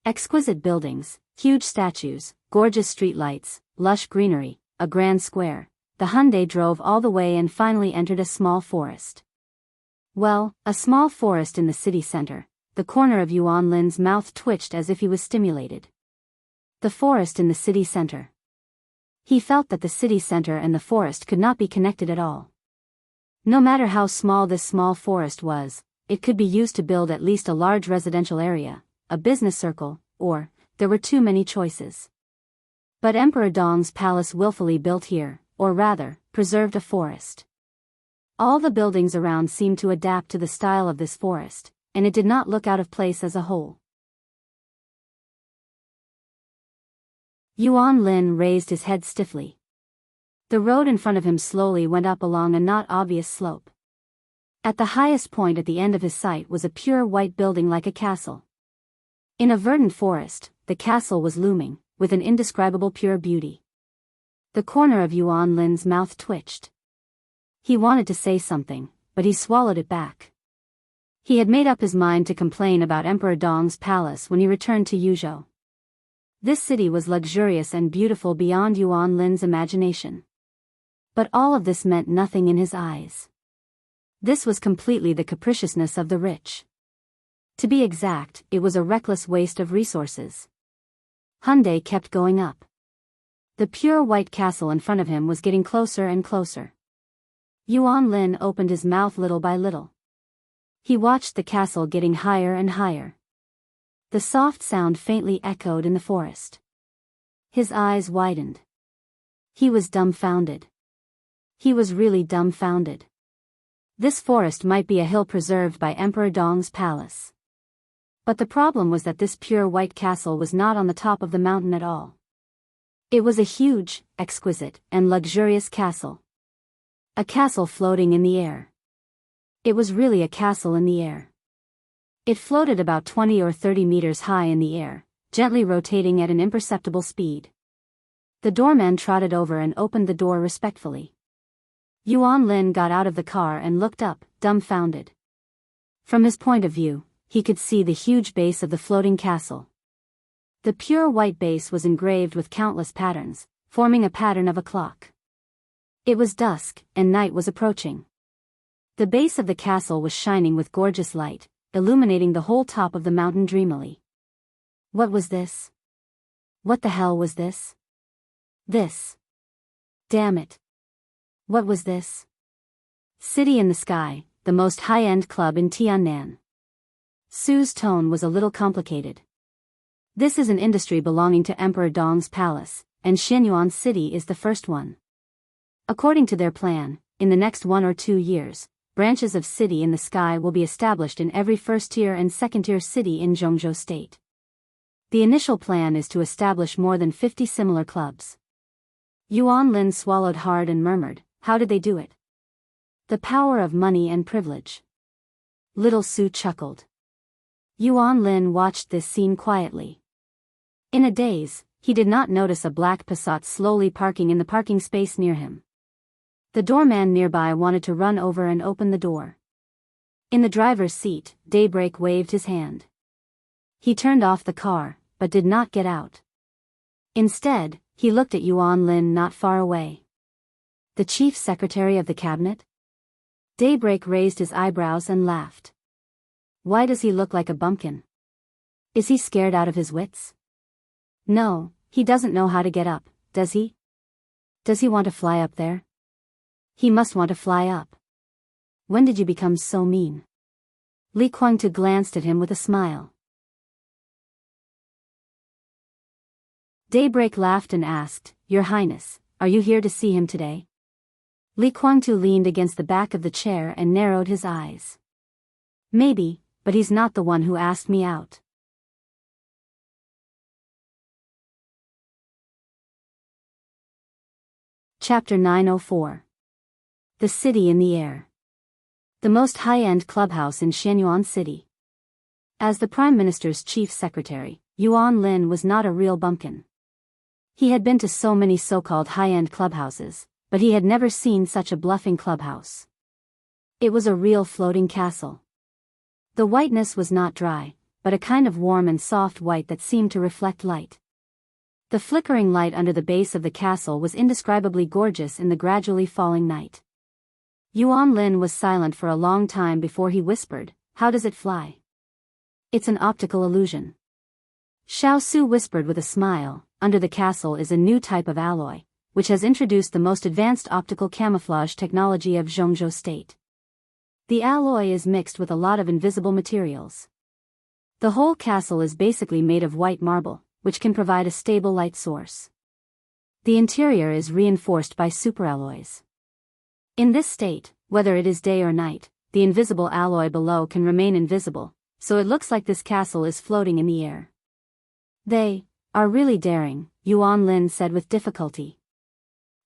Exquisite buildings, huge statues, gorgeous streetlights, lush greenery, a grand square. The Hyundai drove all the way and finally entered a small forest. Well, a small forest in the city center. the corner of Yuan Lin's mouth twitched as if he was stimulated. The forest in the city center. He felt that the city center and the forest could not be connected at all. No matter how small this small forest was, it could be used to build at least a large residential area, a business circle, or, there were too many choices. But Emperor Dong's palace willfully built here, or rather, preserved a forest. All the buildings around seemed to adapt to the style of this forest, and it did not look out of place as a whole. Yuan Lin raised his head stiffly. The road in front of him slowly went up along a not obvious slope. At the highest point at the end of his sight was a pure white building like a castle. In a verdant forest, the castle was looming, with an indescribable pure beauty. The corner of Yuan Lin's mouth twitched. He wanted to say something, but he swallowed it back. He had made up his mind to complain about Emperor Dong's palace when he returned to Yuzhou. This city was luxurious and beautiful beyond Yuan Lin's imagination. But all of this meant nothing in his eyes. This was completely the capriciousness of the rich. To be exact, it was a reckless waste of resources. Hyundai kept going up. The pure white castle in front of him was getting closer and closer. Yuan Lin opened his mouth little by little. He watched the castle getting higher and higher. The soft sound faintly echoed in the forest. His eyes widened. He was dumbfounded. He was really dumbfounded. This forest might be a hill preserved by Emperor Dong's palace. But the problem was that this pure white castle was not on the top of the mountain at all. It was a huge, exquisite, and luxurious castle. A castle floating in the air. It was really a castle in the air. It floated about 20 or 30 meters high in the air, gently rotating at an imperceptible speed. The doorman trotted over and opened the door respectfully. Yuan Lin got out of the car and looked up, dumbfounded. From his point of view, he could see the huge base of the floating castle. The pure white base was engraved with countless patterns, forming a pattern of a clock. It was dusk, and night was approaching. The base of the castle was shining with gorgeous light, illuminating the whole top of the mountain dreamily. What was this? What the hell was this? This. Damn it. What was this? City in the Sky, the most high-end club in Tiannan. Su's tone was a little complicated. This is an industry belonging to Emperor Dong's palace, and Xianyuan City is the first one. According to their plan, in the next 1 or 2 years, branches of City in the Sky will be established in every first-tier and second-tier city in Zhongzhou State. The initial plan is to establish more than 50 similar clubs. Yuan Lin swallowed hard and murmured, "How did they do it?" "The power of money and privilege." Little Su chuckled. Yuan Lin watched this scene quietly. In a daze, he did not notice a black Passat slowly parking in the parking space near him. The doorman nearby wanted to run over and open the door. In the driver's seat, Daybreak waved his hand. He turned off the car, but did not get out. Instead, he looked at Yuan Lin not far away. The chief secretary of the cabinet? Daybreak raised his eyebrows and laughed. Why does he look like a bumpkin? Is he scared out of his wits? No, he doesn't know how to get up, does he? Does he want to fly up there? He must want to fly up. When did you become so mean? Li Kuangtu glanced at him with a smile. Daybreak laughed and asked, "Your Highness, are you here to see him today?" Li Kuangtu leaned against the back of the chair and narrowed his eyes. "Maybe, but he's not the one who asked me out." Chapter 904. The City in the Air. The most high-end clubhouse in Xianyuan City. As the Prime Minister's chief secretary, Yuan Lin was not a real bumpkin. He had been to so many so-called high-end clubhouses, but he had never seen such a bluffing clubhouse. It was a real floating castle. The whiteness was not dry, but a kind of warm and soft white that seemed to reflect light. The flickering light under the base of the castle was indescribably gorgeous in the gradually falling night. Yuan Lin was silent for a long time before he whispered, "How does it fly?" It's an optical illusion. Xiao Su whispered with a smile, under the castle is a new type of alloy, which has introduced the most advanced optical camouflage technology of Zhongzhou State. The alloy is mixed with a lot of invisible materials. The whole castle is basically made of white marble, which can provide a stable light source. The interior is reinforced by superalloys. In this state, whether it is day or night, the invisible alloy below can remain invisible, so it looks like this castle is floating in the air. They are really daring, Yuan Lin said with difficulty.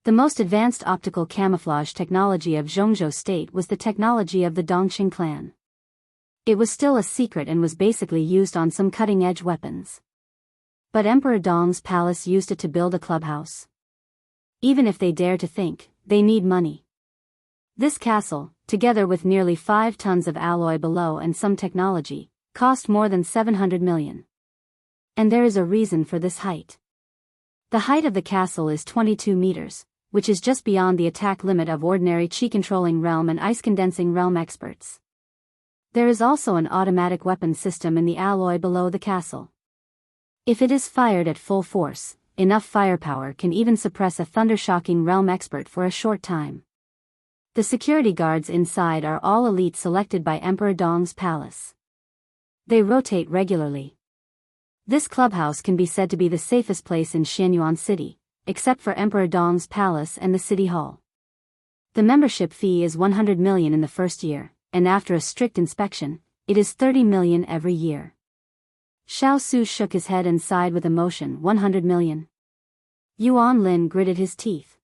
The most advanced optical camouflage technology of Zhongzhou State was the technology of the Dongqing clan. It was still a secret and was basically used on some cutting-edge weapons. But Emperor Dong's palace used it to build a clubhouse. Even if they dare to think, they need money. This castle, together with nearly 5 tons of alloy below and some technology, cost more than 700 million. And there is a reason for this height. The height of the castle is 22 meters, which is just beyond the attack limit of ordinary chi-controlling realm and ice-condensing realm experts. There is also an automatic weapon system in the alloy below the castle. If it is fired at full force, enough firepower can even suppress a thunder-shocking realm expert for a short time. The security guards inside are all elite selected by Emperor Dong's palace. They rotate regularly. This clubhouse can be said to be the safest place in Xianyuan City, except for Emperor Dong's palace and the city hall. The membership fee is 100 million in the first year, and after a strict inspection, it is 30 million every year. Xiao Su shook his head and sighed with emotion. 100 million. Yuan Lin gritted his teeth.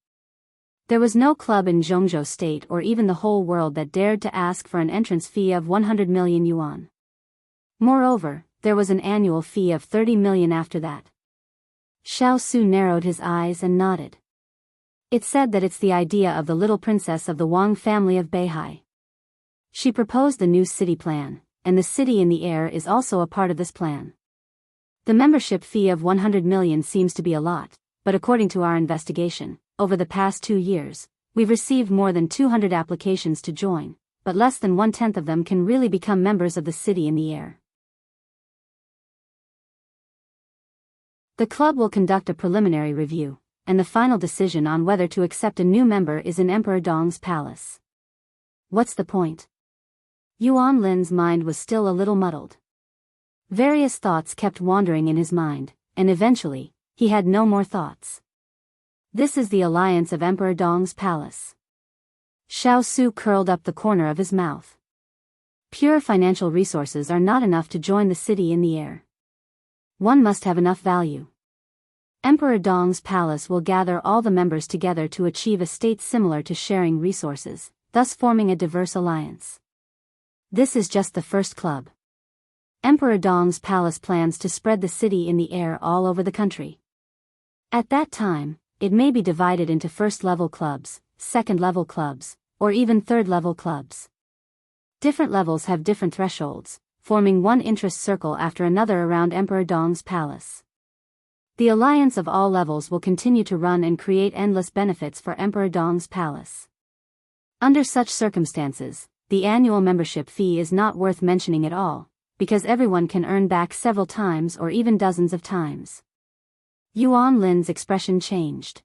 There was no club in Zhongzhou State or even the whole world that dared to ask for an entrance fee of 100 million yuan. Moreover, there was an annual fee of 30 million after that. Xiao Su narrowed his eyes and nodded. It's said that it's the idea of the little princess of the Wang family of Beihai. She proposed the new city plan, and the city in the air is also a part of this plan. The membership fee of 100 million seems to be a lot, but according to our investigation, over the past 2 years, we've received more than 200 applications to join, but less than 1/10 of them can really become members of the city in the air. The club will conduct a preliminary review, and the final decision on whether to accept a new member is in Emperor Dong's palace. What's the point? Yuan Lin's mind was still a little muddled. Various thoughts kept wandering in his mind, and eventually, he had no more thoughts. This is the alliance of Emperor Dong's palace. Xiao Su curled up the corner of his mouth. Pure financial resources are not enough to join the city in the air. One must have enough value. Emperor Dong's palace will gather all the members together to achieve a state similar to sharing resources, thus forming a diverse alliance. This is just the first club. Emperor Dong's palace plans to spread the city in the air all over the country. At that time, it may be divided into first-level clubs, second-level clubs, or even third-level clubs. Different levels have different thresholds, forming one interest circle after another around Emperor Dong's palace. The alliance of all levels will continue to run and create endless benefits for Emperor Dong's palace. Under such circumstances, the annual membership fee is not worth mentioning at all, because everyone can earn back several times or even dozens of times. Yuan Lin's expression changed.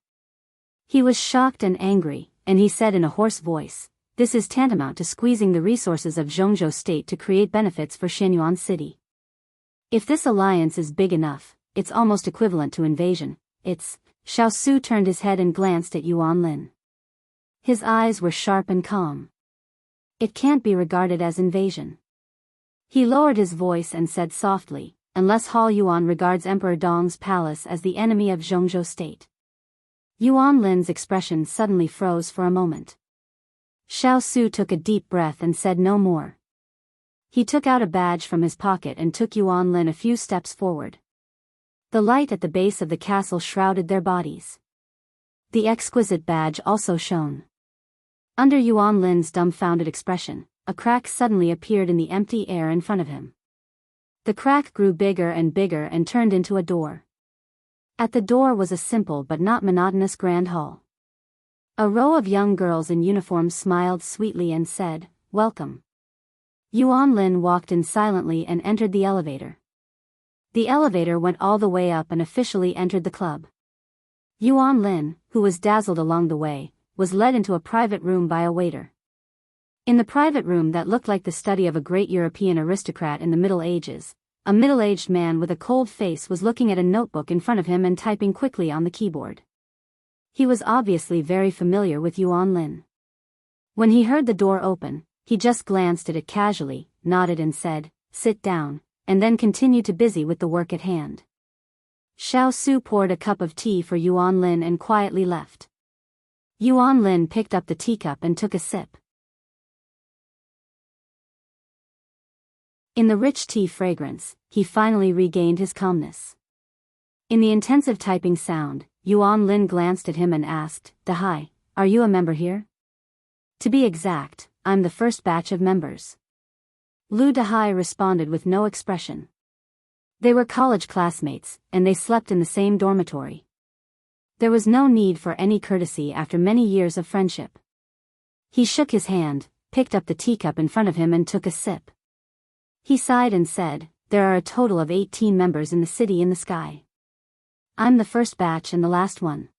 He was shocked and angry, and he said in a hoarse voice, "This is tantamount to squeezing the resources of Zhongzhou State to create benefits for Xianyuan City. If this alliance is big enough, it's almost equivalent to invasion. Xiao Su turned his head and glanced at Yuan Lin. His eyes were sharp and calm. It can't be regarded as invasion. He lowered his voice and said softly, unless Hall Yuan regards Emperor Dong's palace as the enemy of Zhongzhou State. Yuan Lin's expression suddenly froze for a moment. Xiao Su took a deep breath and said no more. He took out a badge from his pocket and took Yuan Lin a few steps forward. The light at the base of the castle shrouded their bodies. The exquisite badge also shone. Under Yuan Lin's dumbfounded expression, a crack suddenly appeared in the empty air in front of him. The crack grew bigger and turned into a door. At the door was a simple but not monotonous grand hall. A row of young girls in uniform smiled sweetly and said, "Welcome." Yuan Lin walked in silently and entered the elevator. The elevator went all the way up and officially entered the club. Yuan Lin, who was dazzled along the way, was led into a private room by a waiter. In the private room that looked like the study of a great European aristocrat in the Middle Ages, a middle-aged man with a cold face was looking at a notebook in front of him and typing quickly on the keyboard. He was obviously very familiar with Yuan Lin. When he heard the door open, he just glanced at it casually, nodded and said, "Sit down," and then continued to busy with the work at hand. Xiao Su poured a cup of tea for Yuan Lin and quietly left. Yuan Lin picked up the teacup and took a sip. In the rich tea fragrance, he finally regained his calmness. In the intensive typing sound, Yuan Lin glanced at him and asked, "Dahai, are you a member here?" "To be exact, I'm the first batch of members." Lu Dahai responded with no expression. They were college classmates, and they slept in the same dormitory. There was no need for any courtesy after many years of friendship. He shook his hand, picked up the teacup in front of him and took a sip. He sighed and said, "There are a total of 18 members in the city in the sky. I'm the first batch and the last one.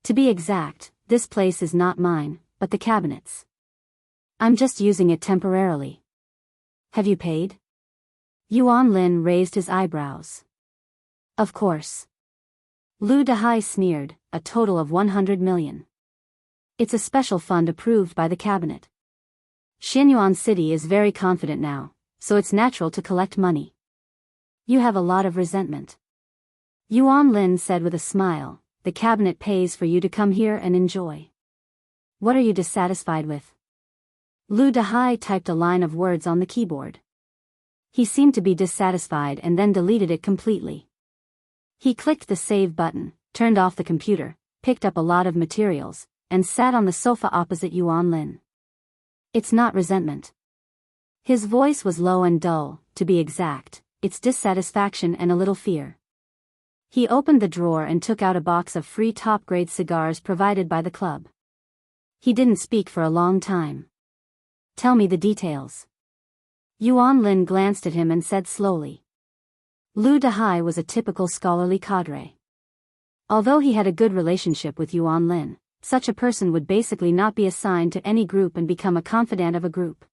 To be exact, this place is not mine, but the cabinet's. I'm just using it temporarily." "Have you paid?" Yuan Lin raised his eyebrows. "Of course." Lu Dahai sneered, "A total of 100 million. It's a special fund approved by the cabinet. Xianyuan City is very confident now, so it's natural to collect money. You have a lot of resentment." Yuan Lin said with a smile, "The cabinet pays for you to come here and enjoy. What are you dissatisfied with?" Lu Dahai typed a line of words on the keyboard. He seemed to be dissatisfied and then deleted it completely. He clicked the save button, turned off the computer, picked up a lot of materials, and sat on the sofa opposite Yuan Lin. "It's not resentment." His voice was low and dull, to be exact, it's dissatisfaction and a little fear. He opened the drawer and took out a box of free top-grade cigars provided by the club. He didn't speak for a long time. "Tell me the details." Yuan Lin glanced at him and said slowly. Lu Dahai was a typical scholarly cadre. Although he had a good relationship with Yuan Lin, such a person would basically not be assigned to any group and become a confidant of a group.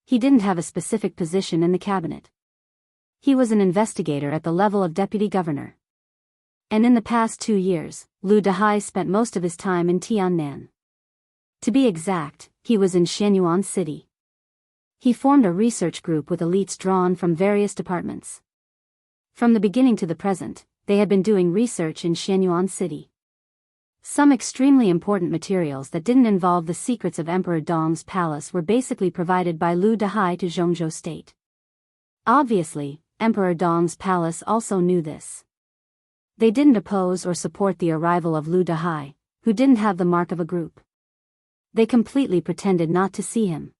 He didn't have a specific position in the cabinet. He was an investigator at the level of deputy governor. And in the past 2 years, Lu Dahai spent most of his time in Tiannan. To be exact, he was in Xianyuan City. He formed a research group with elites drawn from various departments. From the beginning to the present, they had been doing research in Xianyuan City. Some extremely important materials that didn't involve the secrets of Emperor Dong's palace were basically provided by Lu Dahai to Zhongzhou State. Obviously, Emperor Dong's palace also knew this. They didn't oppose or support the arrival of Lu Dahai, who didn't have the mark of a group. They completely pretended not to see him.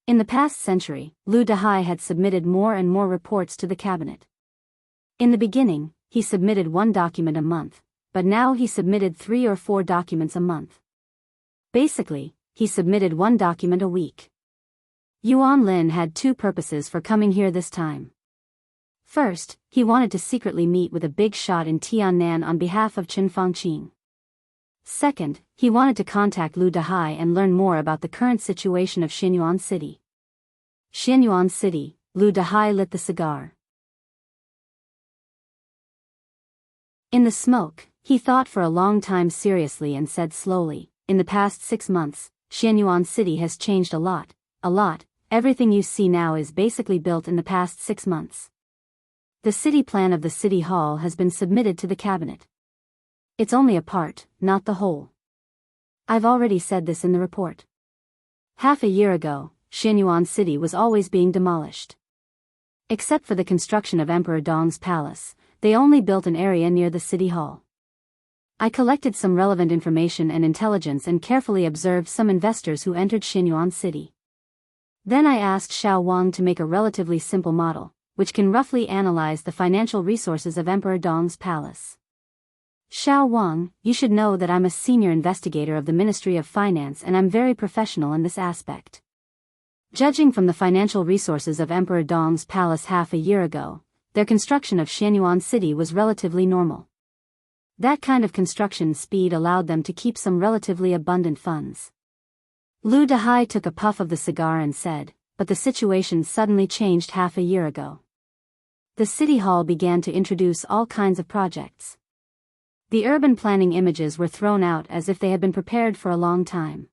In the past century, Lu Dahai had submitted more and more reports to the cabinet. In the beginning, he submitted 1 document a month, but now he submitted 3 or 4 documents a month. Basically, he submitted 1 document a week. Yuan Lin had 2 purposes for coming here this time. First, he wanted to secretly meet with a big shot in Tiannan on behalf of Chen Fangqing. Second, he wanted to contact Lu Dahai and learn more about the current situation of Xianyuan City. Xianyuan City, Lu Dahai lit the cigar. In the smoke, he thought for a long time seriously and said slowly, "In the past 6 months, Xianyuan City has changed a lot. Everything you see now is basically built in the past 6 months. The city plan of the city hall has been submitted to the cabinet. It's only a part, not the whole. I've already said this in the report. Half a year ago, Xianyuan City was always being demolished. Except for the construction of Emperor Dong's palace, they only built an area near the city hall. I collected some relevant information and intelligence and carefully observed some investors who entered Xianyuan City. Then I asked Xiao Wang to make a relatively simple model, which can roughly analyze the financial resources of Emperor Dong's palace. Xiao Wang, you should know that I'm a senior investigator of the Ministry of Finance and I'm very professional in this aspect. Judging from the financial resources of Emperor Dong's palace half a year ago, their construction of Shenyuan City was relatively normal. That kind of construction speed allowed them to keep some relatively abundant funds. Lu Dehai took a puff of the cigar and said, but the situation suddenly changed half a year ago. The city hall began to introduce all kinds of projects. The urban planning images were thrown out as if they had been prepared for a long time.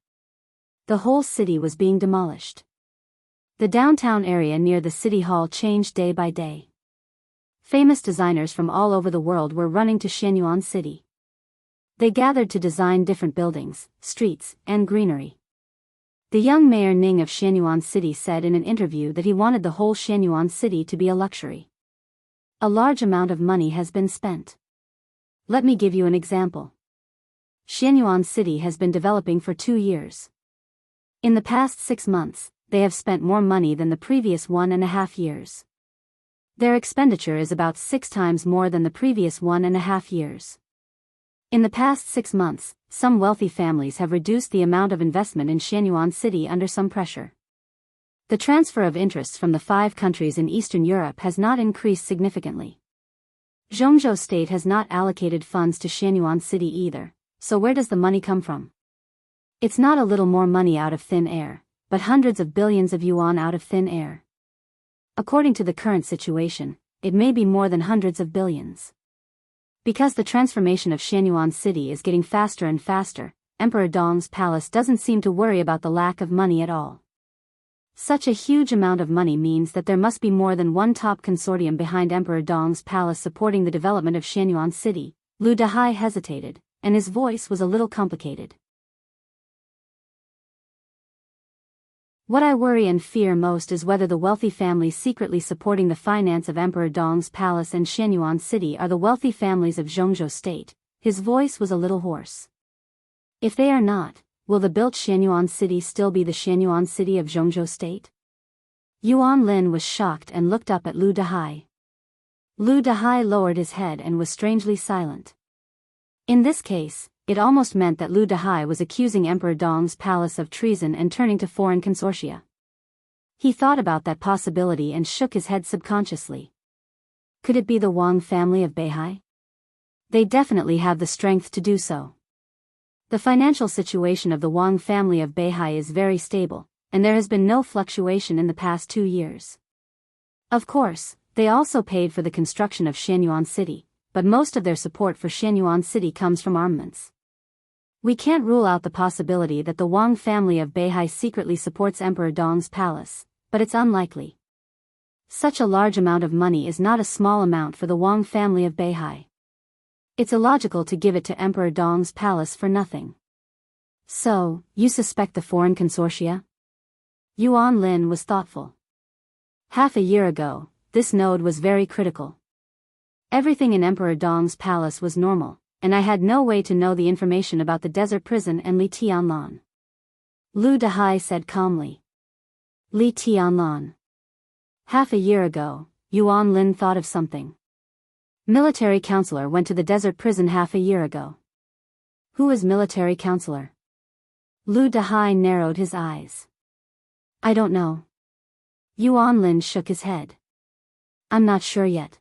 The whole city was being demolished. The downtown area near the city hall changed day by day. Famous designers from all over the world were running to Shenyuan City. They gathered to design different buildings, streets, and greenery. The young mayor Ning of Shenyuan City said in an interview that he wanted the whole Shenyuan City to be a luxury. A large amount of money has been spent. Let me give you an example. Shenyuan City has been developing for 2 years. In the past 6 months, they have spent more money than the previous 1.5 years. Their expenditure is about 6 times more than the previous 1.5 years. In the past 6 months, some wealthy families have reduced the amount of investment in Shenyuan City under some pressure. The transfer of interests from the 5 countries in Eastern Europe has not increased significantly. Zhongzhou State has not allocated funds to Shenyuan City either, so where does the money come from? It's not a little more money out of thin air, but hundreds of billions of yuan out of thin air. According to the current situation, it may be more than hundreds of billions. Because the transformation of Shenyuan City is getting faster and faster, Emperor Dong's palace doesn't seem to worry about the lack of money at all. Such a huge amount of money means that there must be more than one top consortium behind Emperor Dong's palace supporting the development of Shenyuan City. Lu Dehai hesitated, and his voice was a little complicated. What I worry and fear most is whether the wealthy families secretly supporting the finance of Emperor Dong's palace and Shenyuan City are the wealthy families of Zhongzhou State. His voice was a little hoarse. If they are not, will the built Shenyuan City still be the Shenyuan City of Zhongzhou State? Yuan Lin was shocked and looked up at Lu Dehai. Lu Dehai lowered his head and was strangely silent. In this case, it almost meant that Lu Dehai was accusing Emperor Dong's palace of treason and turning to foreign consortia. He thought about that possibility and shook his head subconsciously. Could it be the Wang family of Beihai? They definitely have the strength to do so. The financial situation of the Wang family of Beihai is very stable, and there has been no fluctuation in the past 2 years. Of course, they also paid for the construction of Shenyuan City, but most of their support for Shenyuan City comes from armaments. We can't rule out the possibility that the Wang family of Beihai secretly supports Emperor Dong's palace, but it's unlikely. Such a large amount of money is not a small amount for the Wang family of Beihai. It's illogical to give it to Emperor Dong's palace for nothing. So, you suspect the foreign consortia? Yuan Lin was thoughtful. Half a year ago, this node was very critical. Everything in Emperor Dong's palace was normal, and I had no way to know the information about the desert prison and Li Tianlan. Lu Dehai said calmly. Li Tianlan. Half a year ago, Yuan Lin thought of something. Military counselor went to the desert prison half a year ago. Who is military counselor? Lu Dehai narrowed his eyes. I don't know. Yuan Lin shook his head. I'm not sure yet.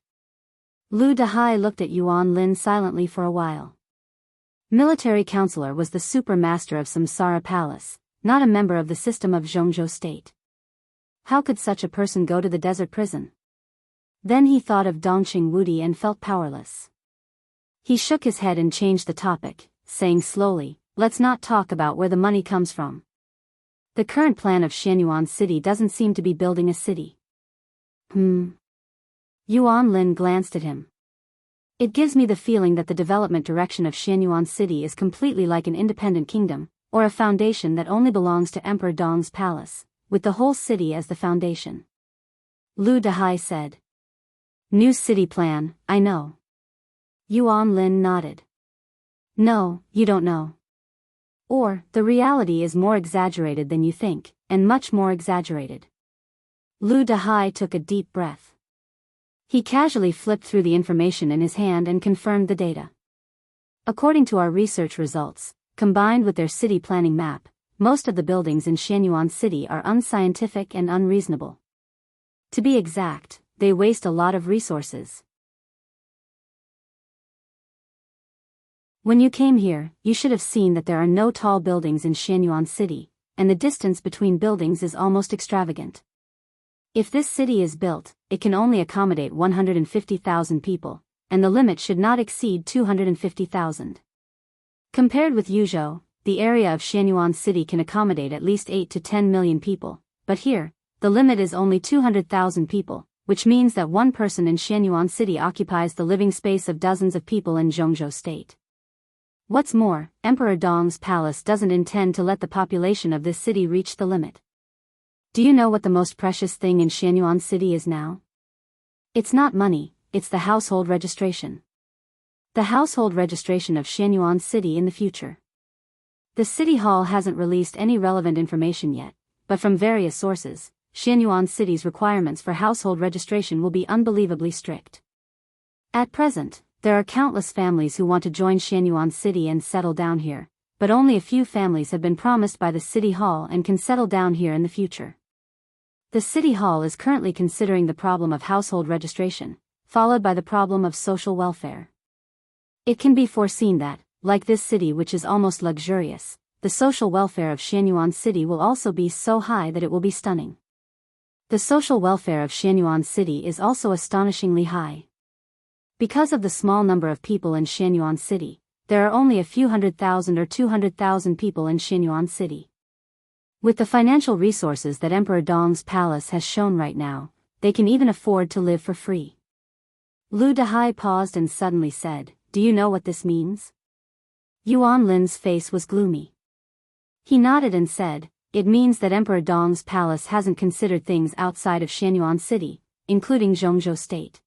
Lu Dehai looked at Yuan Lin silently for a while. Military counselor was the super master of Samsara Palace, not a member of the system of Zhongzhou State. How could such a person go to the desert prison? Then he thought of Dongqing Wudi and felt powerless. He shook his head and changed the topic, saying slowly, let's not talk about where the money comes from. The current plan of Shenyuan City doesn't seem to be building a city. Yuan Lin glanced at him. It gives me the feeling that the development direction of Shenyuan City is completely like an independent kingdom, or a foundation that only belongs to Emperor Dong's palace, with the whole city as the foundation. Lu Dehai said. New city plan, I know. Yuan Lin nodded. No, you don't know. Or, the reality is more exaggerated than you think, and much more exaggerated. Lu Dehai took a deep breath. He casually flipped through the information in his hand and confirmed the data. According to our research results, combined with their city planning map, most of the buildings in Xianyuan City are unscientific and unreasonable. To be exact, they waste a lot of resources. When you came here, you should have seen that there are no tall buildings in Xianyuan City, and the distance between buildings is almost extravagant. If this city is built, it can only accommodate 150,000 people, and the limit should not exceed 250,000. Compared with Yuzhou, the area of Xianyuan City can accommodate at least 8 to 10 million people, but here, the limit is only 200,000 people, which means that one person in Xianyuan City occupies the living space of dozens of people in Zhongzhou State. What's more, Emperor Dong's palace doesn't intend to let the population of this city reach the limit. Do you know what the most precious thing in Xianyuan City is now? It's not money, it's the household registration. The household registration of Xianyuan City in the future. The City Hall hasn't released any relevant information yet, but from various sources, Xianyuan City's requirements for household registration will be unbelievably strict. At present, there are countless families who want to join Xianyuan City and settle down here, but only a few families have been promised by the City Hall and can settle down here in the future. The City Hall is currently considering the problem of household registration, followed by the problem of social welfare. It can be foreseen that, like this city which is almost luxurious, the social welfare of Xianyuan City will also be so high that it will be stunning. The social welfare of Xianyuan City is also astonishingly high. Because of the small number of people in Xianyuan City, there are only a few 100,000 or 200,000 people in Xianyuan City. With the financial resources that Emperor Dong's palace has shown right now, they can even afford to live for free. Lu Dehai paused and suddenly said, "Do you know what this means?" Yuan Lin's face was gloomy. He nodded and said, "It means that Emperor Dong's palace hasn't considered things outside of Xianyuan City, including Zhongzhou State.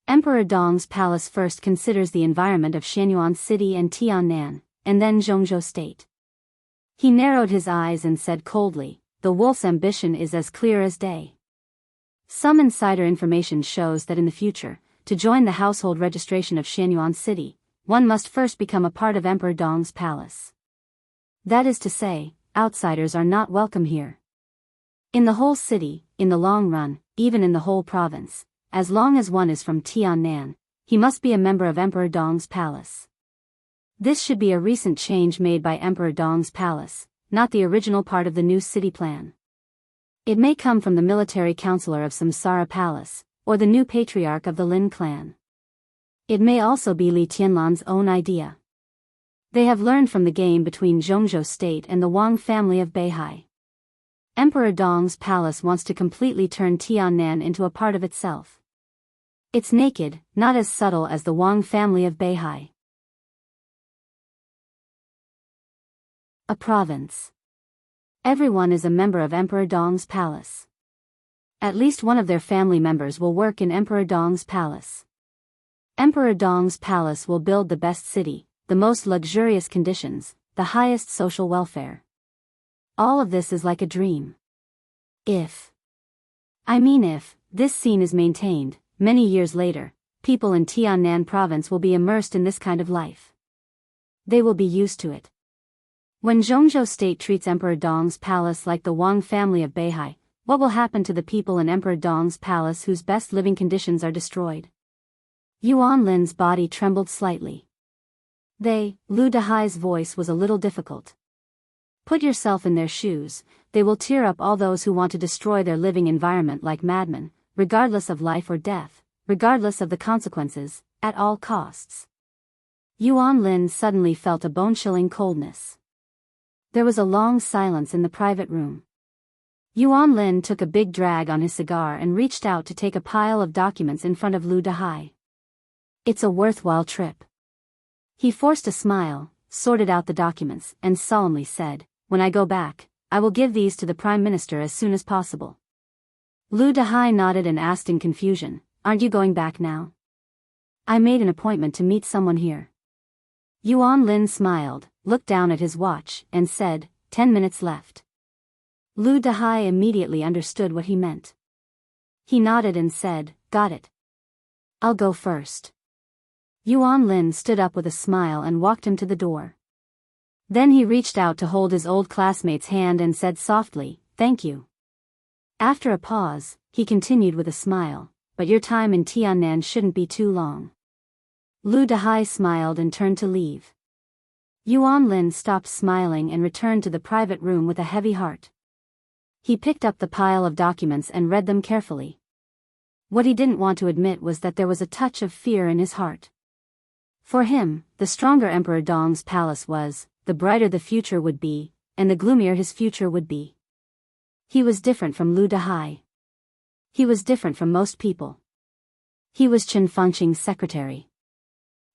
Emperor Dong's palace first considers the environment of Xianyuan City and Tiannan, and then Zhongzhou State." He narrowed his eyes and said coldly, "The wolf's ambition is as clear as day." Some insider information shows that in the future, to join the household registration of Xianyuan City, one must first become a part of Emperor Dong's palace. That is to say, outsiders are not welcome here. In the whole city, in the long run, even in the whole province, as long as one is from Tiannan, he must be a member of Emperor Dong's palace. This should be a recent change made by Emperor Dong's palace, not the original part of the new city plan. It may come from the military counselor of Samsara Palace, or the new patriarch of the Lin clan. It may also be Li Tianlan's own idea. They have learned from the game between Zhongzhou State and the Wang family of Beihai. Emperor Dong's palace wants to completely turn Tiannan into a part of itself. It's naked, not as subtle as the Wang family of Beihai. A province. Everyone is a member of Emperor Dong's palace. At least one of their family members will work in Emperor Dong's palace. Emperor Dong's palace will build the best city, the most luxurious conditions, the highest social welfare. All of this is like a dream. If this scene is maintained, many years later, people in Tiannan province will be immersed in this kind of life. They will be used to it. When Zhongzhou State treats Emperor Dong's palace like the Wang family of Beihai, what will happen to the people in Emperor Dong's palace whose best living conditions are destroyed? Yuan Lin's body trembled slightly. Lu Dehai's voice was a little difficult. Put yourself in their shoes, they will tear up all those who want to destroy their living environment like madmen, regardless of life or death, regardless of the consequences, at all costs. Yuan Lin suddenly felt a bone-chilling coldness. There was a long silence in the private room. Yuan Lin took a big drag on his cigar and reached out to take a pile of documents in front of Lu Dehai. "It's a worthwhile trip." He forced a smile, sorted out the documents, and solemnly said, "When I go back, I will give these to the Prime Minister as soon as possible." Lu Dehai nodded and asked in confusion, "Aren't you going back now?" "I made an appointment to meet someone here." Yuan Lin smiled, looked down at his watch, and said, 10 minutes left." Lu Dehai immediately understood what he meant. He nodded and said, "Got it. I'll go first." Yuan Lin stood up with a smile and walked him to the door. Then he reached out to hold his old classmate's hand and said softly, "Thank you." After a pause, he continued with a smile, "But your time in Tiannan shouldn't be too long." Lu Dehai smiled and turned to leave. Yuan Lin stopped smiling and returned to the private room with a heavy heart. He picked up the pile of documents and read them carefully. What he didn't want to admit was that there was a touch of fear in his heart. For him, the stronger Emperor Dong's palace was, the brighter the future would be, and the gloomier his future would be. He was different from Lu Dehai. He was different from most people. He was Chen Fengqing's secretary.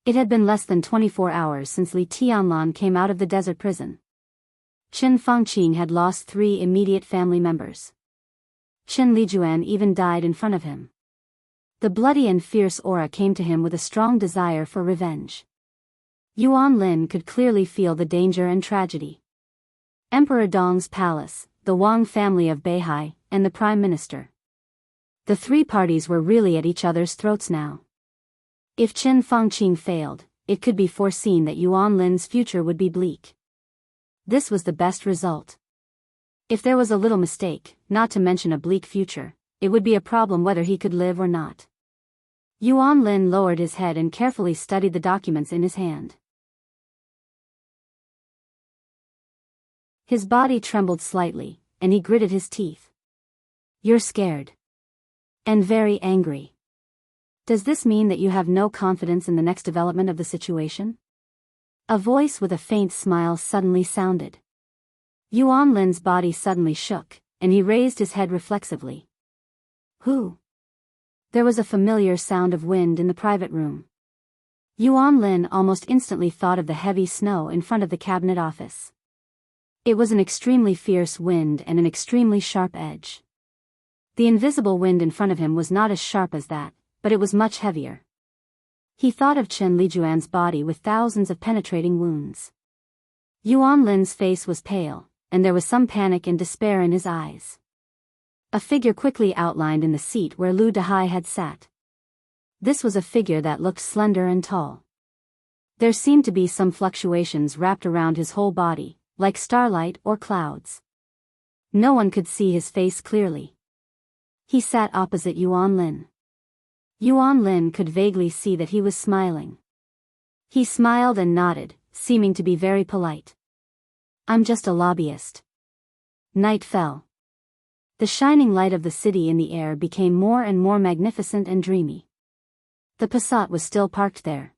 It had been less than 24 hours since Li Tianlan came out of the desert prison. Chen Fengqing had lost 3 immediate family members. Chen Lijuan even died in front of him. The bloody and fierce aura came to him with a strong desire for revenge. Yuan Lin could clearly feel the danger and tragedy. Emperor Dong's palace, the Wang family of Beihai, and the Prime Minister. The 3 parties were really at each other's throats now. If Chen Fengqing failed, it could be foreseen that Yuan Lin's future would be bleak. This was the best result. If there was a little mistake, not to mention a bleak future, it would be a problem whether he could live or not. Yuan Lin lowered his head and carefully studied the documents in his hand. His body trembled slightly, and he gritted his teeth. "You're scared. And very angry. Does this mean that you have no confidence in the next development of the situation?" A voice with a faint smile suddenly sounded. Yuan Lin's body suddenly shook, and he raised his head reflexively. "Who?" There was a familiar sound of wind in the private room. Yuan Lin almost instantly thought of the heavy snow in front of the cabinet office. It was an extremely fierce wind and an extremely sharp edge. The invisible wind in front of him was not as sharp as that, but it was much heavier. He thought of Chen Lijuan's body with thousands of penetrating wounds. Yuan Lin's face was pale, and there was some panic and despair in his eyes. A figure quickly outlined in the seat where Lu Dehai had sat. This was a figure that looked slender and tall. There seemed to be some fluctuations wrapped around his whole body, like starlight or clouds. No one could see his face clearly. He sat opposite Yuan Lin. Yuan Lin could vaguely see that he was smiling. He smiled and nodded, seeming to be very polite. "I'm just a lobbyist." Night fell. The shining light of the city in the air became more and more magnificent and dreamy. The Passat was still parked there.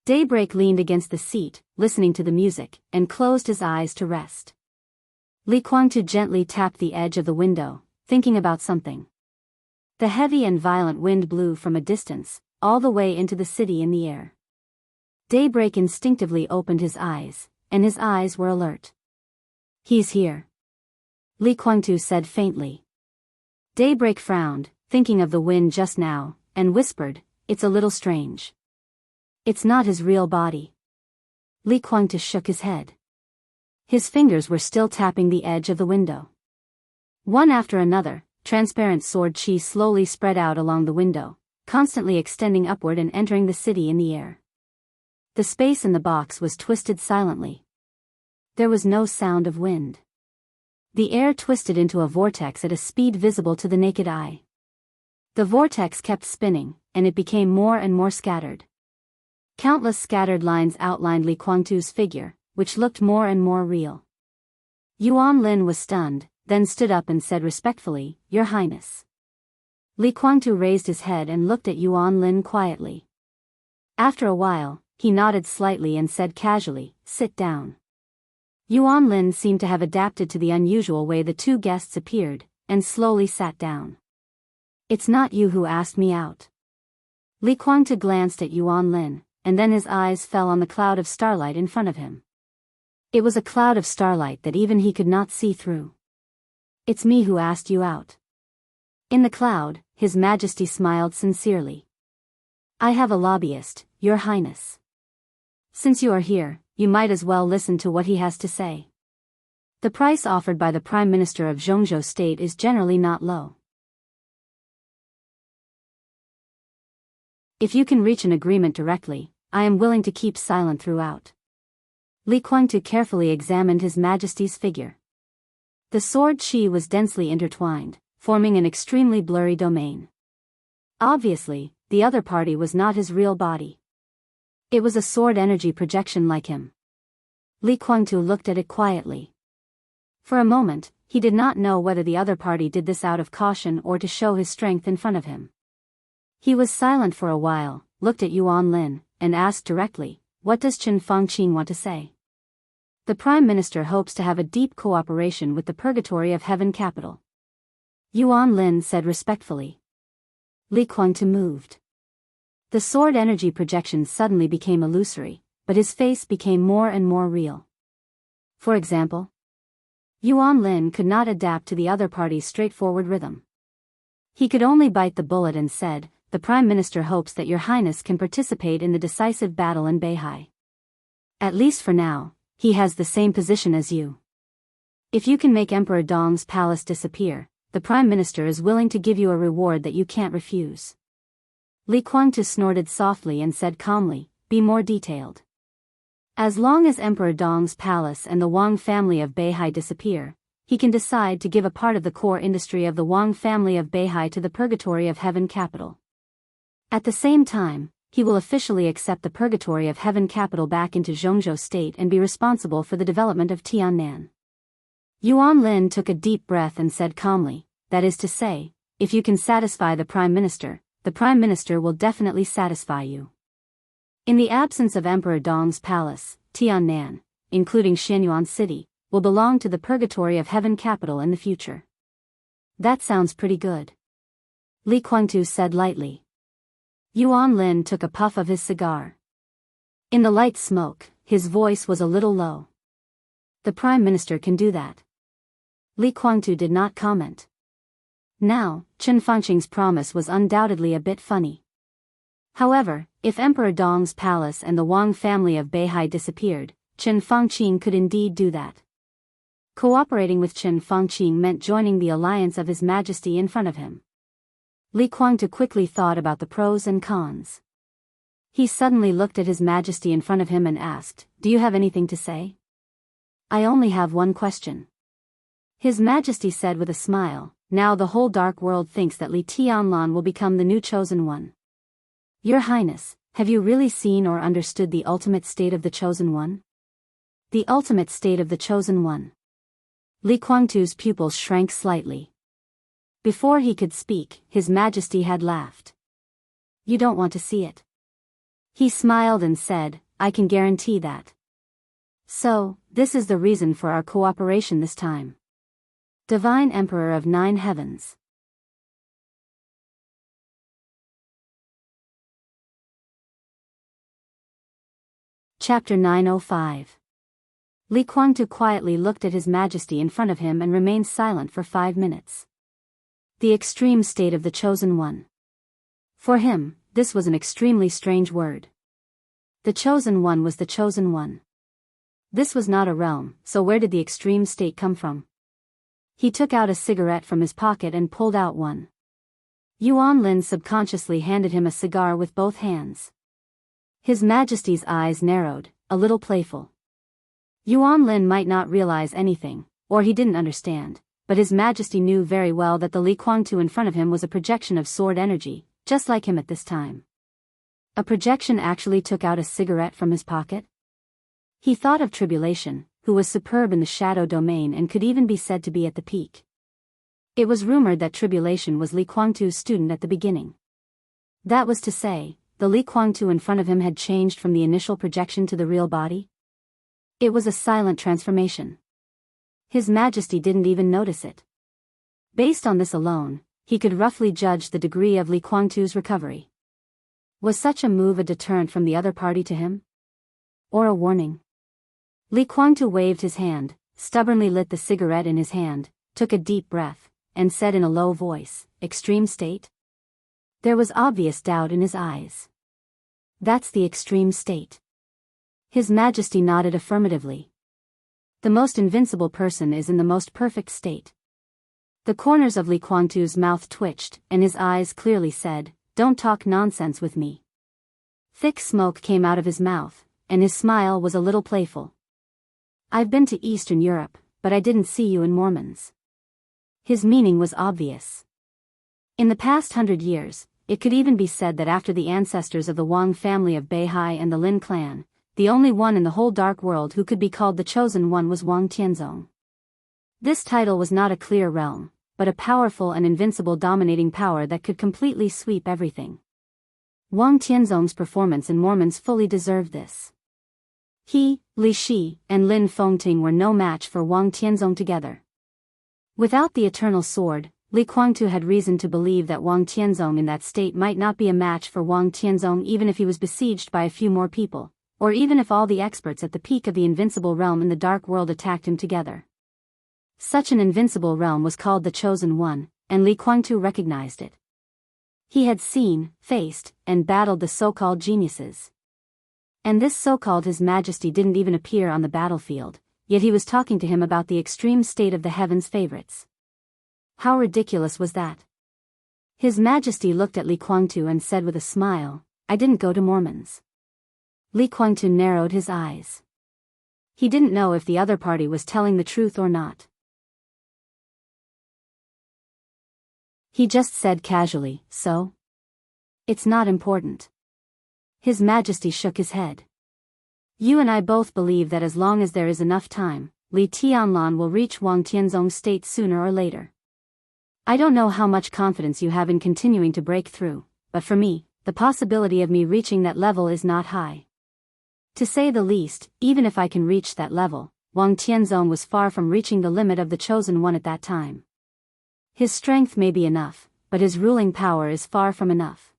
Daybreak leaned against the seat, listening to the music, and closed his eyes to rest. Li Guangtu gently tapped the edge of the window, thinking about something. The heavy and violent wind blew from a distance, all the way into the city in the air. Daybreak instinctively opened his eyes, and his eyes were alert. "He's here," Li Guangtu said faintly. Daybreak frowned, thinking of the wind just now, and whispered, "It's a little strange. It's not his real body." Li Guangtu shook his head. His fingers were still tapping the edge of the window. One after another, transparent sword chi slowly spread out along the window, constantly extending upward and entering the city in the air. The space in the box was twisted silently. There was no sound of wind. The air twisted into a vortex at a speed visible to the naked eye. The vortex kept spinning, and it became more and more scattered. Countless scattered lines outlined Li Guangtu's figure, which looked more and more real. Yuan Lin was stunned, then stood up and said respectfully, "Your Highness." Li Guangtu raised his head and looked at Yuan Lin quietly. After a while, he nodded slightly and said casually, "Sit down." Yuan Lin seemed to have adapted to the unusual way the 2 guests appeared, and slowly sat down. "It's not you who asked me out." Li Guangtu glanced at Yuan Lin, and then his eyes fell on the cloud of starlight in front of him. It was a cloud of starlight that even he could not see through. "It's me who asked you out." In the cloud, His Majesty smiled sincerely. "I have a lobbyist, Your Highness. Since you are here, you might as well listen to what he has to say. The price offered by the Prime Minister of Zhongzhou State is generally not low. If you can reach an agreement directly, I am willing to keep silent throughout." Li Kuangtu carefully examined His Majesty's figure. The sword chi was densely intertwined, forming an extremely blurry domain. Obviously, the other party was not his real body. It was a sword energy projection like him. Li Kuangtu looked at it quietly. For a moment, he did not know whether the other party did this out of caution or to show his strength in front of him. He was silent for a while, looked at Yuan Lin, and asked directly, "What does Chen Fangqing want to say?" "The Prime Minister hopes to have a deep cooperation with the Purgatory of Heaven capital," Yuan Lin said respectfully. Li Kuangtu moved. The sword energy projection suddenly became illusory, but his face became more and more real. For example, Yuan Lin could not adapt to the other party's straightforward rhythm. He could only bite the bullet and said, "The Prime Minister hopes that Your Highness can participate in the decisive battle in Beihai. At least for now, he has the same position as you. If you can make Emperor Dong's palace disappear, the Prime Minister is willing to give you a reward that you can't refuse." Li Kuangtu snorted softly and said calmly, "Be more detailed." "As long as Emperor Dong's palace and the Wang family of Beihai disappear, he can decide to give a part of the core industry of the Wang family of Beihai to the Purgatory of Heaven capital. At the same time, he will officially accept the Purgatory of Heaven capital back into Zhongzhou state and be responsible for the development of Tiannan." Yuan Lin took a deep breath and said calmly, "That is to say, if you can satisfy the Prime Minister, the Prime Minister will definitely satisfy you. In the absence of Emperor Dong's palace, Tiannan, including Xianyuan City, will belong to the Purgatory of Heaven capital in the future." "That sounds pretty good," Li Kuangtu said lightly. Yuan Lin took a puff of his cigar. In the light smoke, his voice was a little low. "The Prime Minister can do that." Li Kuangtu did not comment. Now, Chen Fangqing's promise was undoubtedly a bit funny. However, if Emperor Dong's palace and the Wang family of Beihai disappeared, Chen Fangqing could indeed do that. Cooperating with Chen Fangqing meant joining the alliance of His Majesty in front of him. Li Kuangtu quickly thought about the pros and cons. He suddenly looked at His Majesty in front of him and asked, "Do you have anything to say?" "I only have one question." His Majesty said with a smile, "Now the whole dark world thinks that Li Tianlan will become the new chosen one. Your Highness, have you really seen or understood the ultimate state of the chosen one?" "The ultimate state of the chosen one." Li Kuangtu's pupils shrank slightly. Before he could speak, His Majesty had laughed. "You don't want to see it." He smiled and said, "I can guarantee that. So, this is the reason for our cooperation this time. Divine Emperor of Nine Heavens." Chapter 905. Li Kuangtu quietly looked at His Majesty in front of him and remained silent for 5 minutes. The extreme state of the chosen one. For him, this was an extremely strange word. The chosen one was the chosen one. This was not a realm, so where did the extreme state come from? He took out a cigarette from his pocket and pulled out one. Yuan Lin subconsciously handed him a cigar with both hands. His Majesty's eyes narrowed, a little playful. Yuan Lin might not realize anything, or he didn't understand, but His Majesty knew very well that the Li Kuangtu in front of him was a projection of sword energy, just like him at this time. A projection actually took out a cigarette from his pocket? He thought of Tribulation, who was superb in the shadow domain and could even be said to be at the peak. It was rumored that Tribulation was Li Kuangtu's student at the beginning. That was to say, the Li Kuangtu in front of him had changed from the initial projection to the real body? It was a silent transformation. His Majesty didn't even notice it. Based on this alone, he could roughly judge the degree of Li Kuangtu's recovery. Was such a move a deterrent from the other party to him? Or a warning? Li Kuangtu waved his hand, stubbornly lit the cigarette in his hand, took a deep breath, and said in a low voice, "Extreme state?" There was obvious doubt in his eyes. "That's the extreme state." His Majesty nodded affirmatively. The most invincible person is in the most perfect state. The corners of Li Kuangtu's mouth twitched, and his eyes clearly said, "Don't talk nonsense with me." Thick smoke came out of his mouth, and his smile was a little playful. I've been to Eastern Europe, but I didn't see you in Mormons. His meaning was obvious. In the past 100 years, it could even be said that after the ancestors of the Wang family of Beihai and the Lin clan, the only one in the whole dark world who could be called the Chosen One was Wang Tianzong. This title was not a clear realm, but a powerful and invincible dominating power that could completely sweep everything. Wang Tianzong's performance in Mormons fully deserved this. He, Li Shi, and Lin Fengting were no match for Wang Tianzong together. Without the eternal sword, Li Guangtu had reason to believe that Wang Tianzong in that state might not be a match for Wang Tianzong even if he was besieged by a few more people, or even if all the experts at the peak of the invincible realm in the dark world attacked him together. Such an invincible realm was called the Chosen One, and Li Guangtu recognized it. He had seen, faced, and battled the so-called geniuses. And this so-called His Majesty didn't even appear on the battlefield, yet he was talking to him about the extreme state of the heavens' favorites. How ridiculous was that? His Majesty looked at Li Guangtu and said with a smile, "I didn't go to Mormons." Li Guangtu narrowed his eyes. He didn't know if the other party was telling the truth or not. He just said casually, "So? It's not important." His Majesty shook his head. "You and I both believe that as long as there is enough time, Li Tianlan will reach Wang Tianzong's state sooner or later. I don't know how much confidence you have in continuing to break through, but for me, the possibility of me reaching that level is not high. To say the least, even if I can reach that level, Wang Tianzong was far from reaching the limit of the Chosen One at that time. His strength may be enough, but his ruling power is far from enough."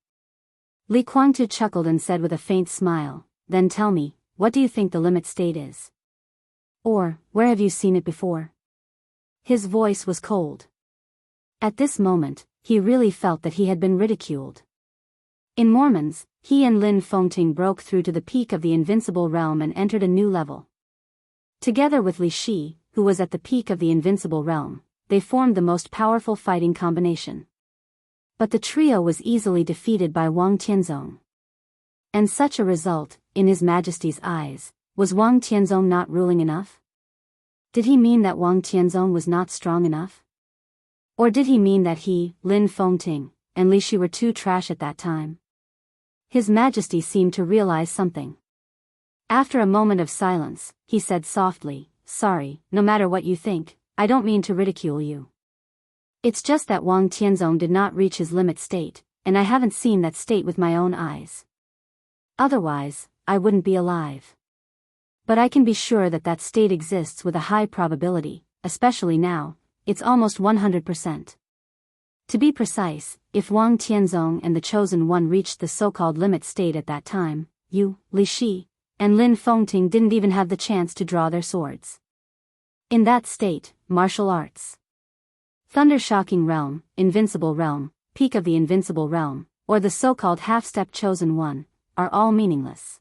Li Guangtu chuckled and said with a faint smile, "Then tell me, what do you think the limit state is? Or, where have you seen it before?" His voice was cold. At this moment, he really felt that he had been ridiculed. In Mormons, he and Lin Fengting broke through to the peak of the invincible realm and entered a new level. Together with Li Shi, who was at the peak of the invincible realm, they formed the most powerful fighting combination. But the trio was easily defeated by Wang Tianzong. And such a result, in His Majesty's eyes, was Wang Tianzong not ruling enough? Did he mean that Wang Tianzong was not strong enough? Or did he mean that he, Lin Fengting, and Li Shi were too trash at that time? His Majesty seemed to realize something. After a moment of silence, he said softly, "Sorry, no matter what you think, I don't mean to ridicule you. It's just that Wang Tianzong did not reach his limit state, and I haven't seen that state with my own eyes. Otherwise, I wouldn't be alive. But I can be sure that that state exists with a high probability, especially now, it's almost 100%. To be precise, if Wang Tianzong and the Chosen One reached the so-called limit state at that time, you, Li Shi, and Lin Fengting didn't even have the chance to draw their swords. In that state, martial arts, thunder-shocking realm, invincible realm, peak of the invincible realm, or the so-called half-step Chosen One, are all meaningless.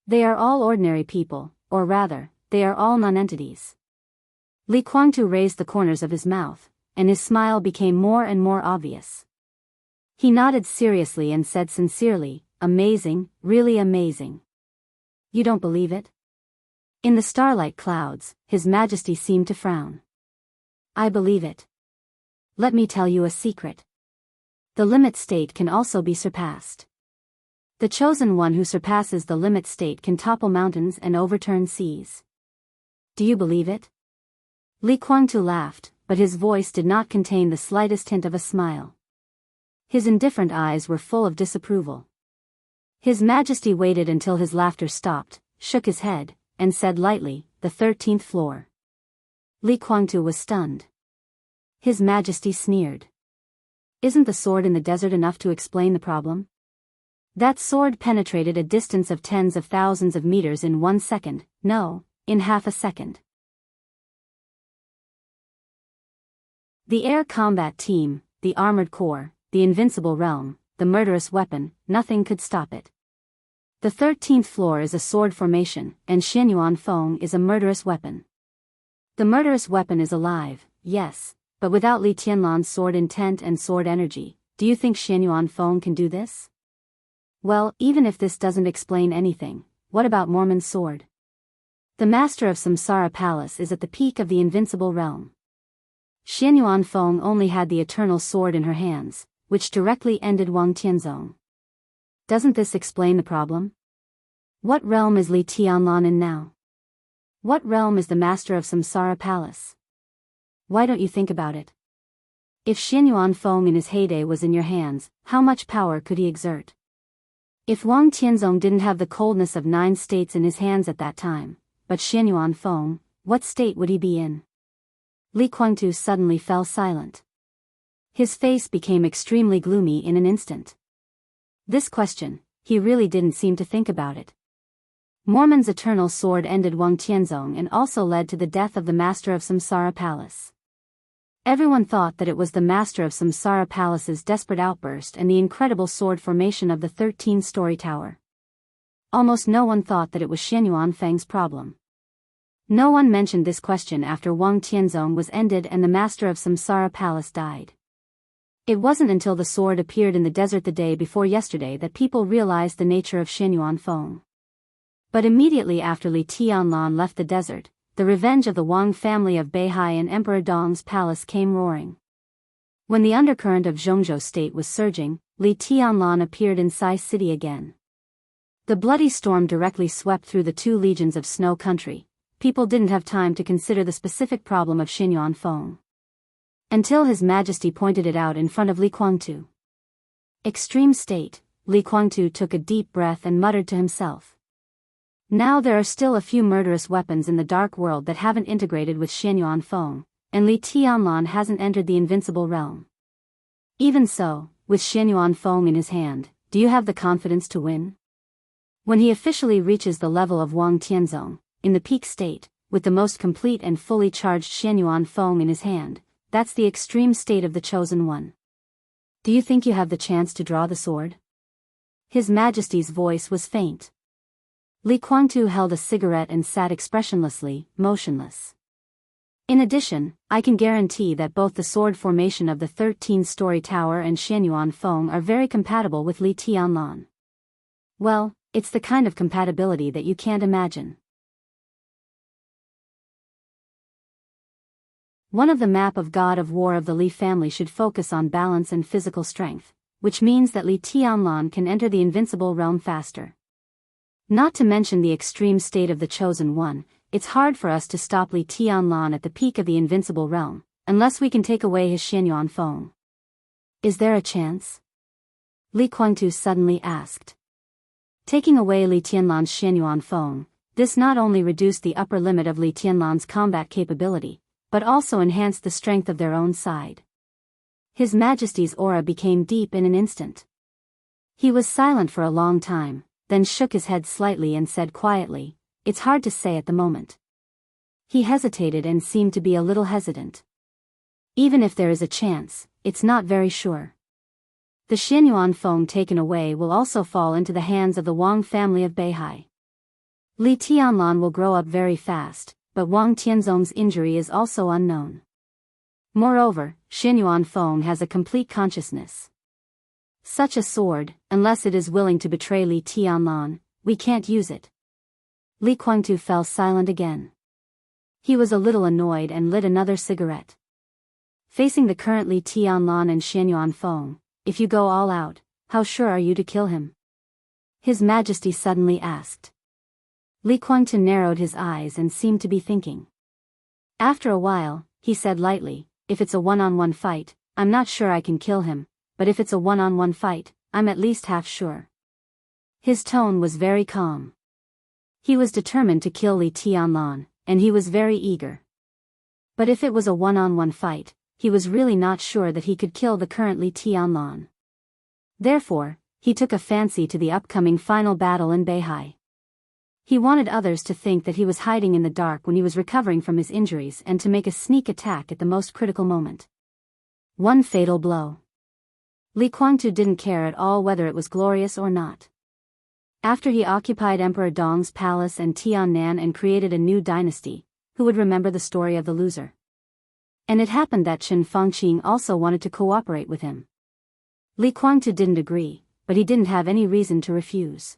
They are all ordinary people, or rather, they are all non-entities." Li Guangtu raised the corners of his mouth, and his smile became more and more obvious. He nodded seriously and said sincerely, "Amazing, really amazing. You don't believe it?" In the starlight clouds, His Majesty seemed to frown. "I believe it. Let me tell you a secret. The limit state can also be surpassed. The Chosen One who surpasses the limit state can topple mountains and overturn seas. Do you believe it?" Li Guangtu laughed, but his voice did not contain the slightest hint of a smile. His indifferent eyes were full of disapproval. His Majesty waited until his laughter stopped, shook his head, and said lightly, "The 13th floor." Li Guangtu was stunned. His Majesty sneered. "Isn't the sword in the desert enough to explain the problem? That sword penetrated a distance of tens of thousands of meters in 1 second, no, in half a second. The air combat team, the armored core, the invincible realm, the murderous weapon, nothing could stop it. The 13th floor is a sword formation, and Xianyuan Feng is a murderous weapon. The murderous weapon is alive, yes, but without Li Tianlan's sword intent and sword energy, do you think Xianyuan Feng can do this? Well, even if this doesn't explain anything, what about Mormon's sword? The master of Samsara Palace is at the peak of the invincible realm. Xianyuan Feng only had the eternal sword in her hands, which directly ended Wang Tianzong. Doesn't this explain the problem? What realm is Li Tianlan in now? What realm is the master of Samsara Palace? Why don't you think about it? If Xianyuan Feng in his heyday was in your hands, how much power could he exert? If Wang Tianzong didn't have the coldness of 9 states in his hands at that time, but Xianyuan Feng, what state would he be in? Li Guangtu suddenly fell silent. His face became extremely gloomy in an instant. This question, he really didn't seem to think about it. Mormon's eternal sword ended Wang Tianzong and also led to the death of the master of Samsara Palace. Everyone thought that it was the master of Samsara Palace's desperate outburst and the incredible sword formation of the 13-story tower. Almost no one thought that it was Xianyuan Feng's problem. No one mentioned this question after Wang Tianzong was ended and the master of Samsara Palace died. It wasn't until the sword appeared in the desert the day before yesterday that people realized the nature of Xianyuan Feng. But immediately after Li Tianlan left the desert, the revenge of the Wang family of Beihai and Emperor Dong's palace came roaring. When the undercurrent of Zhongzhou state was surging, Li Tianlan appeared in Sai City again. The bloody storm directly swept through the 2 legions of snow country. People didn't have time to consider the specific problem of Xianyuan Feng, until His Majesty pointed it out in front of Li Guangtu. Extreme state, Li Guangtu took a deep breath and muttered to himself. Now there are still a few murderous weapons in the dark world that haven't integrated with Xianyuan Feng, and Li Tianlan hasn't entered the invincible realm. Even so, with Xianyuan Feng in his hand, do you have the confidence to win? When he officially reaches the level of Wang Tianzong, in the peak state, with the most complete and fully charged Xianyuan Feng in his hand, that's the extreme state of the Chosen One. Do you think you have the chance to draw the sword? His Majesty's voice was faint. Li Guangtu held a cigarette and sat expressionlessly, motionless. In addition, I can guarantee that both the sword formation of the 13-story tower and Xianyuan Feng are very compatible with Li Tianlan. Well, it's the kind of compatibility that you can't imagine. One of the map of God of War of the Li family should focus on balance and physical strength, which means that Li Tianlan can enter the invincible realm faster. Not to mention the extreme state of the Chosen One, it's hard for us to stop Li Tianlan at the peak of the invincible realm, unless we can take away his Xianyuan Feng. Is there a chance? Li Guangtu suddenly asked. Taking away Li Tianlan's Xianyuan Feng, this not only reduced the upper limit of Li Tianlan's combat capability, but also enhanced the strength of their own side. His Majesty's aura became deep in an instant. He was silent for a long time, then shook his head slightly and said quietly, "It's hard to say at the moment." He hesitated and seemed to be a little hesitant. Even if there is a chance, it's not very sure. The Xianyuan Feng taken away will also fall into the hands of the Wang family of Beihai. Li Tianlan will grow up very fast, but Wang Tianzong's injury is also unknown. Moreover, Xianyuan Feng has a complete consciousness. Such a sword, unless it is willing to betray Li Tianlan, we can't use it. Li Guangtu fell silent again. He was a little annoyed and lit another cigarette. Facing the current Li Tianlan and Xianyuan Feng, if you go all out, how sure are you to kill him? His Majesty suddenly asked. Li Guangtu narrowed his eyes and seemed to be thinking. After a while, he said lightly, "If it's a one-on-one fight, I'm not sure I can kill him, but if it's a one-on-one fight, I'm at least half sure." His tone was very calm. He was determined to kill Li Tianlan, and he was very eager. But if it was a one-on-one fight, he was really not sure that he could kill the current Li Tianlan. Therefore, he took a fancy to the upcoming final battle in Beihai. He wanted others to think that he was hiding in the dark when he was recovering from his injuries and to make a sneak attack at the most critical moment. One fatal blow. Li Guangtu didn't care at all whether it was glorious or not. After he occupied Emperor Dong's palace and Tiannan and created a new dynasty, who would remember the story of the loser? And it happened that Chen Fengqing also wanted to cooperate with him. Li Guangtu didn't agree, but he didn't have any reason to refuse.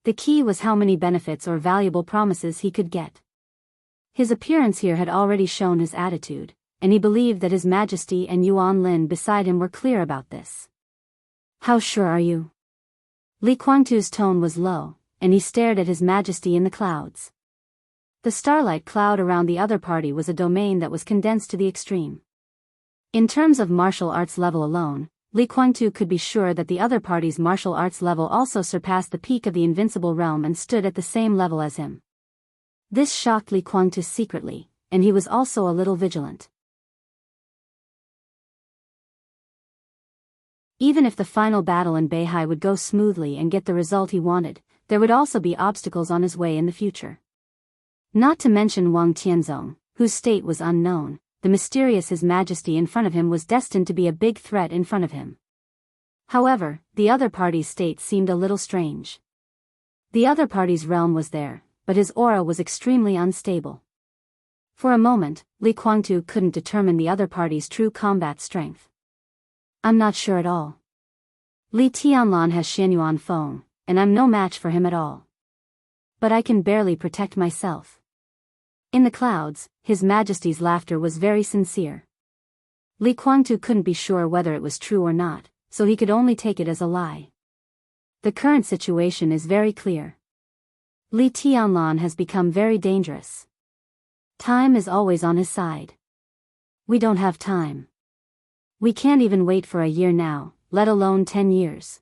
The key was how many benefits or valuable promises he could get. His appearance here had already shown his attitude, and he believed that His Majesty and Yuan Lin beside him were clear about this. How sure are you? Li Guangtu's tone was low, and he stared at His Majesty in the clouds. The starlight cloud around the other party was a domain that was condensed to the extreme. In terms of martial arts level alone, Li Guangtu could be sure that the other party's martial arts level also surpassed the peak of the invincible realm and stood at the same level as him. This shocked Li Guangtu secretly, and he was also a little vigilant. Even if the final battle in Beihai would go smoothly and get the result he wanted, there would also be obstacles on his way in the future. Not to mention Wang Tianzong, whose state was unknown. The mysterious His Majesty in front of him was destined to be a big threat in front of him. However, the other party's state seemed a little strange. The other party's realm was there, but his aura was extremely unstable. For a moment, Li Guangtu couldn't determine the other party's true combat strength. I'm not sure at all. Li Tianlan has Xianyuan Feng, and I'm no match for him at all. But I can barely protect myself. In the clouds, His Majesty's laughter was very sincere. Li Guangtu couldn't be sure whether it was true or not, so he could only take it as a lie. The current situation is very clear. Li Tianlan has become very dangerous. Time is always on his side. We don't have time. We can't even wait for a year now, let alone 10 years.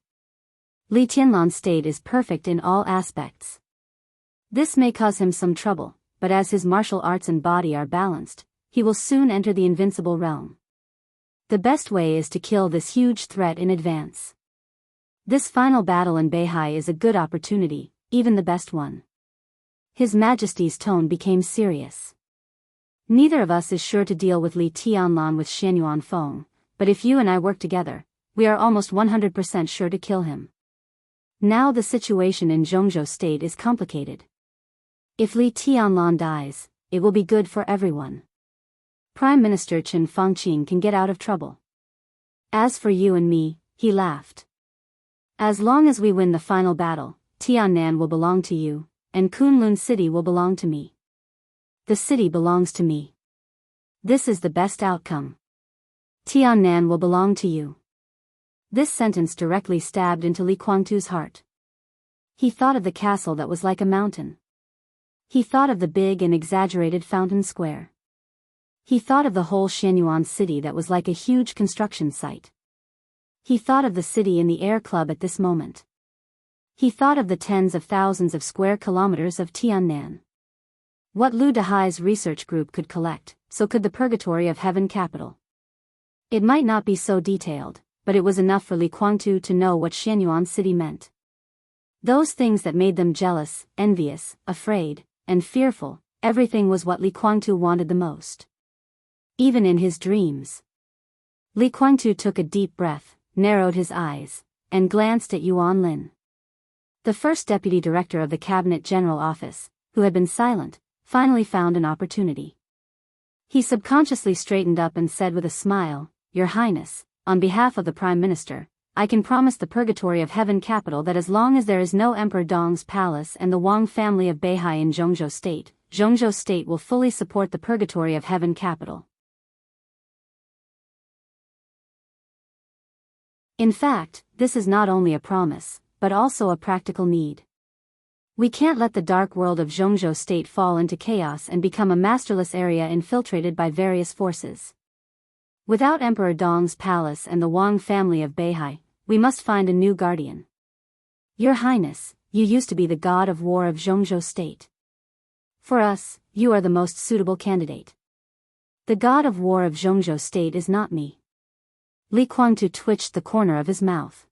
Li Tianlan's state is perfect in all aspects. This may cause him some trouble, but as his martial arts and body are balanced, he will soon enter the invincible realm. The best way is to kill this huge threat in advance. This final battle in Beihai is a good opportunity, even the best one. His Majesty's tone became serious. Neither of us is sure to deal with Li Tianlan with Xianyuan Feng, but if you and I work together, we are almost 100% sure to kill him. Now the situation in Zhongzhou State is complicated. If Li Tianlan dies, it will be good for everyone. Prime Minister Chen Fangqing can get out of trouble. As for you and me, he laughed. As long as we win the final battle, Tiannan will belong to you, and Kunlun City will belong to me. The city belongs to me. This is the best outcome. Tiannan will belong to you. This sentence directly stabbed into Li Guangtu's heart. He thought of the castle that was like a mountain. He thought of the big and exaggerated fountain square. He thought of the whole Xianyuan city that was like a huge construction site. He thought of the city in the air club at this moment. He thought of the tens of thousands of square kilometers of Tiannan. What Lu Dehai's research group could collect, so could the Purgatory of Heaven capital. It might not be so detailed, but it was enough for Li Guangtu to know what Xianyuan city meant. Those things that made them jealous, envious, afraid, and fearful, everything was what Li Guangtu wanted the most. Even in his dreams. Li Guangtu took a deep breath, narrowed his eyes, and glanced at Yuan Lin. The first deputy director of the Cabinet General Office, who had been silent, finally found an opportunity. He subconsciously straightened up and said with a smile, "Your Highness, on behalf of the Prime Minister, I can promise the Purgatory of Heaven capital that as long as there is no Emperor Dong's palace and the Wang family of Beihai in Zhongzhou State will fully support the Purgatory of Heaven capital." In fact, this is not only a promise, but also a practical need. We can't let the dark world of Zhongzhou State fall into chaos and become a masterless area infiltrated by various forces. Without Emperor Dong's palace and the Wang family of Beihai, we must find a new guardian. Your Highness, you used to be the god of war of Zhongzhou State. For us, you are the most suitable candidate. The god of war of Zhongzhou State is not me. Li Guangtu twitched the corner of his mouth.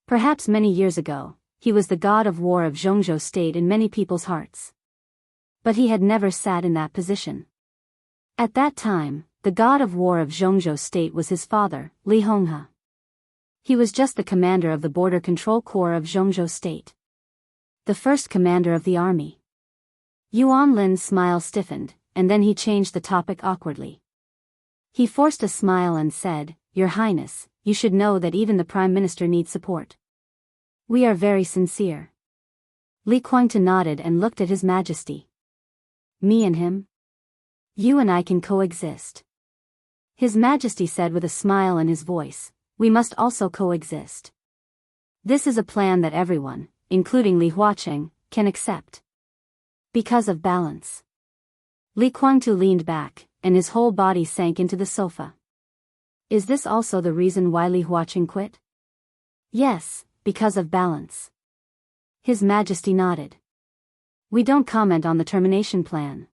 Perhaps many years ago, he was the god of war of Zhongzhou State in many people's hearts. But he had never sat in that position. At that time, the god of war of Zhongzhou State was his father, Li Honghe. He was just the commander of the Border Control Corps of Zhongzhou State. The first commander of the army. Yuan Lin's smile stiffened, and then he changed the topic awkwardly. He forced a smile and said, "Your Highness, you should know that even the Prime Minister needs support. We are very sincere. Li Guangtu nodded and looked at His Majesty. Me and him? You and I can coexist. His Majesty said with a smile in his voice, we must also coexist. This is a plan that everyone, including Li Huaqing, can accept. Because of balance. Li Guangtu leaned back, and his whole body sank into the sofa. Is this also the reason why Li Huaqing quit? Yes, because of balance. His Majesty nodded. We don't comment on the termination plan.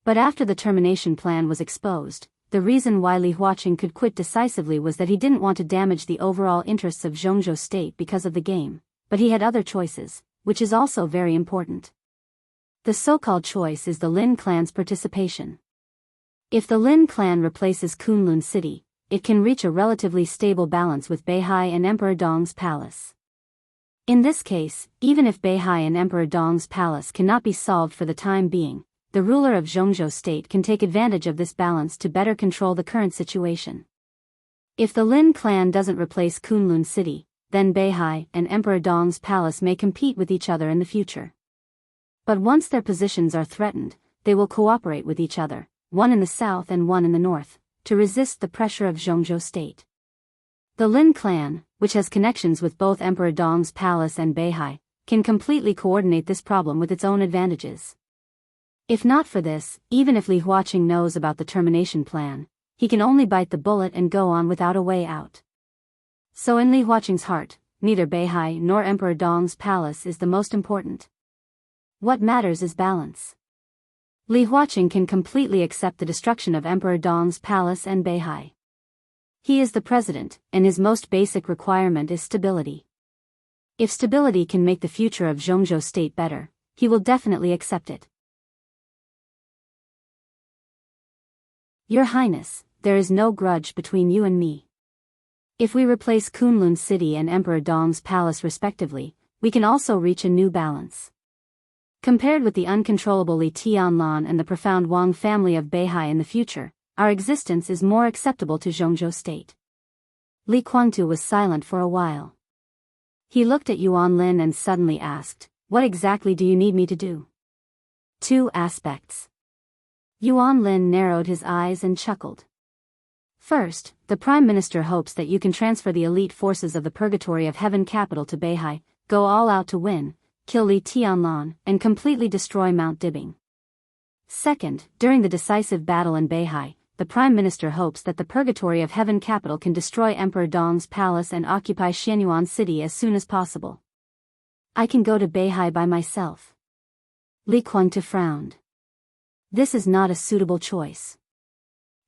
But after the termination plan was exposed, the reason why Li Huaqing could quit decisively was that he didn't want to damage the overall interests of Zhongzhou state because of the game, but he had other choices, which is also very important. The so-called choice is the Lin clan's participation. If the Lin clan replaces Kunlun City, it can reach a relatively stable balance with Beihai and Emperor Dong's palace. In this case, even if Beihai and Emperor Dong's palace cannot be solved for the time being, the ruler of Zhongzhou state can take advantage of this balance to better control the current situation. If the Lin clan doesn't replace Kunlun City, then Beihai and Emperor Dong's palace may compete with each other in the future. But once their positions are threatened, they will cooperate with each other, one in the south and one in the north, to resist the pressure of Zhongzhou state. The Lin clan, which has connections with both Emperor Dong's palace and Beihai, can completely coordinate this problem with its own advantages. If not for this, even if Li Huaqing knows about the termination plan, he can only bite the bullet and go on without a way out. So in Li Huaqing's heart, neither Beihai nor Emperor Dong's palace is the most important. What matters is balance. Li Huaqing can completely accept the destruction of Emperor Dong's palace and Beihai. He is the president, and his most basic requirement is stability. If stability can make the future of Zhongzhou state better, he will definitely accept it. Your Highness, there is no grudge between you and me. If we replace Kunlun City and Emperor Dong's palace respectively, we can also reach a new balance. Compared with the uncontrollable Li Tianlan and the profound Wang family of Beihai in the future, our existence is more acceptable to Zhongzhou state. Li Guangtu was silent for a while. He looked at Yuan Lin and suddenly asked, what exactly do you need me to do? 2 aspects. Yuan Lin narrowed his eyes and chuckled. First, the Prime Minister hopes that you can transfer the elite forces of the Purgatory of Heaven capital to Beihai, go all out to win, kill Li Tianlan, and completely destroy Mount Dibing. Second, during the decisive battle in Beihai, the Prime Minister hopes that the Purgatory of Heaven capital can destroy Emperor Dong's palace and occupy Xianyuan City as soon as possible. I can go to Beihai by myself. Li Guangtu frowned. This is not a suitable choice.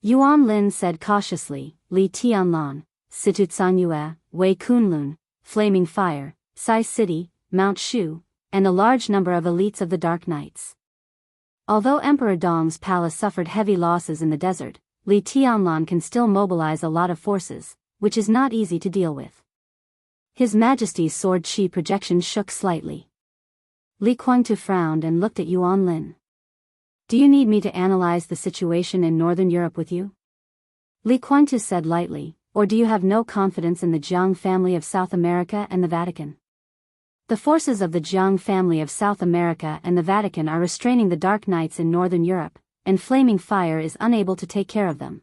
Yuan Lin said cautiously, Li Tianlan, Situtsanyue, Wei Kunlun, Flaming Fire, Sai City, Mount Shu, and a large number of elites of the Dark Knights. Although Emperor Dong's palace suffered heavy losses in the desert, Li Tianlan can still mobilize a lot of forces, which is not easy to deal with. His Majesty's sword chi projection shook slightly. Li Guangtu frowned and looked at Yuan Lin. Do you need me to analyze the situation in Northern Europe with you? Li Guangtu said lightly, or do you have no confidence in the Jiang family of South America and the Vatican? The forces of the Jiang family of South America and the Vatican are restraining the Dark Knights in Northern Europe, and Flaming Fire is unable to take care of them.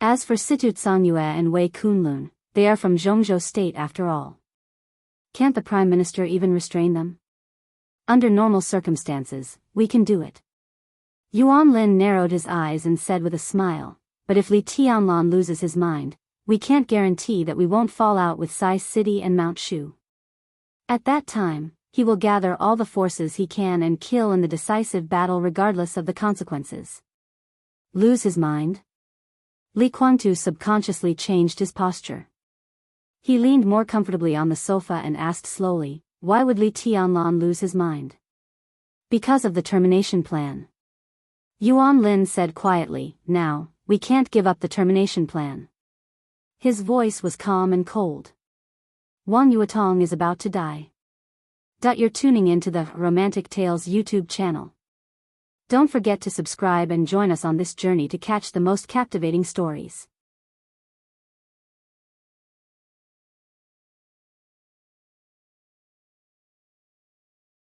As for Situtsanyue and Wei Kunlun, they are from Zhongzhou state after all. Can't the Prime Minister even restrain them? Under normal circumstances, we can do it. Yuan Lin narrowed his eyes and said with a smile, but if Li Tianlan loses his mind, we can't guarantee that we won't fall out with Sai City and Mount Shu. At that time, he will gather all the forces he can and kill in the decisive battle regardless of the consequences. Lose his mind? Li Guangtu subconsciously changed his posture. He leaned more comfortably on the sofa and asked slowly, why would Li Tianlan lose his mind? Because of the termination plan. Yuan Lin said quietly, now, we can't give up the termination plan. His voice was calm and cold. Wang Yuetong is about to die. You're tuning in to the Romantic Tales YouTube channel. Don't forget to subscribe and join us on this journey to catch the most captivating stories.